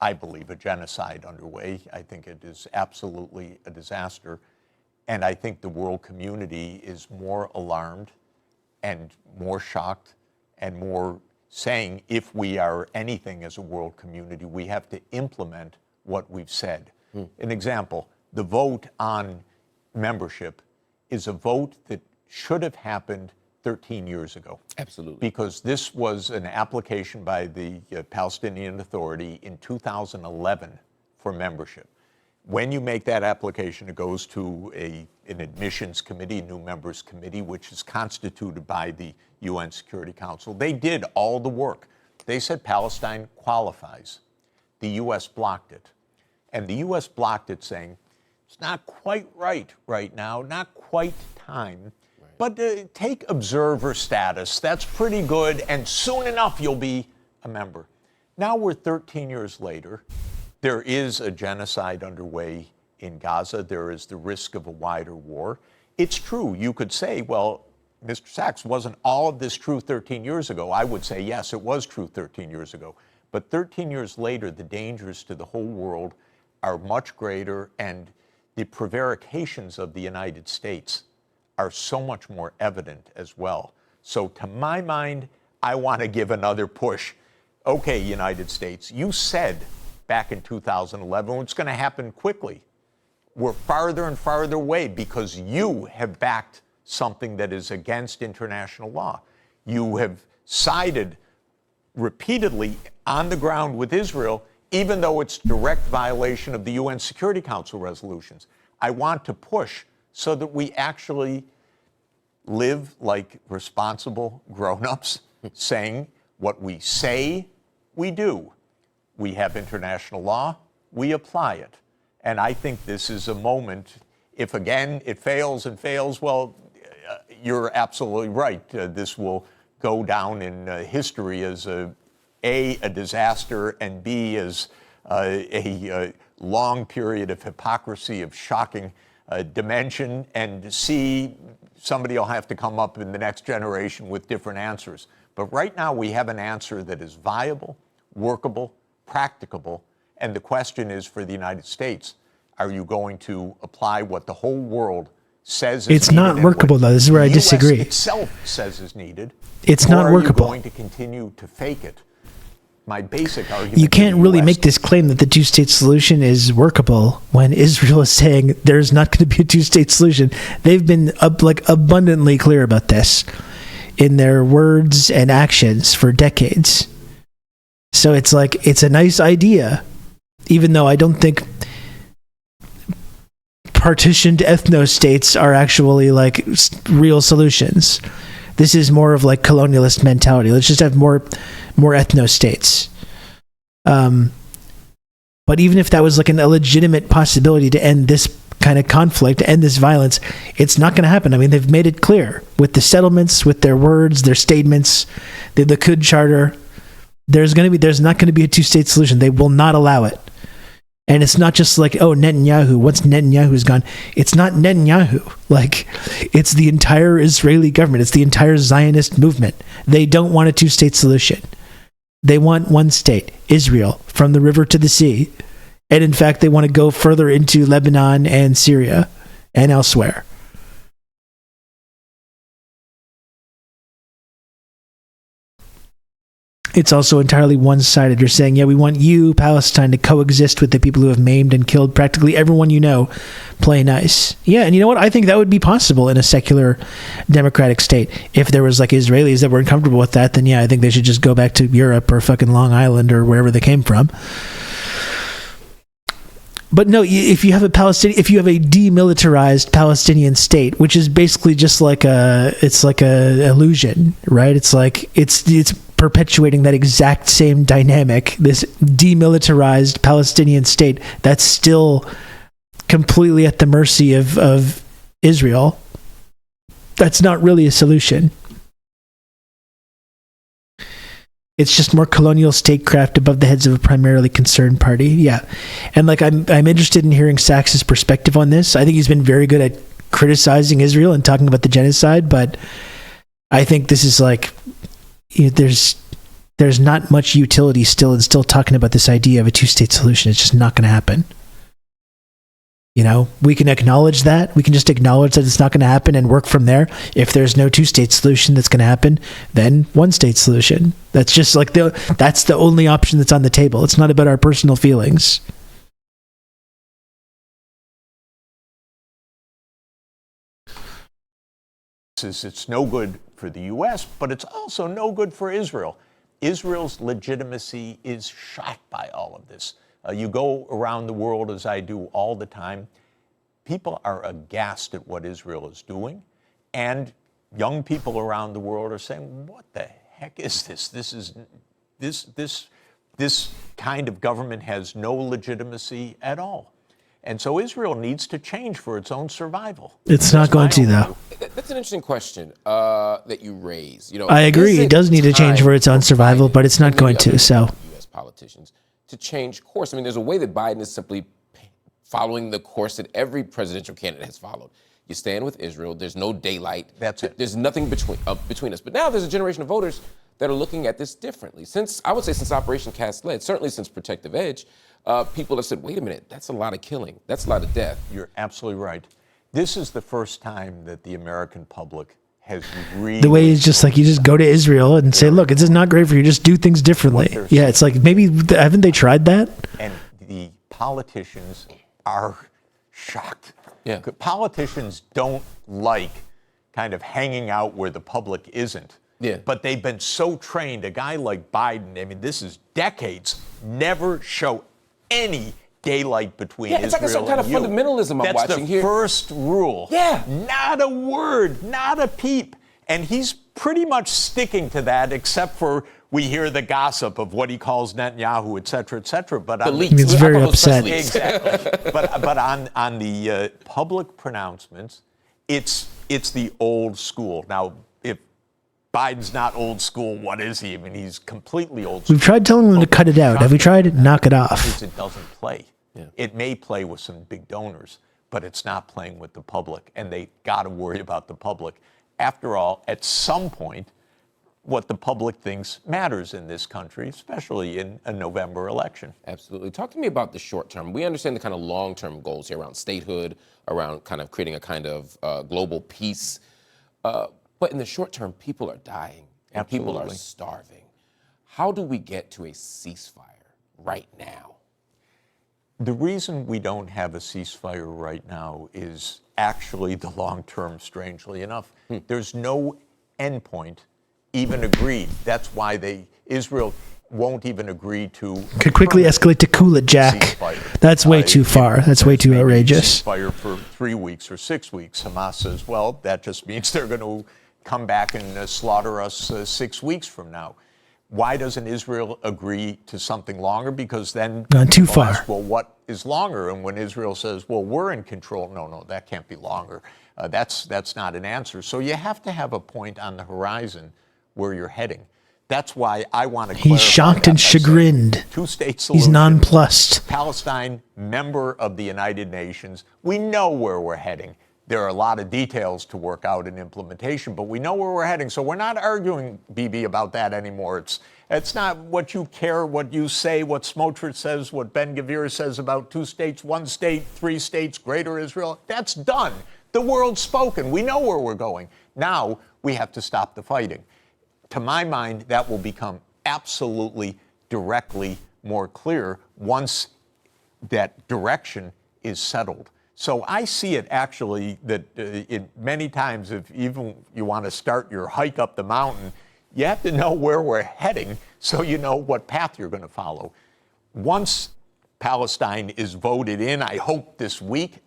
[SPEAKER 12] I believe, a genocide underway. I think it is absolutely a disaster. And I think the world community is more alarmed and more shocked and more saying, if we are anything as a world community, we have to implement what we've said. An example, the vote on membership is a vote that should have happened 13 years ago.
[SPEAKER 11] Absolutely.
[SPEAKER 12] Because this was an application by the Palestinian Authority in 2011 for membership. When you make that application, it goes to an admissions committee, a new members committee, which is constituted by the UN Security Council. They did all the work. They said Palestine qualifies. The U.S. blocked it. And the U.S. blocked it saying, it's not quite right now, not quite time. But take observer status. That's pretty good, and soon enough you'll be a member. Now we're 13 years later. There is a genocide underway in Gaza. There is the risk of a wider war. It's true. You could say, well, Mr. Sachs, wasn't all of this true 13 years ago? I would say, yes, it was true 13 years ago. But 13 years later, the dangers to the whole world are much greater, and the prevarications of the United States are so much more evident as well. So to my mind, I want to give another push. Okay, United States, you said back in 2011 it's going to happen quickly. We're farther and farther away because you have backed something that is against international law. You have sided repeatedly on the ground with Israel even though it's direct violation of the UN Security Council resolutions. I want to push so that we actually live like responsible grown-ups, saying what we say, we do. We have international law, we apply it. And I think this is a moment, if again it fails and fails, well, you're absolutely right. This will go down in history as A, a disaster, and B, as a long period of hypocrisy of shocking dimension, and C, somebody will have to come up in the next generation with different answers. But right now we have an answer that is viable, workable, practicable, and the question is for the United States, are you going to apply what the whole world says is
[SPEAKER 1] It's
[SPEAKER 12] needed
[SPEAKER 1] not
[SPEAKER 12] and
[SPEAKER 1] workable,
[SPEAKER 12] what
[SPEAKER 1] though. This is where I
[SPEAKER 12] the US
[SPEAKER 1] disagree.
[SPEAKER 12] itself says is needed?
[SPEAKER 1] It's
[SPEAKER 12] or
[SPEAKER 1] not workable.
[SPEAKER 12] Are you going to continue to fake it? My basic argument.
[SPEAKER 1] You can't really make this claim that the two-state solution is workable when Israel is saying there's not going to be a two-state solution. They've been abundantly clear about this in their words and actions for decades. So it's like, it's a nice idea, even though I don't think partitioned ethno-states are actually like real solutions. This is more of like colonialist mentality. Let's just have more ethno-states. But even if that was like a legitimate possibility to end this kind of conflict, to end this violence, it's not going to happen. I mean, they've made it clear with the settlements, with their words, their statements, the Likud charter. There's not going to be a two-state solution. They will not allow it. And it's not just like, oh, Netanyahu, once Netanyahu's gone. It's not Netanyahu. Like, it's the entire Israeli government. It's the entire Zionist movement. They don't want a two-state solution. They want one state, Israel, from the river to the sea. And in fact, they want to go further into Lebanon and Syria and elsewhere. It's also entirely one-sided. You're saying, yeah, we want you, Palestine, to coexist with the people who have maimed and killed practically everyone you know. Play nice. Yeah, and you know what? I think that would be possible in a secular democratic state. If there was like Israelis that weren't comfortable with that, then yeah, I think they should just go back to Europe or fucking Long Island or wherever they came from. But no, if you have a demilitarized Palestinian state, which is basically just like it's like a illusion, right? It's like it's perpetuating that exact same dynamic, this demilitarized Palestinian state that's still completely at the mercy of Israel. That's not really a solution. It's just more colonial statecraft above the heads of a primarily concerned party. Yeah. And like I'm interested in hearing Sachs's perspective on this. I think he's been very good at criticizing Israel and talking about the genocide, but I think this is like, there's not much utility still in still talking about this idea of a two-state solution. It's just not going to happen. You know, we can acknowledge that. We can just acknowledge that it's not going to happen and work from there. If there's no two-state solution that's going to happen, then one-state solution. That's just like that's the only option that's on the table. It's not about our personal feelings.
[SPEAKER 12] It's no good for the U.S., but it's also no good for Israel. Israel's legitimacy is shot by all of this. You go around the world, as I do all the time, people are aghast at what Israel is doing, and young people around the world are saying, what the heck is this? This kind of government has no legitimacy at all. And so Israel needs to change for its own survival.
[SPEAKER 1] It's not going to, though.
[SPEAKER 11] That's an interesting question that you raise. You know,
[SPEAKER 1] I agree. It does need to change for its own survival, but it's not going to. So,
[SPEAKER 11] U.S. politicians to change course. I mean, there's a way that Biden is simply following the course that every presidential candidate has followed. You stand with Israel. There's no daylight.
[SPEAKER 12] That's it.
[SPEAKER 11] There's nothing between us. But now there's a generation of voters that are looking at this differently. Since Operation Cast Lead, certainly since Protective Edge, people have said, wait a minute, that's a lot of killing. That's a lot of death.
[SPEAKER 12] You're absolutely right. This is the first time that the American public has really...
[SPEAKER 1] The way is just like you just go to Israel and say, look, this is not great for you. Just do things differently. Yeah, it's like maybe, haven't they tried that?
[SPEAKER 12] And the politicians are shocked.
[SPEAKER 11] Yeah.
[SPEAKER 12] Politicians don't like kind of hanging out where the public isn't.
[SPEAKER 11] Yeah.
[SPEAKER 12] But they've been so trained. A guy like Biden, I mean, this is decades never show any daylight between
[SPEAKER 11] Yeah, it's like a
[SPEAKER 12] Israel
[SPEAKER 11] certain kind
[SPEAKER 12] and
[SPEAKER 11] of
[SPEAKER 12] you.
[SPEAKER 11] fundamentalism I'm
[SPEAKER 12] That's
[SPEAKER 11] watching
[SPEAKER 12] the
[SPEAKER 11] here.
[SPEAKER 12] first rule.
[SPEAKER 11] Yeah.
[SPEAKER 12] Not a word, not a peep. And he's pretty much sticking to that, except for we hear the gossip of what he calls Netanyahu, et cetera, but
[SPEAKER 11] The
[SPEAKER 12] on
[SPEAKER 11] leaks.
[SPEAKER 1] He's very upset.
[SPEAKER 12] Exactly. but on the public pronouncements, it's the old school. Now, if Biden's not old school, what is he? I mean, he's completely old school.
[SPEAKER 1] We've tried telling them to cut it out. Have we tried? Knock it off.
[SPEAKER 12] Because it doesn't play. Yeah. It may play with some big donors, but it's not playing with the public, and they got to worry about the public. After all, at some point, what the public thinks matters in this country, especially in a November election.
[SPEAKER 11] Absolutely. Talk to me about the short term. We understand the kind of long-term goals here around statehood, around kind of creating a kind of global peace. But in the short term, people are dying and
[SPEAKER 12] Absolutely.
[SPEAKER 11] people are starving. How do we get to a ceasefire right now?
[SPEAKER 12] The reason we don't have a ceasefire right now is actually the long term, strangely enough. There's no endpoint even agreed. That's why Israel won't even agree to.
[SPEAKER 1] Could quickly escalate to cool it, Jack.
[SPEAKER 12] Ceasefire.
[SPEAKER 1] That's way too far. That's way too outrageous.
[SPEAKER 12] Ceasefire for 3 weeks or 6 weeks. Hamas says, well, that just means they're going to come back and slaughter us 6 weeks from now. Why doesn't Israel agree to something longer? Because then
[SPEAKER 1] Gone too
[SPEAKER 12] people
[SPEAKER 1] far.
[SPEAKER 12] ask, well, what is longer? And when Israel says, well, we're in control, no, that can't be longer. That's not an answer. So you have to have a point on the horizon where you're heading. That's why I want to clarify.
[SPEAKER 1] He's shocked and chagrined.
[SPEAKER 12] Two-state solution.
[SPEAKER 1] He's nonplussed.
[SPEAKER 12] Palestine, member of the United Nations. We know where we're heading. There are a lot of details to work out in implementation, but we know where we're heading. So we're not arguing, BB, about that anymore. It's not what you care, what you say, what Smotrich says, what Ben-Gvir says about 2 states, 1 state, 3 states, greater Israel. That's done. The world's spoken. We know where we're going. Now we have to stop the fighting. To my mind, that will become absolutely directly more clear once that direction is settled. So I see it actually that many times, if even you want to start your hike up the mountain, you have to know where we're heading so you know what path you're going to follow. Once Palestine is voted in, I hope this week,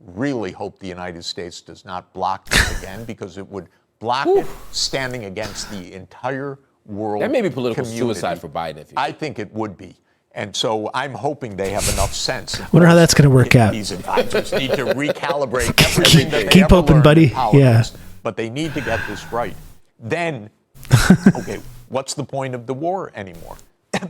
[SPEAKER 12] really hope the United States does not block this again, because it would block it standing against the entire world.
[SPEAKER 11] That may be political
[SPEAKER 12] community.
[SPEAKER 11] suicide for Biden.
[SPEAKER 12] I think it would be. And so I'm hoping they have enough sense.
[SPEAKER 1] Wonder how that's going to work out.
[SPEAKER 12] These advisors need to recalibrate everything that they
[SPEAKER 1] Keep
[SPEAKER 12] ever
[SPEAKER 1] open,
[SPEAKER 12] learned
[SPEAKER 1] buddy.
[SPEAKER 12] in politics.
[SPEAKER 1] Yeah.
[SPEAKER 12] But they need to get this right. Then, okay, what's the point of the war anymore?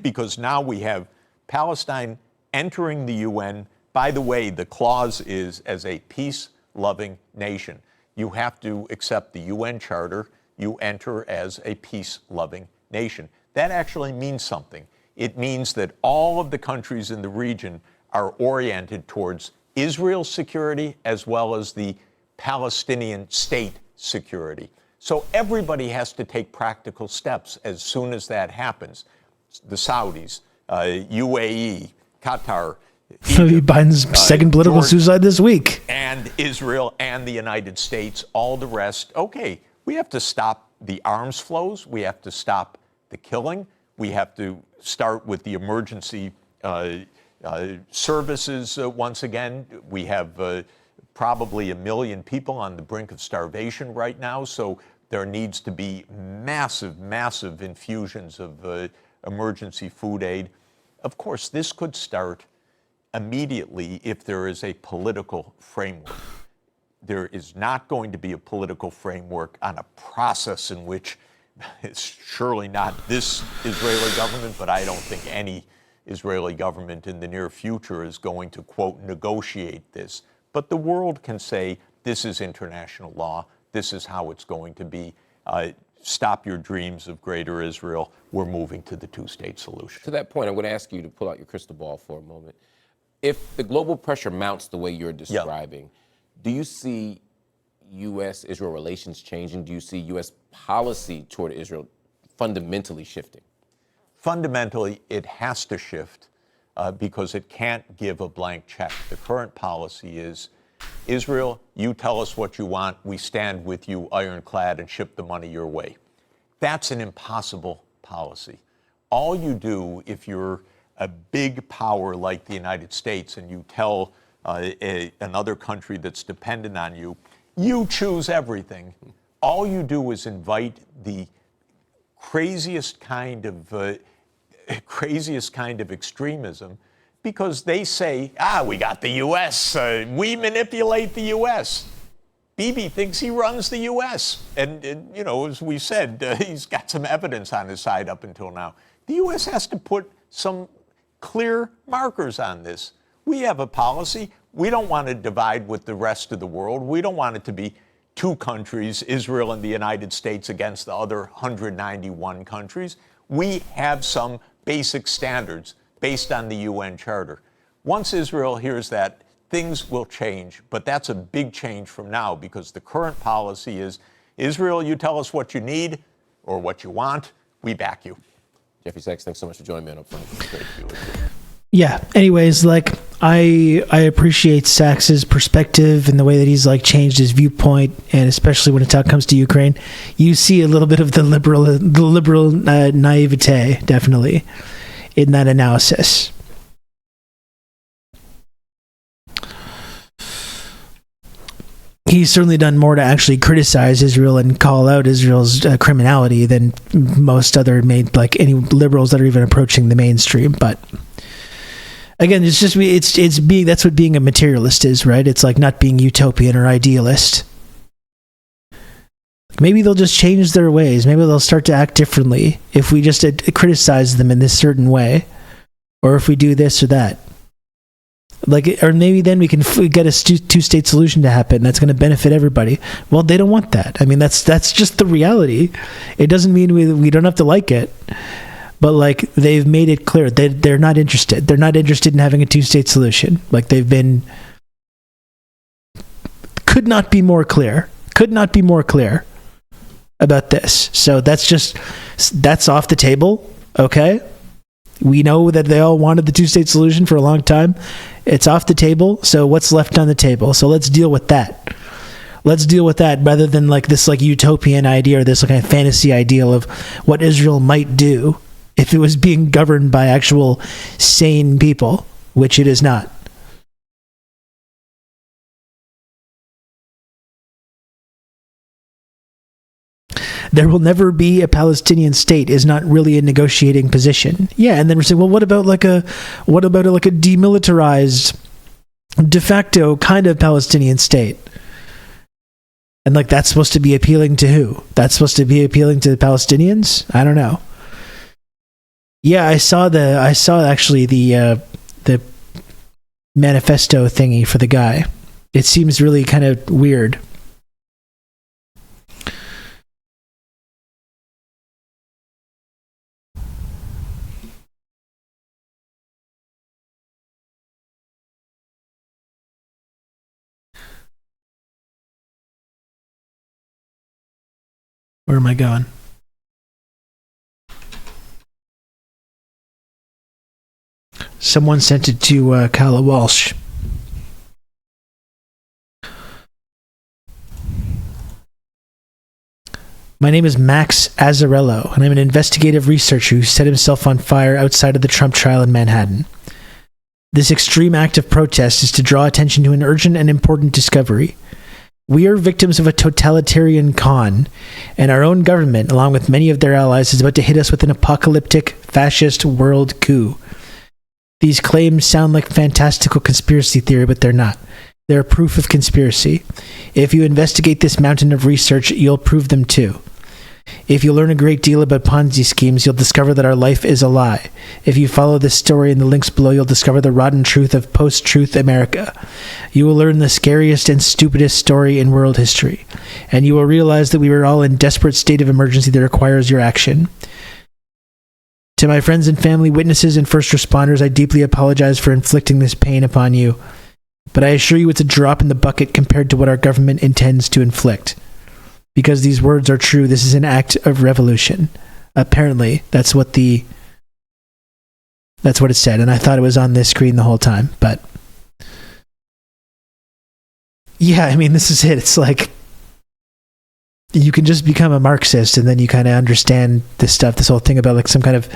[SPEAKER 12] Because now we have Palestine entering the UN. By the way, the clause is as a peace-loving nation. You have to accept the UN Charter. You enter as a peace-loving nation. That actually means something. It means that all of the countries in the region are oriented towards Israel's security as well as the Palestinian state security. So everybody has to take practical steps as soon as that happens. The Saudis, UAE, Qatar, Egypt,
[SPEAKER 1] Biden's second political
[SPEAKER 12] Jordan,
[SPEAKER 1] suicide this week.
[SPEAKER 12] and Israel and the United States, all the rest. Okay, we have to stop the arms flows. We have to stop the killing. We have to start with the emergency services once again. We have probably 1 million people on the brink of starvation right now, so there needs to be massive, massive infusions of emergency food aid. Of course, this could start immediately if there is a political framework. There is not going to be a political framework on a process in which it's surely not this Israeli government, but I don't think any Israeli government in the near future is going to, quote, negotiate this. But the world can say, this is international law. This is how it's going to be. Stop your dreams of greater Israel. We're moving to the 2-state solution.
[SPEAKER 11] To that point, I'm going to ask you to pull out your crystal ball for a moment. If the global pressure mounts the way you're describing, do you see U.S.-Israel relations changing? Do you see U.S. policy toward Israel fundamentally shifting?
[SPEAKER 12] Fundamentally, it has to shift because it can't give a blank check. The current policy is, Israel, you tell us what you want, we stand with you ironclad and ship the money your way. That's an impossible policy. all you do if you're a big power like the United States and you tell another country that's dependent on you, you choose everything. All you do is invite the craziest kind of extremism, because they say, we got the U.S., we manipulate the U.S. Bibi thinks he runs the U.S. And as we said, he's got some evidence on his side up until now. The U.S. has to put some clear markers on this. We have a policy. We don't want to divide with the rest of the world. We don't want it to be two countries, Israel and the United States, against the other 191 countries. We have some basic standards based on the UN Charter. Once Israel hears that, things will change, but that's a big change from now, because the current policy is, Israel, you tell us what you need or what you want, we back you.
[SPEAKER 11] Jeffrey Sachs, thanks so much for joining me on Upfront. It's great to be with you.
[SPEAKER 1] Yeah. Anyways, like I appreciate Sachs's perspective and the way that he's like changed his viewpoint, and especially when it comes to Ukraine, you see a little bit of the liberal naivete definitely in that analysis. He's certainly done more to actually criticize Israel and call out Israel's criminality than most other any liberals that are even approaching the mainstream. But again, it's just it's being, that's what being a materialist is, right? It's like not being utopian or idealist. Maybe they'll just change their ways. Maybe they'll start to act differently if we just criticize them in this certain way, or if we do this or that. Or maybe then we can get a two-state solution to happen that's going to benefit everybody. Well, they don't want that. I mean, that's just the reality. It doesn't mean we don't have to like it, but like they've made it clear they're not interested. They're not interested in having a two-state solution. Like could not be more clear about this. So that's off the table. Okay. We know that they all wanted the two-state solution for a long time. It's off the table. So what's left on the table? So let's deal with that. Let's deal with that rather than like this like utopian idea or this like kind of fantasy ideal of what Israel might do if it was being governed by actual sane people, which it is not. There will never be a Palestinian state is not really a negotiating position. Yeah, and then we're saying, well, what about like a demilitarized de facto kind of Palestinian state? And like that's supposed to be appealing to who? That's supposed to be appealing to the Palestinians? I don't know. Yeah, I saw actually the manifesto thingy for the guy. It seems really kind of weird. Where am I going? Someone sent it to Kala Walsh. My name is Max Azzarello, and I'm an investigative researcher who set himself on fire outside of the Trump trial in Manhattan. This extreme act of protest is to draw attention to an urgent and important discovery. We are victims of a totalitarian con, and our own government, along with many of their allies, is about to hit us with an apocalyptic, fascist world coup. These claims sound like fantastical conspiracy theory, but they're not. They're proof of conspiracy. If you investigate this mountain of research, you'll prove them too. If you learn a great deal about Ponzi schemes, you'll discover that our life is a lie. If you follow this story in the links below, you'll discover the rotten truth of post-truth America. You will learn the scariest and stupidest story in world history. And you will realize that we are all in desperate state of emergency that requires your action. To my friends and family, witnesses, and first responders, I deeply apologize for inflicting this pain upon you. But I assure you it's a drop in the bucket compared to what our government intends to inflict. Because these words are true, this is an act of revolution. Apparently, that's what it said, and I thought it was on this screen the whole time, but yeah, I mean, this is it. It's like you can just become a Marxist and then you kind of understand this stuff, this whole thing about like some kind of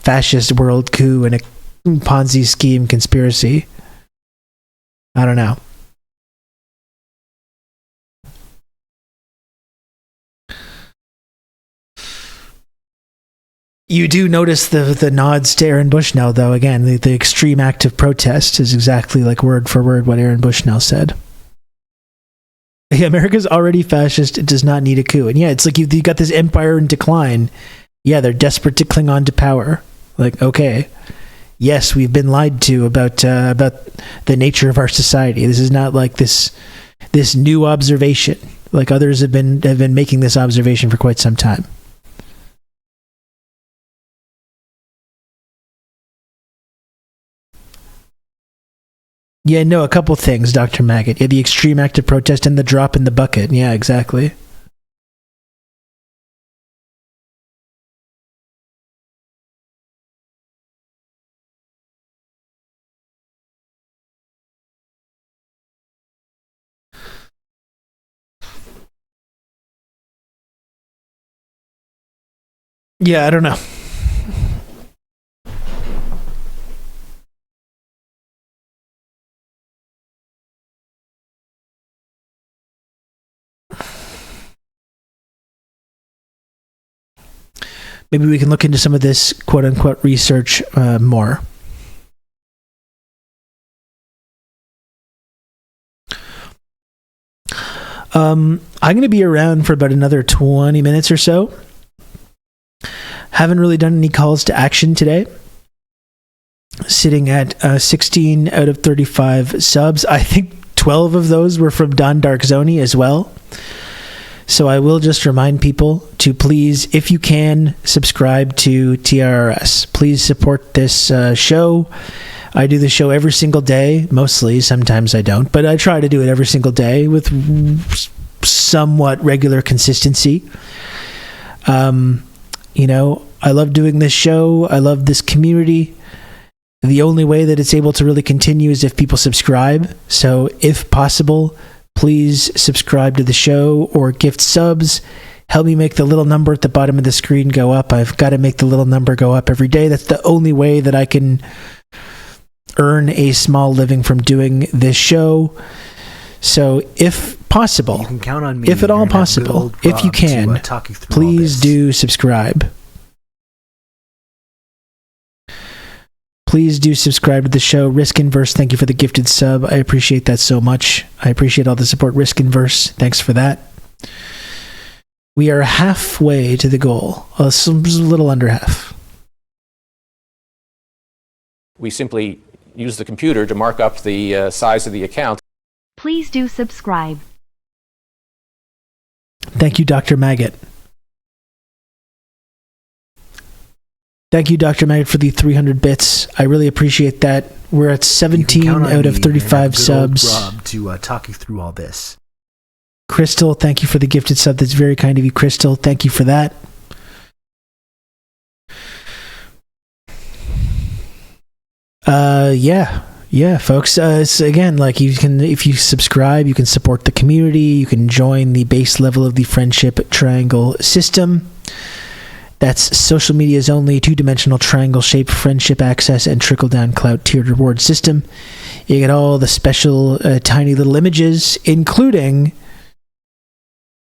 [SPEAKER 1] fascist world coup and a Ponzi scheme conspiracy. I don't know. You do notice the nods to Aaron Bushnell, though. Again, the extreme act of protest is exactly like word for word what Aaron Bushnell said. Yeah, America's already fascist. It does not need a coup. And yeah, it's like you got this empire in decline. Yeah, they're desperate to cling on to power. Like, okay, yes, we've been lied to about the nature of our society. This is not like this new observation. Like others have been making this observation for quite some time. Yeah, no, a couple things, Dr. Maggot. Yeah, the extreme act of protest and the drop in the bucket. Yeah, exactly. Yeah, I don't know. Maybe we can look into some of this quote-unquote research more. I'm going to be around for about another 20 minutes or so. Haven't really done any calls to action today. Sitting at 16 out of 35 subs. I think 12 of those were from Don Darkzoni as well. So I will just remind people to please, if you can, subscribe to TRRS. Please support this show. I do the show every single day, mostly. Sometimes I don't, but I try to do it every single day with somewhat regular consistency. You know, I love doing this show. I love this community. The only way that it's able to really continue is if people subscribe. So if possible, please subscribe to the show or gift subs. Help me make the little number at the bottom of the screen go up. I've got to make the little number go up every day. That's the only way that I can earn a small living from doing this show. So if possible,
[SPEAKER 3] you can count on me.
[SPEAKER 1] If at all possible, if you can, please do subscribe. Please do subscribe to the show. Risk Inverse, thank you for the gifted sub. I appreciate that so much. I appreciate all the support. Risk Inverse, thanks for that. We are halfway to the goal. A little under half.
[SPEAKER 2] We simply use the computer to mark up the size of the account.
[SPEAKER 5] Please do subscribe.
[SPEAKER 1] Thank you, Dr. Maggot. Thank you, Dr. Maggot, for the 300 bits. I really appreciate that. We're at 17 out of 35 subs.
[SPEAKER 3] Rob to talk you through all this.
[SPEAKER 1] Crystal, thank you for the gifted sub. That's very kind of you, Crystal. Thank you for that. Yeah, folks. So again, like you can, if you subscribe, you can support the community. You can join the base level of the Friendship Triangle system. That's social media's only two-dimensional triangle-shaped friendship access and trickle-down clout tiered reward system. You get all the special tiny little images, including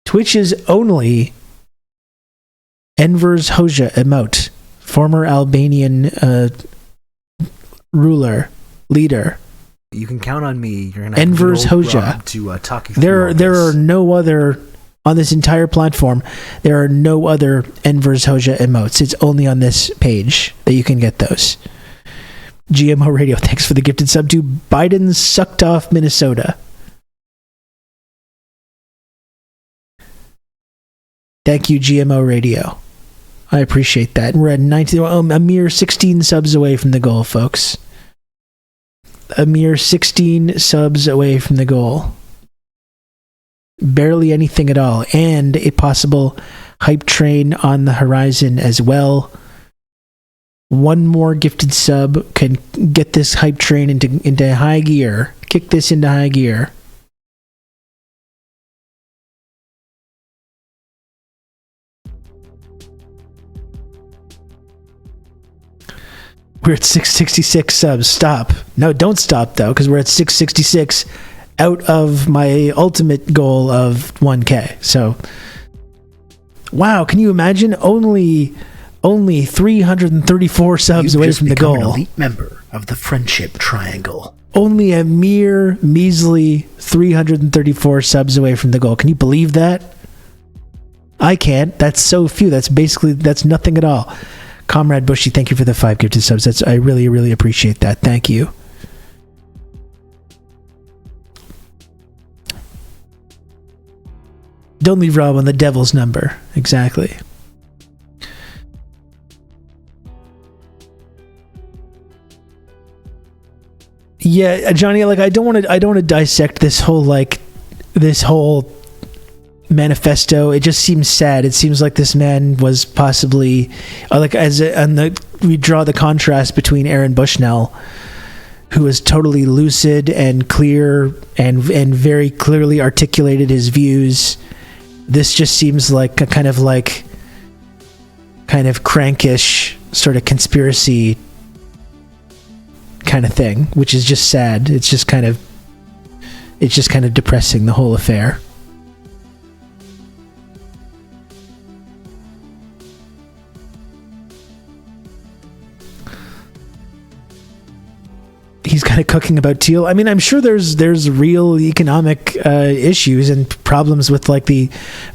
[SPEAKER 1] Twitch's only Enver's Hoxha emote, former Albanian leader.
[SPEAKER 3] You can count on me. You're gonna
[SPEAKER 1] Enver's Hoxha
[SPEAKER 3] to talk you through
[SPEAKER 1] there are no other on this entire platform. There are no other Enver's Hoxha emotes. It's only on this page that you can get those. GMO Radio, thanks for the gifted sub to Biden sucked off Minnesota. Thank you, GMO Radio. I appreciate that. We're at 19, a mere 16 subs away from the goal, folks. A mere 16 subs away from the goal. Barely anything at all. And a possible hype train on the horizon as well. One more gifted sub can get this hype train into high gear. Kick this into high gear. We're at 666 subs. Stop. No, don't stop, though, because we're at 666 out of my ultimate goal of 1K. So, wow, can you imagine? Only 334 subs away from the goal.
[SPEAKER 3] An elite member of the Friendship Triangle.
[SPEAKER 1] Only a mere measly 334 subs away from the goal. Can you believe that? I can't. That's so few. That's nothing at all. Comrade Bushy, thank you for the 5 gifted subs. I really, really appreciate that. Thank you. Don't leave Rob on the devil's number. Exactly. Yeah, Johnny, like I don't want to dissect this whole manifesto. It just seems sad. It seems like this man was possibly we draw the contrast between Aaron Bushnell, who was totally lucid and clear and very clearly articulated his views. This just seems like a kind of crankish sort of conspiracy kind of thing, which is just sad. It's just kind of depressing, the whole affair. He's kind of cooking about teal. I mean, I'm sure there's real economic issues and problems with like the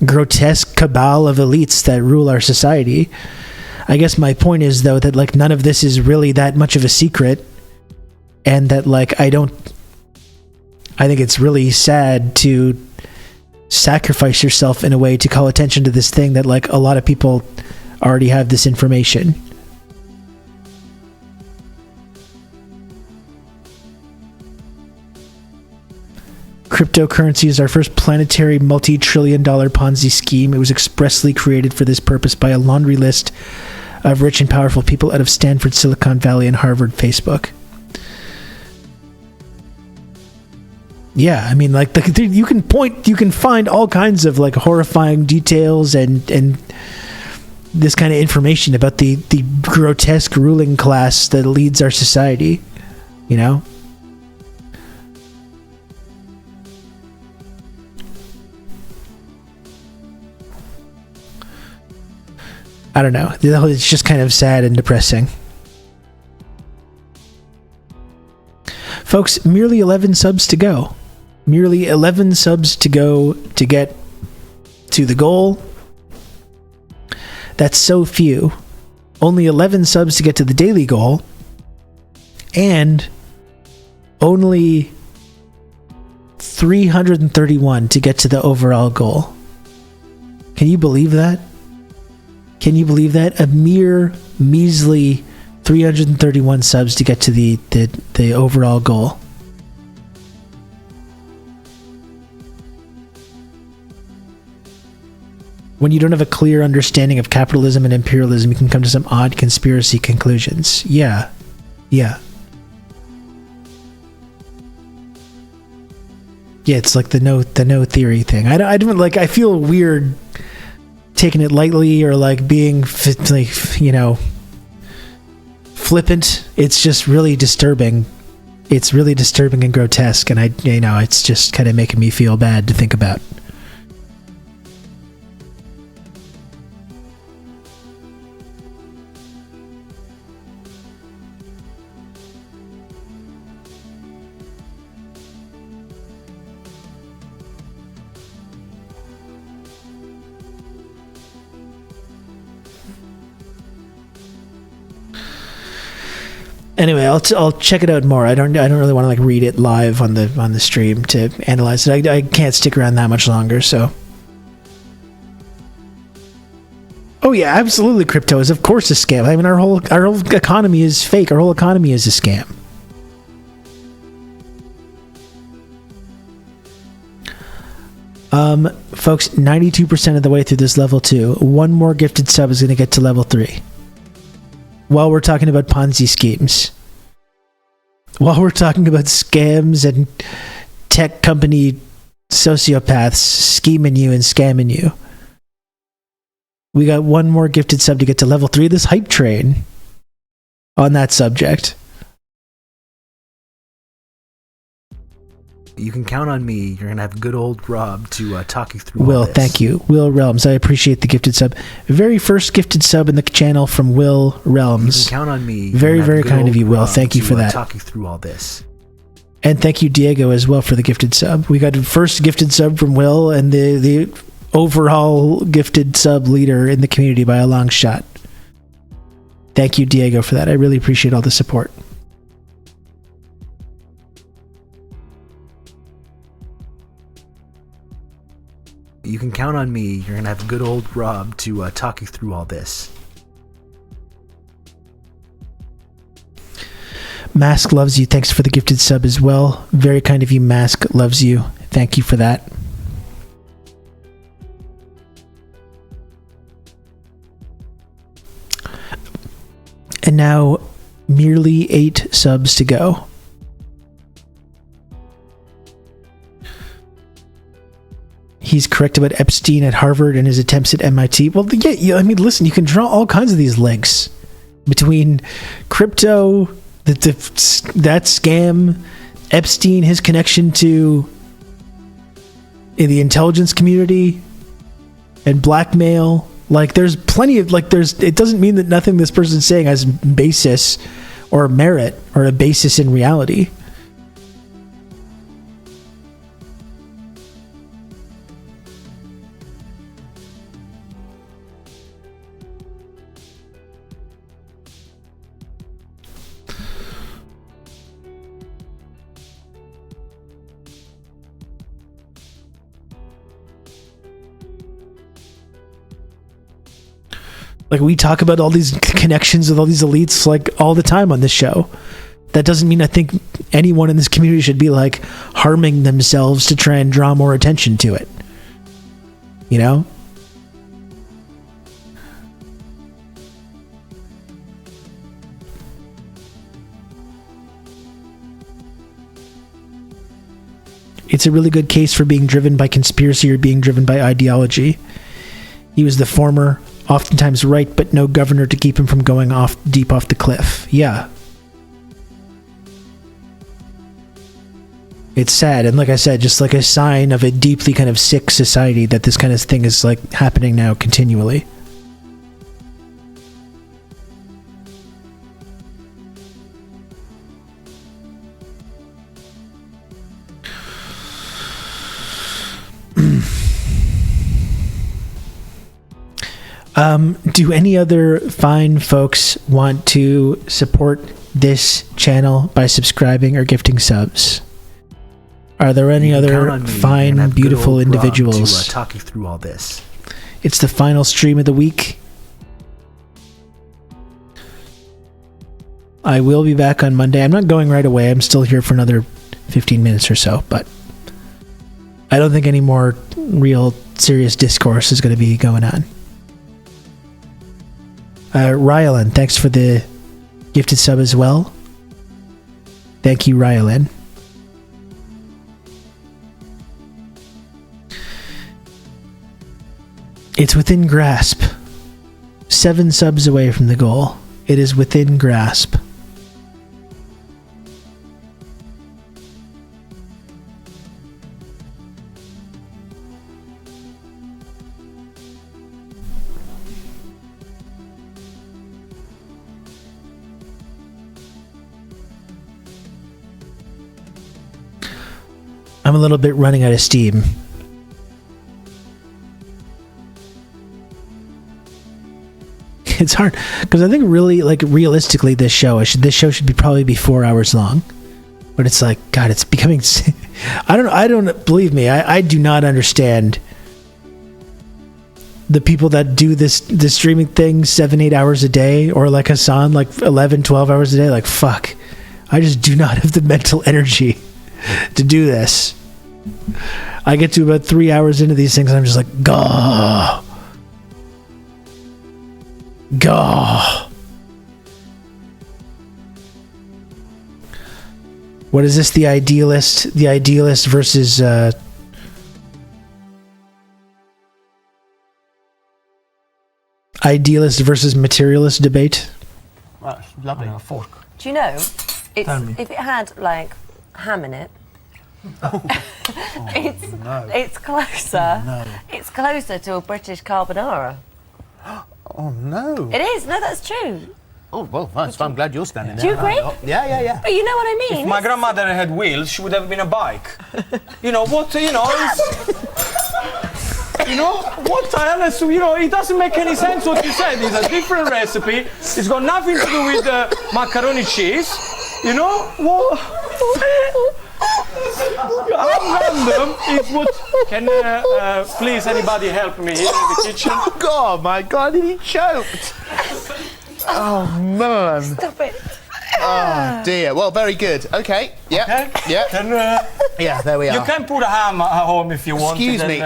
[SPEAKER 1] grotesque cabal of elites that rule our society. I guess my point is, though, that like none of this is really that much of a secret, and that like I think it's really sad to sacrifice yourself in a way to call attention to this thing that like a lot of people already have this information. Cryptocurrency is our first planetary multi-trillion-dollar Ponzi scheme. It was expressly created for this purpose by a laundry list of rich and powerful people out of Stanford, Silicon Valley, and Harvard, Facebook. Yeah, I mean, like you can find all kinds of like horrifying details and this kind of information about the grotesque ruling class that leads our society, you know? I don't know. It's just kind of sad and depressing. Folks, merely 11 subs to go. Merely 11 subs to go to get to the goal. That's so few. Only 11 subs to get to the daily goal. And only 331 to get to the overall goal. Can you believe that? Can you believe that? A mere measly 331 subs to get to the overall goal. When you don't have a clear understanding of capitalism and imperialism, you can come to some odd conspiracy conclusions. Yeah. Yeah, it's like the no theory thing. I don't like. I feel weird taking it lightly or like being like, you know, flippant. It's just really disturbing. It's really disturbing and grotesque, and it's just kind of making me feel bad to think about. Anyway, I'll check it out more. I don't really want to like read it live on the stream to analyze it. I can't stick around that much longer. So, oh yeah, absolutely. Crypto is of course a scam. I mean, our whole economy is fake. Our whole economy is a scam. Folks, 92% of the way through this level 2. One more gifted sub is going to get to level 3. While we're talking about Ponzi schemes, while we're talking about scams and tech company sociopaths scheming you and scamming you, we got one more gifted sub to get to level 3 of this hype train. on that subject.
[SPEAKER 3] You can count on me. You're going to have good old Rob to talk you through
[SPEAKER 1] Will,
[SPEAKER 3] all this.
[SPEAKER 1] thank you. Will Realms, I appreciate the gifted sub. Very first gifted sub in the channel from Will Realms.
[SPEAKER 3] You can count on me.
[SPEAKER 1] Very, very kind of you, Will. Thank you for that.
[SPEAKER 3] Talk you through all this.
[SPEAKER 1] And thank you, Diego, as well for the gifted sub. We got the first gifted sub from Will and the overall gifted sub leader in the community by a long shot. Thank you, Diego, for that. I really appreciate all the support.
[SPEAKER 3] You can count on me. You're going to have good old Rob to talk you through all this.
[SPEAKER 1] Mask loves you. Thanks for the gifted sub as well. Very kind of you, Mask loves you. Thank you for that. And now, merely 8 subs to go. He's correct about Epstein at Harvard and his attempts at MIT. Well, yeah, I mean, listen, you can draw all kinds of these links between crypto, that scam, Epstein, his connection to the intelligence community, and blackmail. Like, there's plenty of, it doesn't mean that nothing this person's saying has basis or merit or a basis in reality. Like, we talk about all these connections with all these elites, like, all the time on this show. That doesn't mean I think anyone in this community should be, like, harming themselves to try and draw more attention to it. You know? It's a really good case for being driven by conspiracy or being driven by ideology. He was the former, oftentimes right, but no governor to keep him from going deep off the cliff. Yeah. It's sad, and like I said, just like a sign of a deeply kind of sick society that this kind of thing is like happening now continually. Do any other fine folks want to support this channel by subscribing or gifting subs? Are there any other fine, beautiful individuals?
[SPEAKER 3] To talk you through all this.
[SPEAKER 1] It's the final stream of the week. I will be back on Monday. I'm not going right away. I'm still here for another 15 minutes or so, but I don't think any more real serious discourse is going to be going on. Rylan, thanks for the gifted sub as well. Thank you, Rylan. It's within grasp. 7 subs away from the goal. It is within grasp. I'm a little bit running out of steam. It's hard because I think really, like, realistically, this show should probably be 4 hours long, but it's like, God, it's becoming. I don't believe me. I do not understand the people that do this streaming thing 7-8 hours a day, or like Hassan, like 11-12 hours a day. Like, fuck, I just do not have the mental energy to do this. I get to about 3 hours into these things and I'm just like, gah. What is this? The idealist versus idealist versus materialist debate?
[SPEAKER 13] That's lovely.
[SPEAKER 14] A fork.
[SPEAKER 15] Do you know, it's,
[SPEAKER 14] Tell me.
[SPEAKER 15] if it had, like, ham in it, it's closer.
[SPEAKER 13] No.
[SPEAKER 15] It's closer to a British carbonara.
[SPEAKER 13] Oh, no.
[SPEAKER 15] It is. No, that's true.
[SPEAKER 13] Oh, well, that's, I'm glad you're standing there.
[SPEAKER 15] Do you agree?
[SPEAKER 13] Yeah.
[SPEAKER 15] But you know what I mean?
[SPEAKER 14] If my grandmother had wheels, she would have been a bike. You know what? You know. You know what? You know, it doesn't make any sense what you said. It's a different recipe. It's got nothing to do with macaroni cheese. You know what? How random is what? Can please anybody help me here in the kitchen?
[SPEAKER 13] Oh my God! He choked. Oh man!
[SPEAKER 15] Stop it.
[SPEAKER 13] Oh dear. Well, very good. Okay. Yeah.
[SPEAKER 14] Okay.
[SPEAKER 13] Yeah.
[SPEAKER 14] Then,
[SPEAKER 13] yeah. There we are.
[SPEAKER 14] You can put a ham at home if you want.
[SPEAKER 13] Excuse me.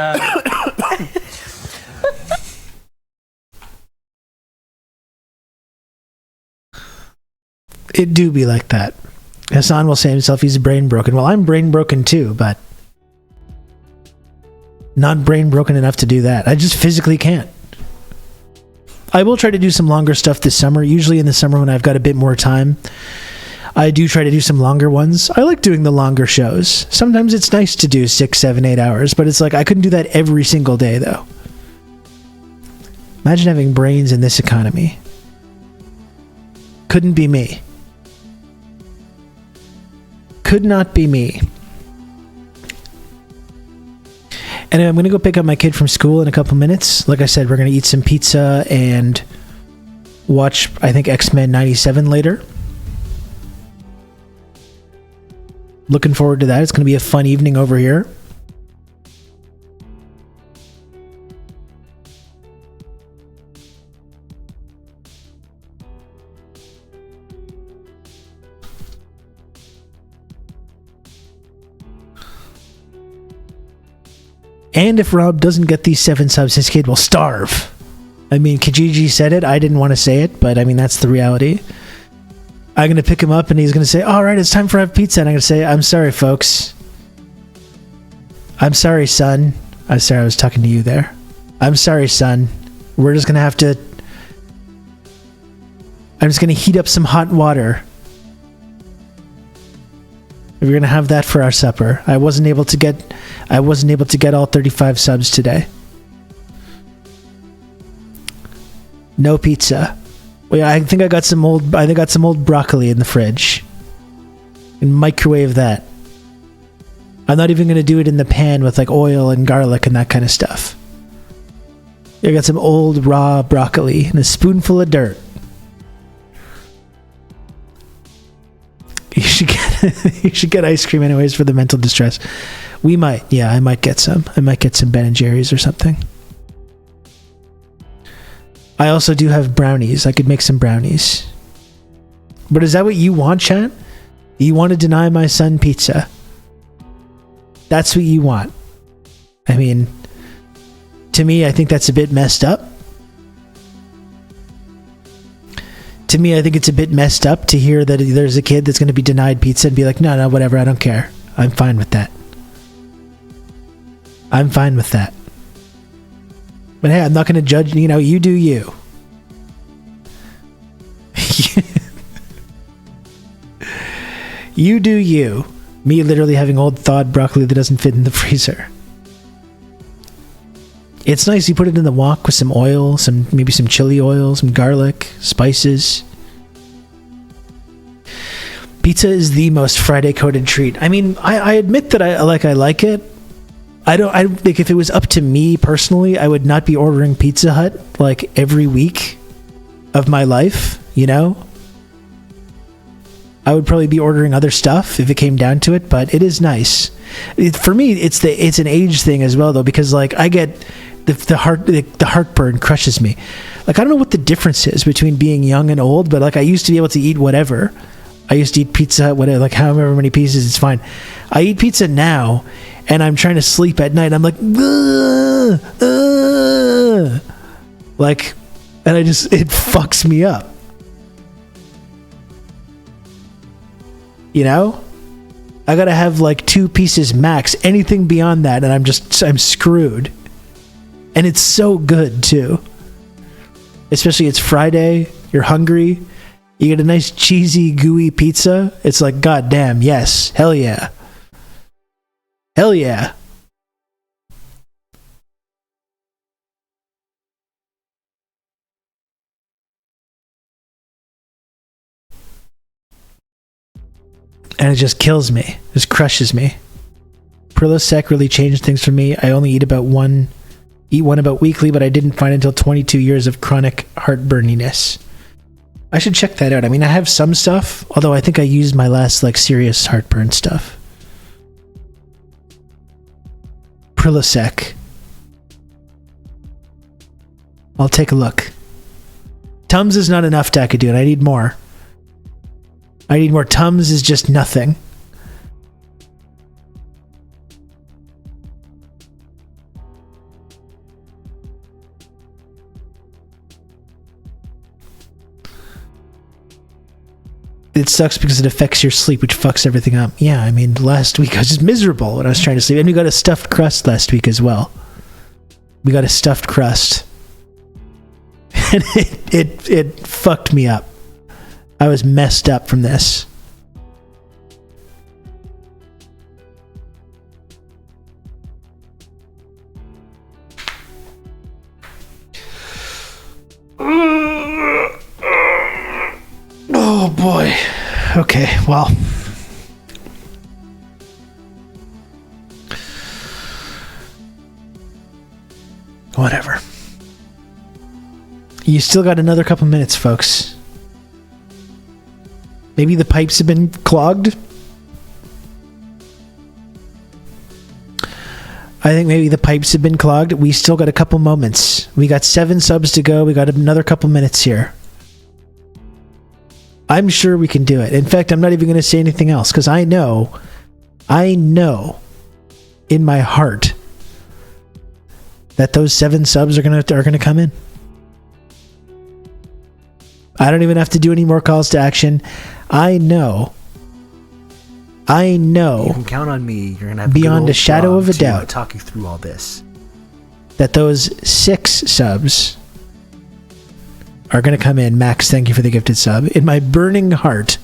[SPEAKER 1] It do be like that. Hassan will say himself he's brain broken. Well, I'm brain broken too, but not brain broken enough to do that. I just physically can't. I will try to do some longer stuff this summer. Usually in the summer when I've got a bit more time, I do try to do some longer ones. I like doing the longer shows. Sometimes it's nice to do 6, 7, 8 hours, but it's like I couldn't do that every single day though. Imagine having brains in this economy. Couldn't be me. Could not be me. Anyway, I'm going to go pick up my kid from school in a couple minutes. Like I said, we're going to eat some pizza and watch, I think, X-Men 97 later. Looking forward to that. It's going to be a fun evening over here. And if Rob doesn't get these 7 subs, his kid will starve. I mean, Kijiji said it. I didn't want to say it, but I mean, that's the reality. I'm going to pick him up and he's going to say, all right, it's time for have pizza. And I'm going to say, I'm sorry, folks. I'm sorry, son. I'm sorry, I was talking to you there. I'm sorry, son. We're just going to have to... I'm just going to heat up some hot water. We're going to have that for our supper. I wasn't able to get all 35 subs today. No pizza. Well, I think I got some old broccoli in the fridge. And microwave that. I'm not even going to do it in the pan with like oil and garlic and that kind of stuff. I got some old raw broccoli and a spoonful of dirt. You should get ice cream anyways for the mental distress. We might. Yeah, I might get some. I might get some Ben & Jerry's or something. I also do have brownies. I could make some brownies. But is that what you want, chat? You want to deny my son pizza? That's what you want. I mean, to me, I think that's a bit messed up. To me, I think it's a bit messed up to hear that there's a kid that's going to be denied pizza and be like, no, whatever, I don't care. I'm fine with that. I'm fine with that. But hey, I'm not going to judge, you do you. You do you. Me literally having old thawed broccoli that doesn't fit in the freezer. It's nice. You put it in the wok with some oil, maybe some chili oil, some garlic, spices. Pizza is the most Friday coded treat. I mean, I admit that I like it. I think if it was up to me personally, I would not be ordering Pizza Hut like every week of my life, I would probably be ordering other stuff if it came down to it, but it is nice. For me, it's an age thing as well, though, because like I get the heartburn crushes me. Like I don't know what the difference is between being young and old, but like I used to be able to eat whatever. I used to eat Pizza Hut, whatever, like however many pieces, it's fine. I eat pizza now, and I'm trying to sleep at night. I'm like, like, and it fucks me up. I gotta have like 2 pieces max. Anything beyond that, and I'm screwed. And it's so good too. Especially it's Friday, you're hungry, You get a nice cheesy, gooey pizza. It's like, God damn, yes. Hell yeah. Hell yeah. And it just kills me. Just crushes me. Prilosec really changed things for me. I only eat one about weekly, but I didn't find it until 22 years of chronic heartburniness. I should check that out. I mean, I have some stuff, although I think I used my last like serious heartburn stuff. Prilosec. I'll take a look. Tums is not enough, Dakadude. I need more. I need more. Tums is just nothing. It sucks because it affects your sleep, which fucks everything up. Yeah, I mean, last week I was just miserable when I was trying to sleep. And we got a stuffed crust last week as well. We got a stuffed crust. And it fucked me up. I was messed up from this. Oh boy. Okay, well. Whatever. You still got another couple minutes, folks. Maybe the pipes have been clogged? I think maybe the pipes have been clogged. We still got a couple moments. We got 7 subs to go. We got another couple minutes here. I'm sure we can do it. In fact, I'm not even going to say anything else because I know in my heart that those 7 subs are going to come in. I don't even have to do any more calls to action. I know.
[SPEAKER 3] You can count on me. You're gonna have
[SPEAKER 1] beyond a shadow of a doubt
[SPEAKER 3] talk you through all this.
[SPEAKER 1] That those 6 subs are going to come in. Max, thank you for the gifted sub. In my burning heart.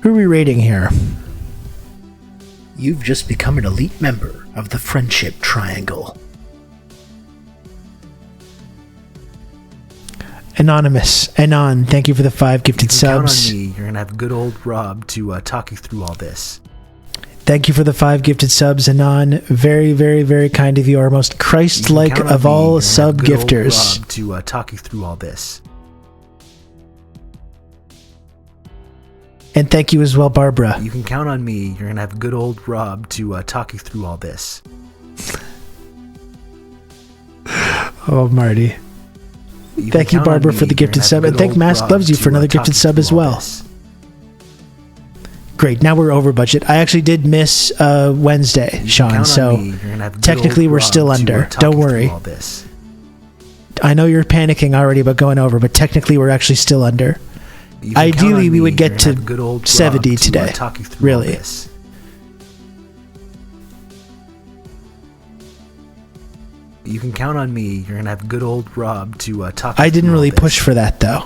[SPEAKER 1] Who are we rating here? You've just become an elite member of the Friendship Triangle. Anonymous. Anon, thank you for the 5 gifted subs.
[SPEAKER 3] Count on me. You're going to have good old Rob to talk you through all this.
[SPEAKER 1] Thank you for the 5 gifted subs, Anon. Very, very, very kind of you. Our most Christ-like of all sub gifters.
[SPEAKER 3] Rob to talk you through all this.
[SPEAKER 1] And thank you as well, Barbara.
[SPEAKER 3] You can count on me. You're going to have good old Rob to talk you through all this.
[SPEAKER 1] Oh, Marty. Thank you, Barbara, for the gifted sub. And thank Mask Loves You for another gifted sub as well. Great. Now we're over budget. I actually did miss Wednesday, Sean, so technically we're still under. Don't worry. I know you're panicking already about going over, but technically we're actually still under. Ideally, we would get to 70 today. Really.
[SPEAKER 3] You can count on me. You're going to have good old Rob to talk you through
[SPEAKER 1] I didn't really push for that, though.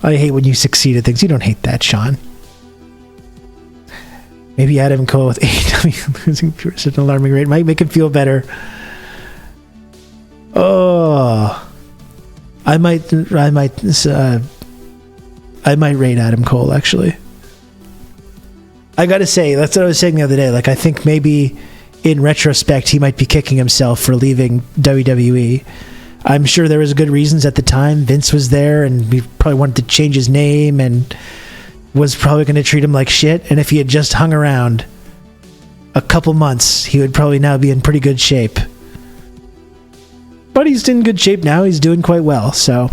[SPEAKER 1] I hate when you succeed at things. You don't hate that, Sean. Maybe Adam Cole with AEW losing viewers at an alarming rate might make him feel better. Oh, I might rate Adam Cole, actually. I gotta say, that's what I was saying the other day. Like, I think maybe in retrospect, he might be kicking himself for leaving WWE. I'm sure there was good reasons at the time. Vince was there, and he probably wanted to change his name, and was probably going to treat him like shit. And if he had just hung around a couple months, he would probably now be in pretty good shape. But he's in good shape now. He's doing quite well, so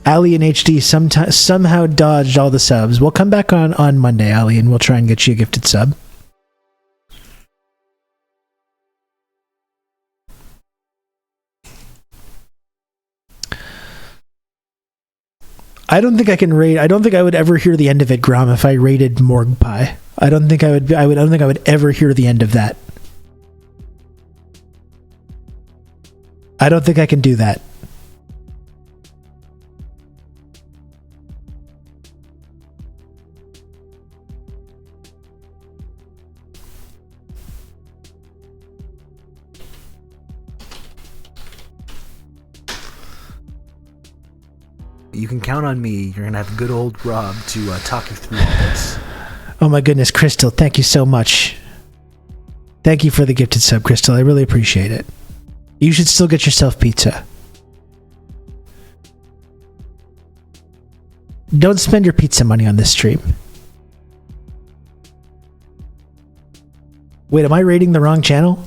[SPEAKER 1] Ali and HD somehow dodged all the subs. We'll come back on Monday, Ali, and we'll try and get you a gifted sub. I don't think I can rate. I don't think I would ever hear the end of it, Grom, if I rated Morgue Pie. I don't think I would. I don't think I would ever hear the end of that. I don't think I can do that.
[SPEAKER 3] You can count on me. You're going to have good old Rob to talk you through all this.
[SPEAKER 1] Oh my goodness, Crystal, thank you so much. Thank you for the gifted sub, Crystal. I really appreciate it. You should still get yourself pizza. Don't spend your pizza money on this stream. Wait, am I rating the wrong channel?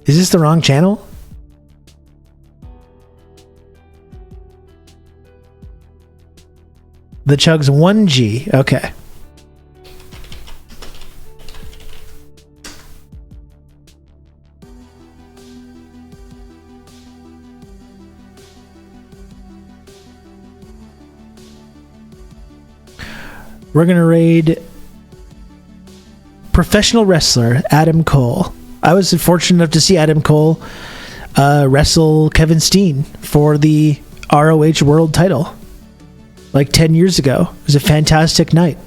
[SPEAKER 1] Is this the wrong channel? The Chug's 1G. Okay. We're going to raid professional wrestler Adam Cole. I was fortunate enough to see Adam Cole wrestle Kevin Steen for the ROH World title like 10 years ago. It was a fantastic night.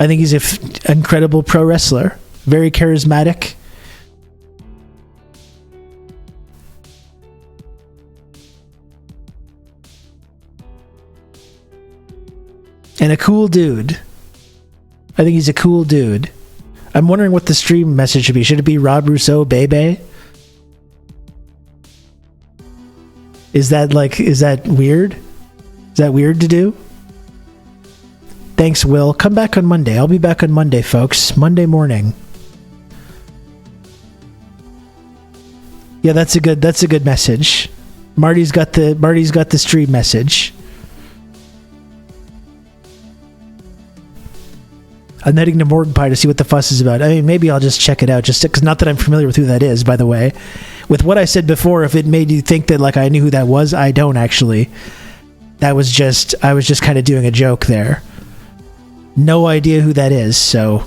[SPEAKER 1] I think he's an incredible pro wrestler. Very charismatic. And a cool dude. I think he's a cool dude. I'm wondering what the stream message should be. Should it be Rob Rousseau, Bebe? Is that weird? Is that weird to do? Thanks, Will. Come back on Monday. I'll be back on Monday, folks. Monday morning. Yeah, that's a good message. Marty's got the stream message. I'm heading to Morgue Pie to see what the fuss is about. I mean, maybe I'll just check it out, just because not that I'm familiar with who that is, by the way. With what I said before, if it made you think that like I knew who that was, I don't actually. I was just kind of doing a joke there. No idea who that is, so